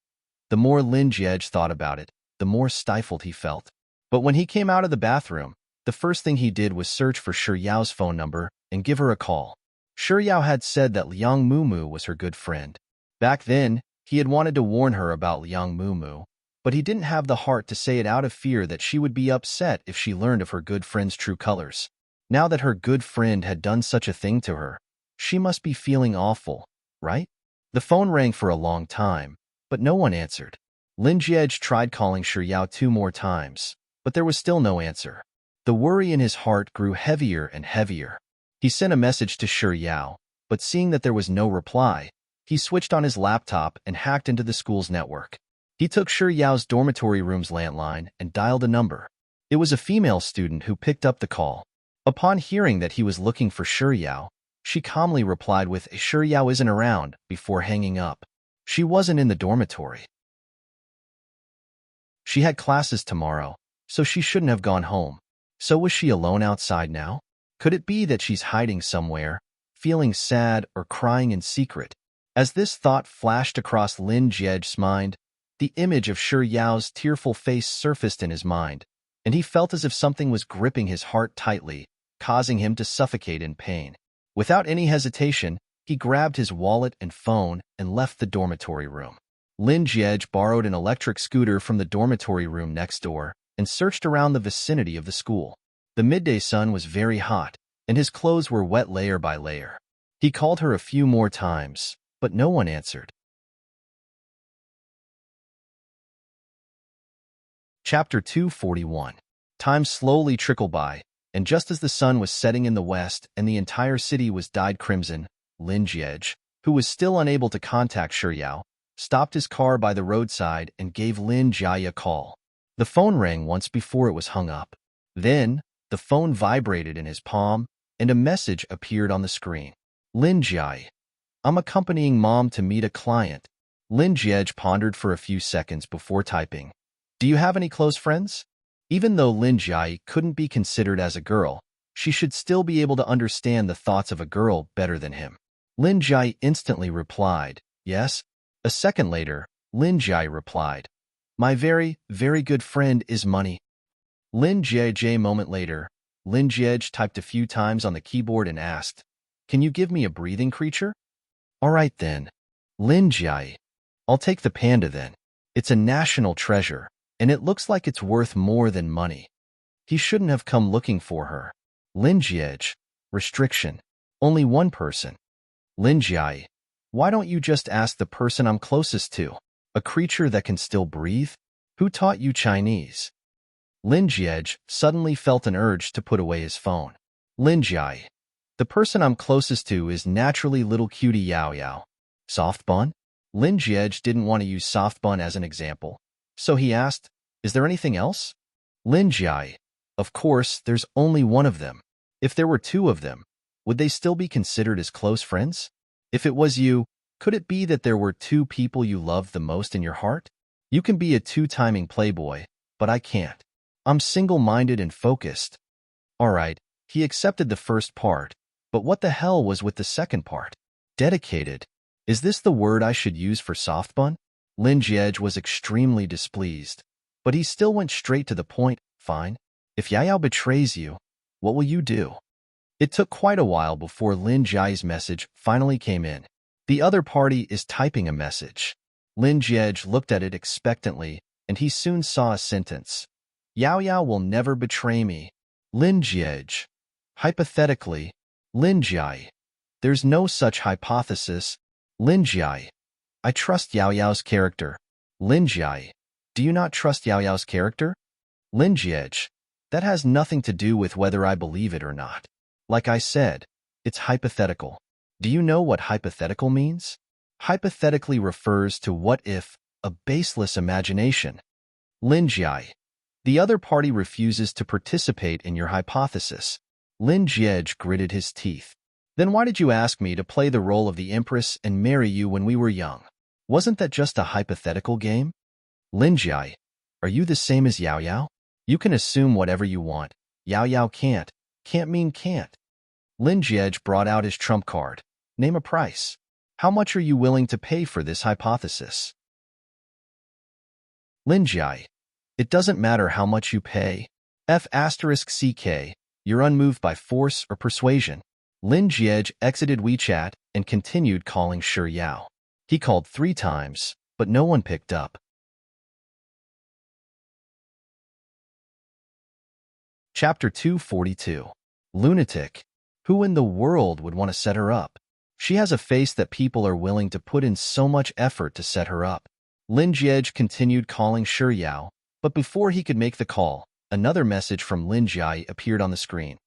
The more Lin Jiej thought about it, the more stifled he felt. But when he came out of the bathroom, the first thing he did was search for Shi Yao's phone number and give her a call. Shi Yao had said that Liang Mumu was her good friend. Back then, he had wanted to warn her about Liang Mumu, but he didn't have the heart to say it out of fear that she would be upset if she learned of her good friend's true colors. Now that her good friend had done such a thing to her, she must be feeling awful, right? The phone rang for a long time, but no one answered. Lin Jiej tried calling Shi Yao 2 more times, but there was still no answer. The worry in his heart grew heavier and heavier. He sent a message to Shi Yao, but seeing that there was no reply, he switched on his laptop and hacked into the school's network. He took Shi Yao's dormitory room's landline and dialed a number. It was a female student who picked up the call. Upon hearing that he was looking for Shi Yao, she calmly replied with Shi Yao isn't around before hanging up. She wasn't in the dormitory. She had classes tomorrow, so she shouldn't have gone home. So was she alone outside now? Could it be that she's hiding somewhere, feeling sad or crying in secret? As this thought flashed across Lin Jiej's mind, the image of Shi Yao's tearful face surfaced in his mind, and he felt as if something was gripping his heart tightly, causing him to suffocate in pain. Without any hesitation, he grabbed his wallet and phone and left the dormitory room. Lin Jiej borrowed an electric scooter from the dormitory room next door and searched around the vicinity of the school. The midday sun was very hot, and his clothes were wet layer by layer. He called her a few more times, but no one answered. Chapter 241. Time slowly trickled by, and just as the sun was setting in the west and the entire city was dyed crimson, Lin Jiej, who was still unable to contact Shi Yao, stopped his car by the roadside and gave Lin Jiai a call. The phone rang once before it was hung up. Then, the phone vibrated in his palm, and a message appeared on the screen. Lin Jiai. I'm accompanying Mom to meet a client. Lin Jiej pondered for a few seconds before typing. Do you have any close friends? Even though Lin Jiai couldn't be considered as a girl, she should still be able to understand the thoughts of a girl better than him. Lin Jiai instantly replied, yes. A second later, Lin Jiai replied, my very, very good friend is Money. Lin Jiej. A moment later, Lin Jiej typed a few times on the keyboard and asked, can you give me a breathing creature? All right then. Lin Jiai. I'll take the panda then. It's a national treasure, and it looks like it's worth more than money. He shouldn't have come looking for her. Lin Jiej. Restriction. Only one person. Lin Jiai. Why don't you just ask the person I'm closest to? A creature that can still breathe? Who taught you Chinese? Lin Jiej suddenly felt an urge to put away his phone. Lin Jiai. The person I'm closest to is naturally little cutie Yao Yao. Softbun? Lin Jiej didn't want to use Softbun as an example, so he asked, is there anything else? Lin Jiai. Of course, there's only one of them. If there were 2 of them, would they still be considered as close friends? If it was you, could it be that there were 2 people you loved the most in your heart? You can be a 2-timing playboy, but I can't. I'm single-minded and focused. All right, he accepted the first part, but what the hell was with the second part? Dedicated. Is this the word I should use for Softbun? Lin Jiej was extremely displeased, but he still went straight to the point. Fine. If Yao Yao betrays you, what will you do? It took quite a while before Lin Jiai's message finally came in. The other party is typing a message. Lin Jiej looked at it expectantly, and he soon saw a sentence. Yao Yao will never betray me. Lin Jiej. Hypothetically, Lin Jiai. There's no such hypothesis. Lin Jiai. I trust Yao Yao's character. Lin Jiai. Do you not trust Yao Yao's character? Lin Jiej. That has nothing to do with whether I believe it or not. Like I said, it's hypothetical. Do you know what hypothetical means? Hypothetically refers to what if, a baseless imagination. Lin Jiai. The other party refuses to participate in your hypothesis. Lin Jiej gritted his teeth. Then why did you ask me to play the role of the Empress and marry you when we were young? Wasn't that just a hypothetical game? Lin Jiai. Are you the same as Yao Yao? You can assume whatever you want. Yao Yao can't. Can't mean can't. Lin Jiej brought out his trump card. Name a price. How much are you willing to pay for this hypothesis? Lin Jiai. It doesn't matter how much you pay. F***CK. You're unmoved by force or persuasion. Lin Jiej exited WeChat and continued calling Shi Yao. He called 3 times, but no one picked up. Chapter 242. Lunatic. Who in the world would want to set her up? She has a face that people are willing to put in so much effort to set her up. Lin Jiej continued calling Shi Yao, but before he could make the call, another message from Lin Jiai appeared on the screen.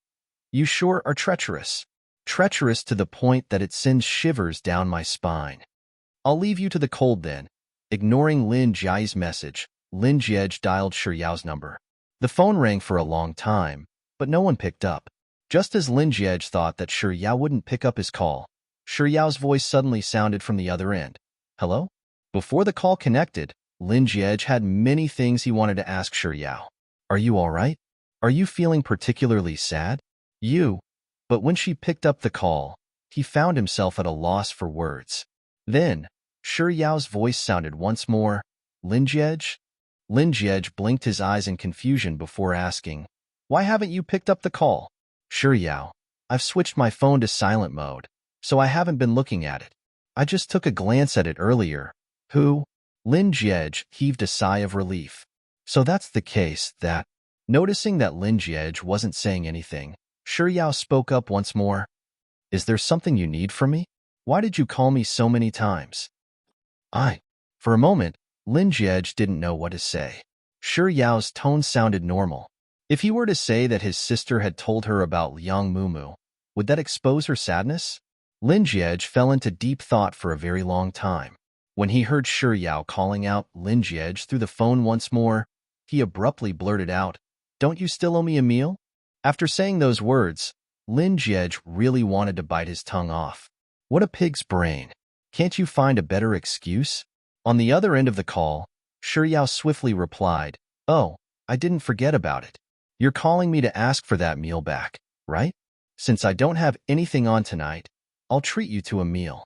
You sure are treacherous. Treacherous to the point that it sends shivers down my spine. I'll leave you to the cold then. Ignoring Lin Jiai's message, Lin Jiej dialed Shi Yao's number. The phone rang for a long time, but no one picked up. Just as Lin Jiej thought that Shi Yao wouldn't pick up his call, Shi Yao's voice suddenly sounded from the other end. Hello? Before the call connected, Lin Jiej had many things he wanted to ask Shi Yao. Are you all right? Are you feeling particularly sad? But when she picked up the call, he found himself at a loss for words. Then, Shi Yao's voice sounded once more. Lin Jiej? Lin Jiej blinked his eyes in confusion before asking, Why haven't you picked up the call? Shi Yao, I've switched my phone to silent mode, so I haven't been looking at it. I just took a glance at it earlier. Who? Lin Jiej heaved a sigh of relief. So that's the case that... Noticing that Lin Jiej wasn't saying anything, Shi Yao spoke up once more. Is there something you need from me? Why did you call me so many times? For a moment, Lin Jiej didn't know what to say. Shi Yao's tone sounded normal. If he were to say that his sister had told her about Liang Mumu, would that expose her sadness? Lin Jiej fell into deep thought for a very long time. When he heard Shi Yao calling out Lin Jiej through the phone once more, he abruptly blurted out, Don't you still owe me a meal? After saying those words, Lin Jiej really wanted to bite his tongue off. What a pig's brain. Can't you find a better excuse? On the other end of the call, Shi Yao swiftly replied, Oh, I didn't forget about it. You're calling me to ask for that meal back, right? Since I don't have anything on tonight, I'll treat you to a meal.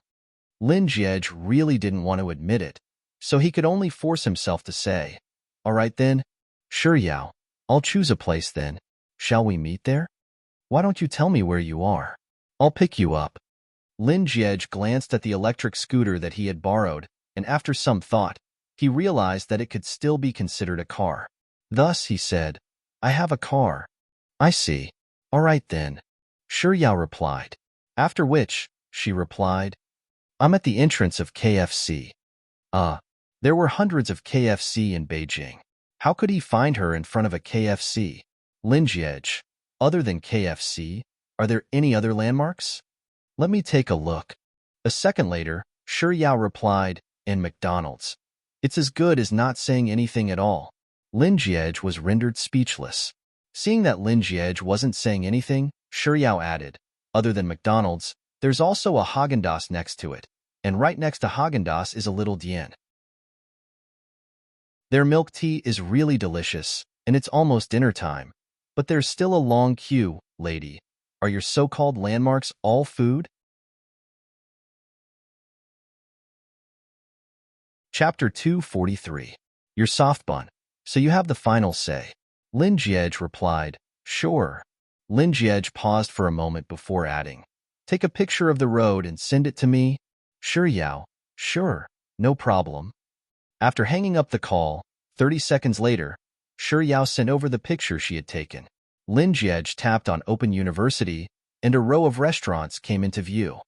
Lin Jiej really didn't want to admit it, so he could only force himself to say, All right then, Shi Yao, I'll choose a place then. Shall we meet there? Why don't you tell me where you are? I'll pick you up. Lin Jiej glanced at the electric scooter that he had borrowed, and after some thought, he realized that it could still be considered a car. Thus, he said, I have a car. I see. All right then. Shi Yao replied. After which, she replied, I'm at the entrance of KFC. There were hundreds of KFC in Beijing. How could he find her in front of a KFC? Lin Jiej, other than KFC, are there any other landmarks? Let me take a look. A second later, Shi Yao replied, in McDonald's. It's as good as not saying anything at all. Lin Jiej was rendered speechless. Seeing that Lin Jiej wasn't saying anything, Shi Yao added, Other than McDonald's, there's also a Häagen-Dazs next to it, and right next to Häagen-Dazs is a Little Dien. Their milk tea is really delicious, and it's almost dinner time. But there's still a long queue, lady. Are your so-called landmarks all food? Chapter 243. Your soft bun. So you have the final say. Lin Jiej replied, Sure. Lin Jiej paused for a moment before adding, Take a picture of the road and send it to me. Sure, Yao. Sure. No problem. After hanging up the call, 30 seconds later, Sure Yao sent over the picture she had taken. Lin Jiej tapped on Open University, and a row of restaurants came into view.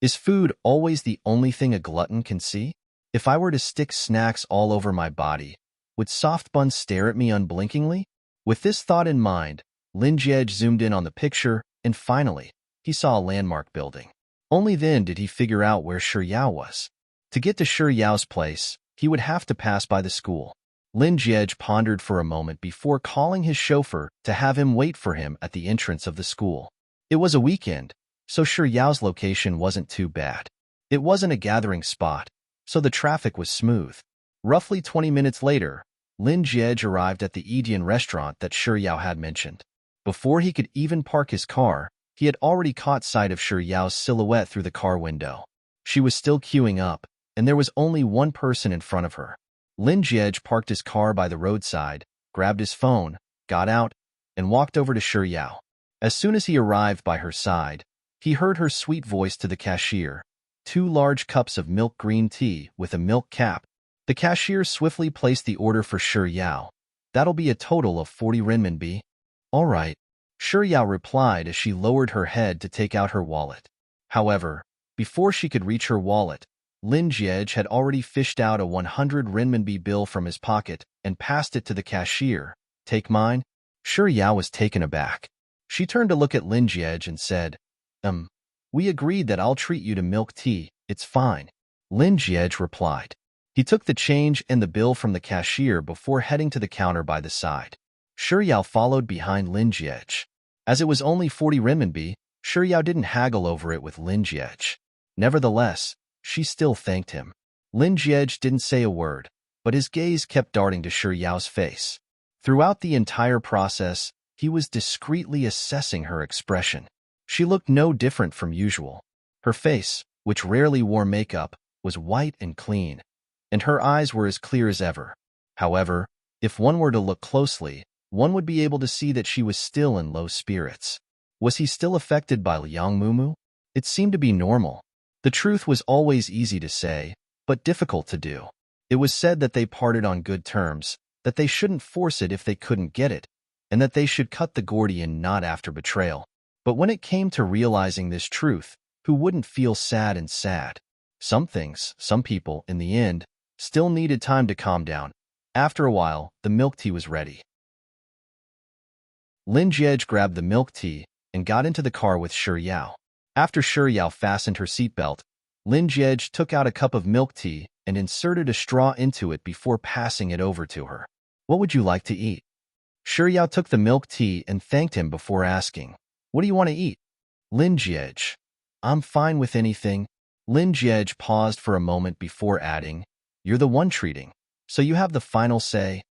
Is food always the only thing a glutton can see? If I were to stick snacks all over my body, would soft buns stare at me unblinkingly? With this thought in mind, Lin Jiej zoomed in on the picture, and finally, he saw a landmark building. Only then did he figure out where Sure Yao was. To get to Sure Yao's place, he would have to pass by the school. Lin Jiej pondered for a moment before calling his chauffeur to have him wait for him at the entrance of the school. It was a weekend, so Sure Yao's location wasn't too bad. It wasn't a gathering spot, so the traffic was smooth. Roughly 20 minutes later, Lin Jiej arrived at the Edian restaurant that Sure Yao had mentioned. Before he could even park his car, he had already caught sight of Sure Yao's silhouette through the car window. She was still queuing up, and there was only one person in front of her. Lin Jiej parked his car by the roadside, grabbed his phone, got out, and walked over to Sure Yao. As soon as he arrived by her side, he heard her sweet voice to the cashier, 2 large cups of milk green tea with a milk cap. The cashier swiftly placed the order for Sure Yao. That'll be a total of 40 renminbi. All right, Sure Yao replied as she lowered her head to take out her wallet. However, before she could reach her wallet, Lin Jiej had already fished out a 100 renminbi bill from his pocket and passed it to the cashier. Take mine? Sure Yao was taken aback. She turned to look at Lin Jiej and said, we agreed that I'll treat you to milk tea, it's fine. Lin Jiej replied. He took the change and the bill from the cashier before heading to the counter by the side. Sure Yao followed behind Lin Jiej. As it was only 40 renminbi, Sure Yao didn't haggle over it with Lin Jiej. Nevertheless, she still thanked him. Lin Jiej didn't say a word, but his gaze kept darting to Sure Yao's face. Throughout the entire process, he was discreetly assessing her expression. She looked no different from usual. Her face, which rarely wore makeup, was white and clean, and her eyes were as clear as ever. However, if one were to look closely, one would be able to see that she was still in low spirits. Was he still affected by Liang Mumu? It seemed to be normal. The truth was always easy to say, but difficult to do. It was said that they parted on good terms, that they shouldn't force it if they couldn't get it, and that they should cut the Gordian knot after betrayal. But when it came to realizing this truth, who wouldn't feel sad and sad? Some things, some people, in the end, still needed time to calm down. After a while, the milk tea was ready. Lin Jiej grabbed the milk tea and got into the car with Sure Yao. After Sure Yao fastened her seatbelt, Lin Jiej took out a cup of milk tea and inserted a straw into it before passing it over to her. What would you like to eat? Sure Yao took the milk tea and thanked him before asking, what do you want to eat? Lin Jiej. I'm fine with anything. Lin Jiej paused for a moment before adding, you're the one treating, so you have the final say.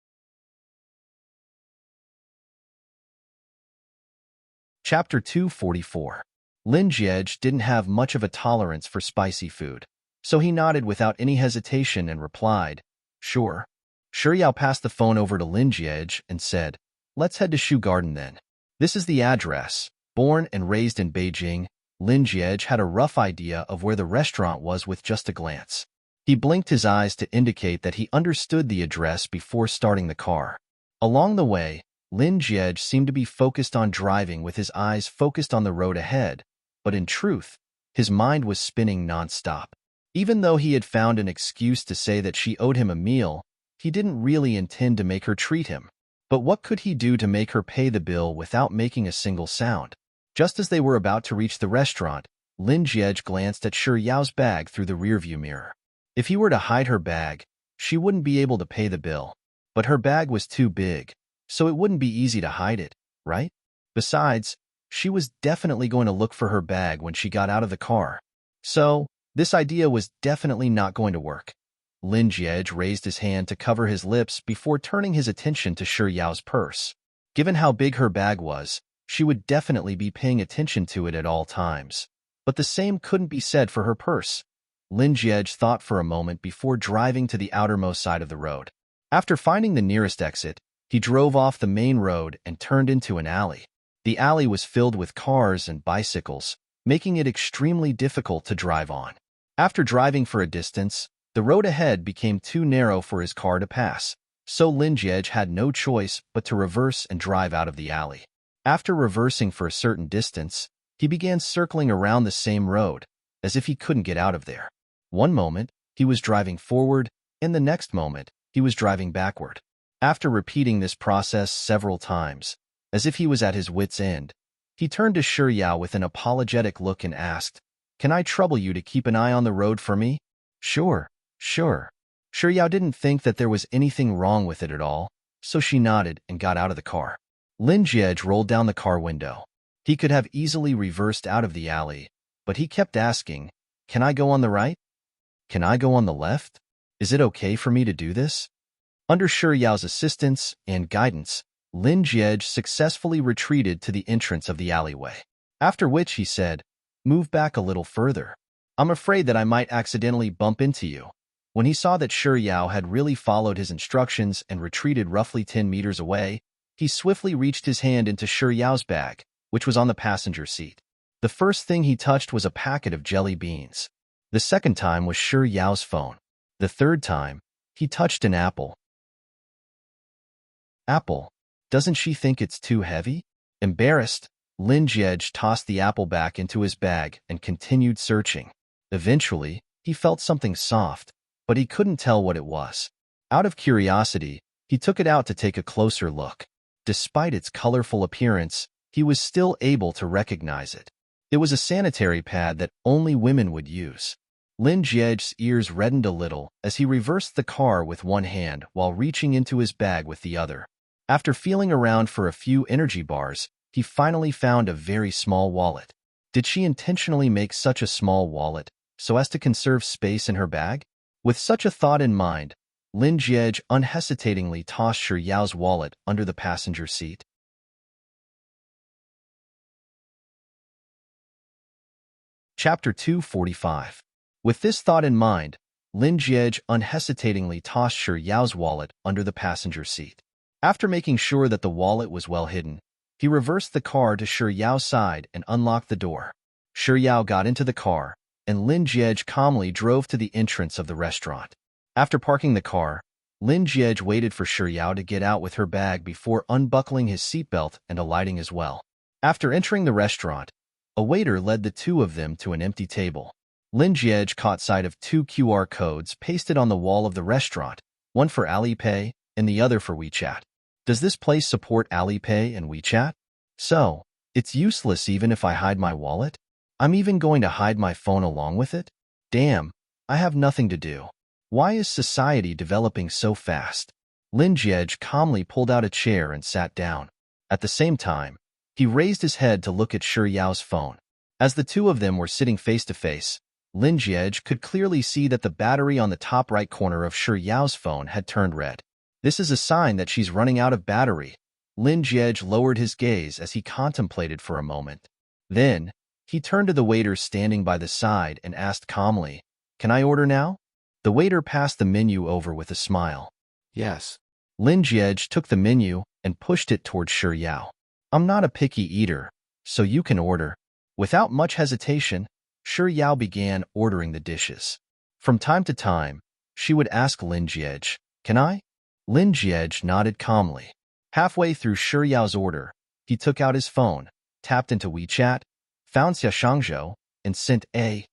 Chapter 244. Lin Jiej didn't have much of a tolerance for spicy food, so he nodded without any hesitation and replied, sure. Sure Yao passed the phone over to Lin Jiej and said, let's head to Shoe Garden then. This is the address. Born and raised in Beijing, Lin Jiej had a rough idea of where the restaurant was with just a glance. He blinked his eyes to indicate that he understood the address before starting the car. Along the way, Lin Jiej seemed to be focused on driving with his eyes focused on the road ahead, but in truth, his mind was spinning nonstop. Even though he had found an excuse to say that she owed him a meal, he didn't really intend to make her treat him. But what could he do to make her pay the bill without making a single sound? Just as they were about to reach the restaurant, Lin Jiej glanced at Sure Yao's bag through the rearview mirror. If he were to hide her bag, she wouldn't be able to pay the bill. But her bag was too big, so it wouldn't be easy to hide it, right? Besides, she was definitely going to look for her bag when she got out of the car. So, this idea was definitely not going to work. Lin Jiej raised his hand to cover his lips before turning his attention to Sure Yao's purse. Given how big her bag was, she would definitely be paying attention to it at all times. But the same couldn't be said for her purse. Lin Jiej thought for a moment before driving to the outermost side of the road. After finding the nearest exit, he drove off the main road and turned into an alley. The alley was filled with cars and bicycles, making it extremely difficult to drive on. After driving for a distance, the road ahead became too narrow for his car to pass, so Lin Jiej had no choice but to reverse and drive out of the alley. After reversing for a certain distance, he began circling around the same road, as if he couldn't get out of there. One moment, he was driving forward, and the next moment, he was driving backward. After repeating this process several times, as if he was at his wit's end, he turned to Shi Yao with an apologetic look and asked, "Can I trouble you to keep an eye on the road for me?" "Sure, sure." Shi Yao didn't think that there was anything wrong with it at all, so she nodded and got out of the car. Lin Jiej rolled down the car window. He could have easily reversed out of the alley, but he kept asking, "Can I go on the right? Can I go on the left? Is it okay for me to do this?" Under Shi Yao's assistance and guidance, Lin Jiej successfully retreated to the entrance of the alleyway. After which he said, "Move back a little further. I'm afraid that I might accidentally bump into you." When he saw that Shi Yao had really followed his instructions and retreated roughly 10 meters away, he swiftly reached his hand into Shi Yao's bag, which was on the passenger seat. The first thing he touched was a packet of jelly beans. The second time was Shi Yao's phone. The third time, he touched an apple. Apple. Doesn't she think it's too heavy? Embarrassed, Lin Jiej tossed the apple back into his bag and continued searching. Eventually, he felt something soft, but he couldn't tell what it was. Out of curiosity, he took it out to take a closer look. Despite its colorful appearance, he was still able to recognize it. It was a sanitary pad that only women would use. Lin Jiej's ears reddened a little as he reversed the car with one hand while reaching into his bag with the other. After feeling around for a few energy bars, he finally found a very small wallet. Did she intentionally make such a small wallet so as to conserve space in her bag? With such a thought in mind, Lin Jiej unhesitatingly tossed Shi Yao's wallet under the passenger seat. Chapter 245. With this thought in mind, Lin Jiej unhesitatingly tossed Shi Yao's wallet under the passenger seat. After making sure that the wallet was well hidden, he reversed the car to Shi Yao's side and unlocked the door. Shi Yao got into the car, and Lin Jiej calmly drove to the entrance of the restaurant. After parking the car, Lin Jiej waited for Shi Yao to get out with her bag before unbuckling his seatbelt and alighting as well. After entering the restaurant, a waiter led the two of them to an empty table. Lin Jiej caught sight of 2 QR codes pasted on the wall of the restaurant, one for Alipay and the other for WeChat. Does this place support Alipay and WeChat? So, it's useless even if I hide my wallet? I'm even going to hide my phone along with it? Damn, I have nothing to do. Why is society developing so fast? Lin Jiej calmly pulled out a chair and sat down. At the same time, he raised his head to look at Shi Yao's phone. As the two of them were sitting face to face, Lin Jiej could clearly see that the battery on the top right corner of Shi Yao's phone had turned red. This is a sign that she's running out of battery. Lin Jiej lowered his gaze as he contemplated for a moment. Then, he turned to the waiter standing by the side and asked calmly, "Can I order now?" The waiter passed the menu over with a smile. Yes. Lin Jiej took the menu and pushed it toward Shi Yao. "I'm not a picky eater, so you can order." Without much hesitation, Shi Yao began ordering the dishes. From time to time, she would ask Lin Jiej, "Can I?" Lin Jiej nodded calmly. Halfway through Shi Yao's order, he took out his phone, tapped into WeChat, found Xiaoshangzhou, and sent a ?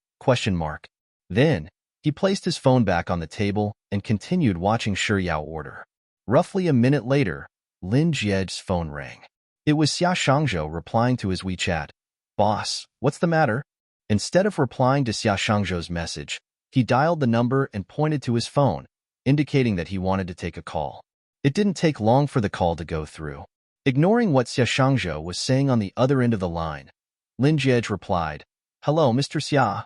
Then, he placed his phone back on the table and continued watching Shi Yao order. Roughly a minute later, Lin Jiej's phone rang. It was Xiaoshangzhou replying to his WeChat. "Boss, what's the matter?" Instead of replying to Xiaoshangzhou's message, he dialed the number and pointed to his phone, indicating that he wanted to take a call. It didn't take long for the call to go through. Ignoring what Xiaoshangzhou was saying on the other end of the line, Lin Jiej replied, "Hello, Mr. Xia."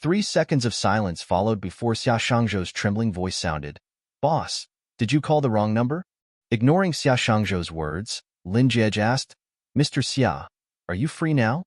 3 seconds of silence followed before Xiaoshangzhou's trembling voice sounded, "Boss, did you call the wrong number?" Ignoring Xiaoshangzhou's words, Lin Jiej asked, "Mr. Xia, are you free now?"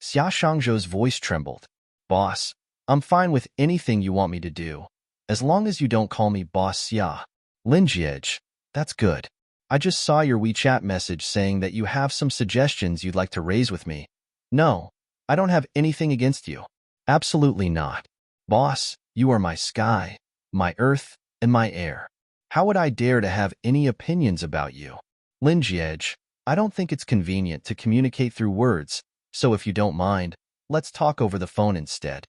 Xiaoshangzhou's voice trembled. "Boss, I'm fine with anything you want me to do, as long as you don't call me Boss Xia." Lin Jiej, "That's good. I just saw your WeChat message saying that you have some suggestions you'd like to raise with me." "No, I don't have anything against you." "Absolutely not. Boss, you are my sky, my earth, and my air. How would I dare to have any opinions about you? Lin Jiej, I don't think it's convenient to communicate through words, so if you don't mind, let's talk over the phone instead.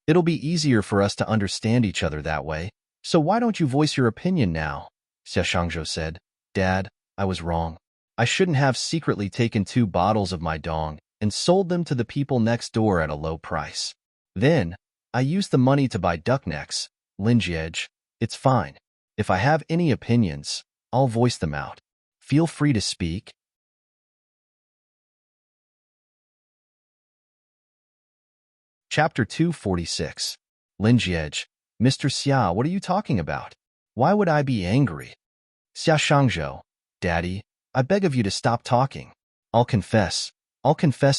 It'll be easier for us to understand each other that way, so why don't you voice your opinion now? Xia Shangzhou said. Dad, I was wrong. I shouldn't have secretly taken 2 bottles of my dong and sold them to the people next door at a low price. Then, I used the money to buy duck necks. Lin Jiej, it's fine. If I have any opinions, I'll voice them out. Feel free to speak. Chapter 246. Lin Jiej, Mr. Xia, what are you talking about? Why would I be angry? Xia Shangzhou, Daddy, I beg of you to stop talking. I'll confess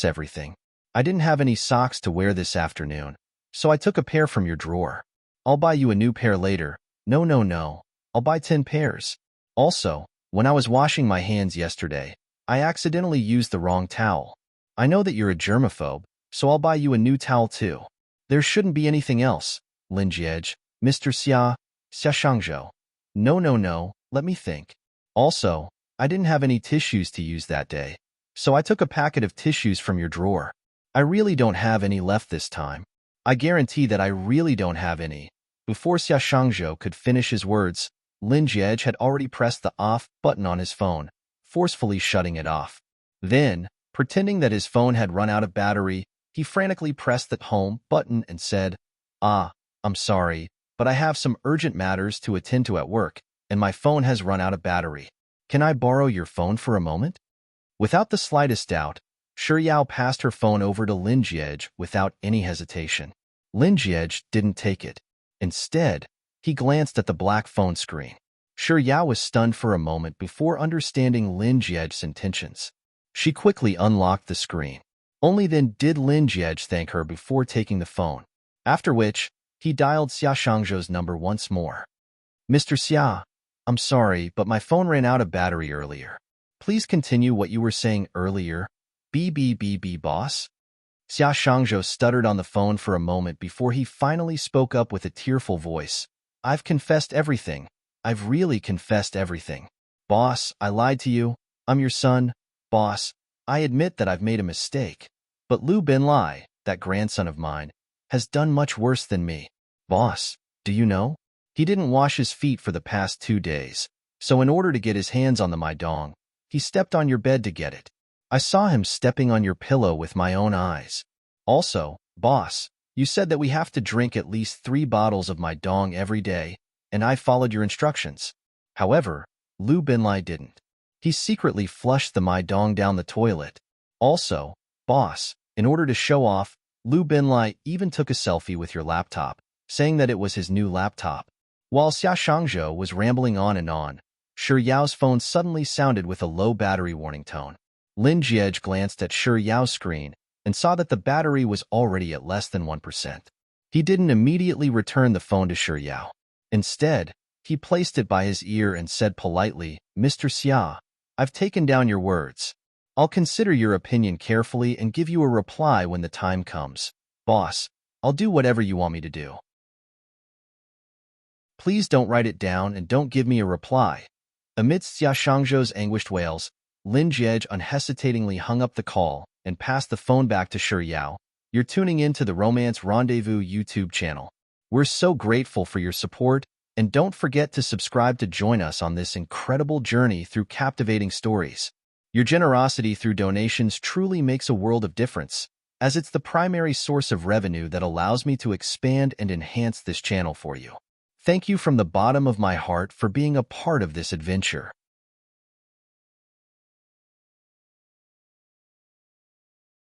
everything. I didn't have any socks to wear this afternoon, so I took a pair from your drawer. I'll buy you a new pair later. No. I'll buy 10 pairs. Also, when I was washing my hands yesterday, I accidentally used the wrong towel. I know that you're a germaphobe, so I'll buy you a new towel too. There shouldn't be anything else, Lin Jiej, Mr. Xia Shangzhou. No, let me think. Also, I didn't have any tissues to use that day, so I took a packet of tissues from your drawer. I really don't have any left this time. I guarantee that I really don't have any. Before Xia Shangzhou could finish his words, Lin Jiej had already pressed the off button on his phone, forcefully shutting it off. Then, pretending that his phone had run out of battery, he frantically pressed the home button and said, I'm sorry, but I have some urgent matters to attend to at work, and my phone has run out of battery. Can I borrow your phone for a moment? Without the slightest doubt, Shi Yao passed her phone over to Lin Jiej without any hesitation. Lin Jiej didn't take it. Instead, he glanced at the black phone screen. Shi Yao was stunned for a moment before understanding Lin Jiej's intentions. She quickly unlocked the screen. Only then did Lin Jiej thank her before taking the phone, after which he dialed Xia Shangzhou's number once more. Mr. Xia, I'm sorry, but my phone ran out of battery earlier. Please continue what you were saying earlier. Boss? Xia Shangzhou stuttered on the phone for a moment before he finally spoke up with a tearful voice. I've confessed everything. I've really confessed everything. Boss, I lied to you. I'm your son. Boss, I admit that I've made a mistake. But Lu Binlai, that grandson of mine, has done much worse than me. Boss, do you know? He didn't wash his feet for the past 2 days, so in order to get his hands on the mahjong, he stepped on your bed to get it. I saw him stepping on your pillow with my own eyes. Also, boss, you said that we have to drink at least 3 bottles of mahjong every day, and I followed your instructions. However, Lu Binlai didn't. He secretly flushed the mahjong down the toilet. Also, boss, in order to show off, Lu Binlai even took a selfie with your laptop, saying that it was his new laptop. While Xia Shangzhou was rambling on and on, Shi Yao's phone suddenly sounded with a low battery warning tone. Lin Jiej glanced at Shi Yao's screen and saw that the battery was already at less than 1%. He didn't immediately return the phone to Shi Yao. Instead, he placed it by his ear and said politely, Mr. Xia, I've taken down your words. I'll consider your opinion carefully and give you a reply when the time comes. Boss, I'll do whatever you want me to do. Please don't write it down and don't give me a reply. Amidst Xia Shangzhou's anguished wails, Lin Jiej unhesitatingly hung up the call and passed the phone back to Shi Yao. You're tuning in to the Romance Rendezvous YouTube channel. We're so grateful for your support, and don't forget to subscribe to join us on this incredible journey through captivating stories. Your generosity through donations truly makes a world of difference, as it's the primary source of revenue that allows me to expand and enhance this channel for you. Thank you from the bottom of my heart for being a part of this adventure.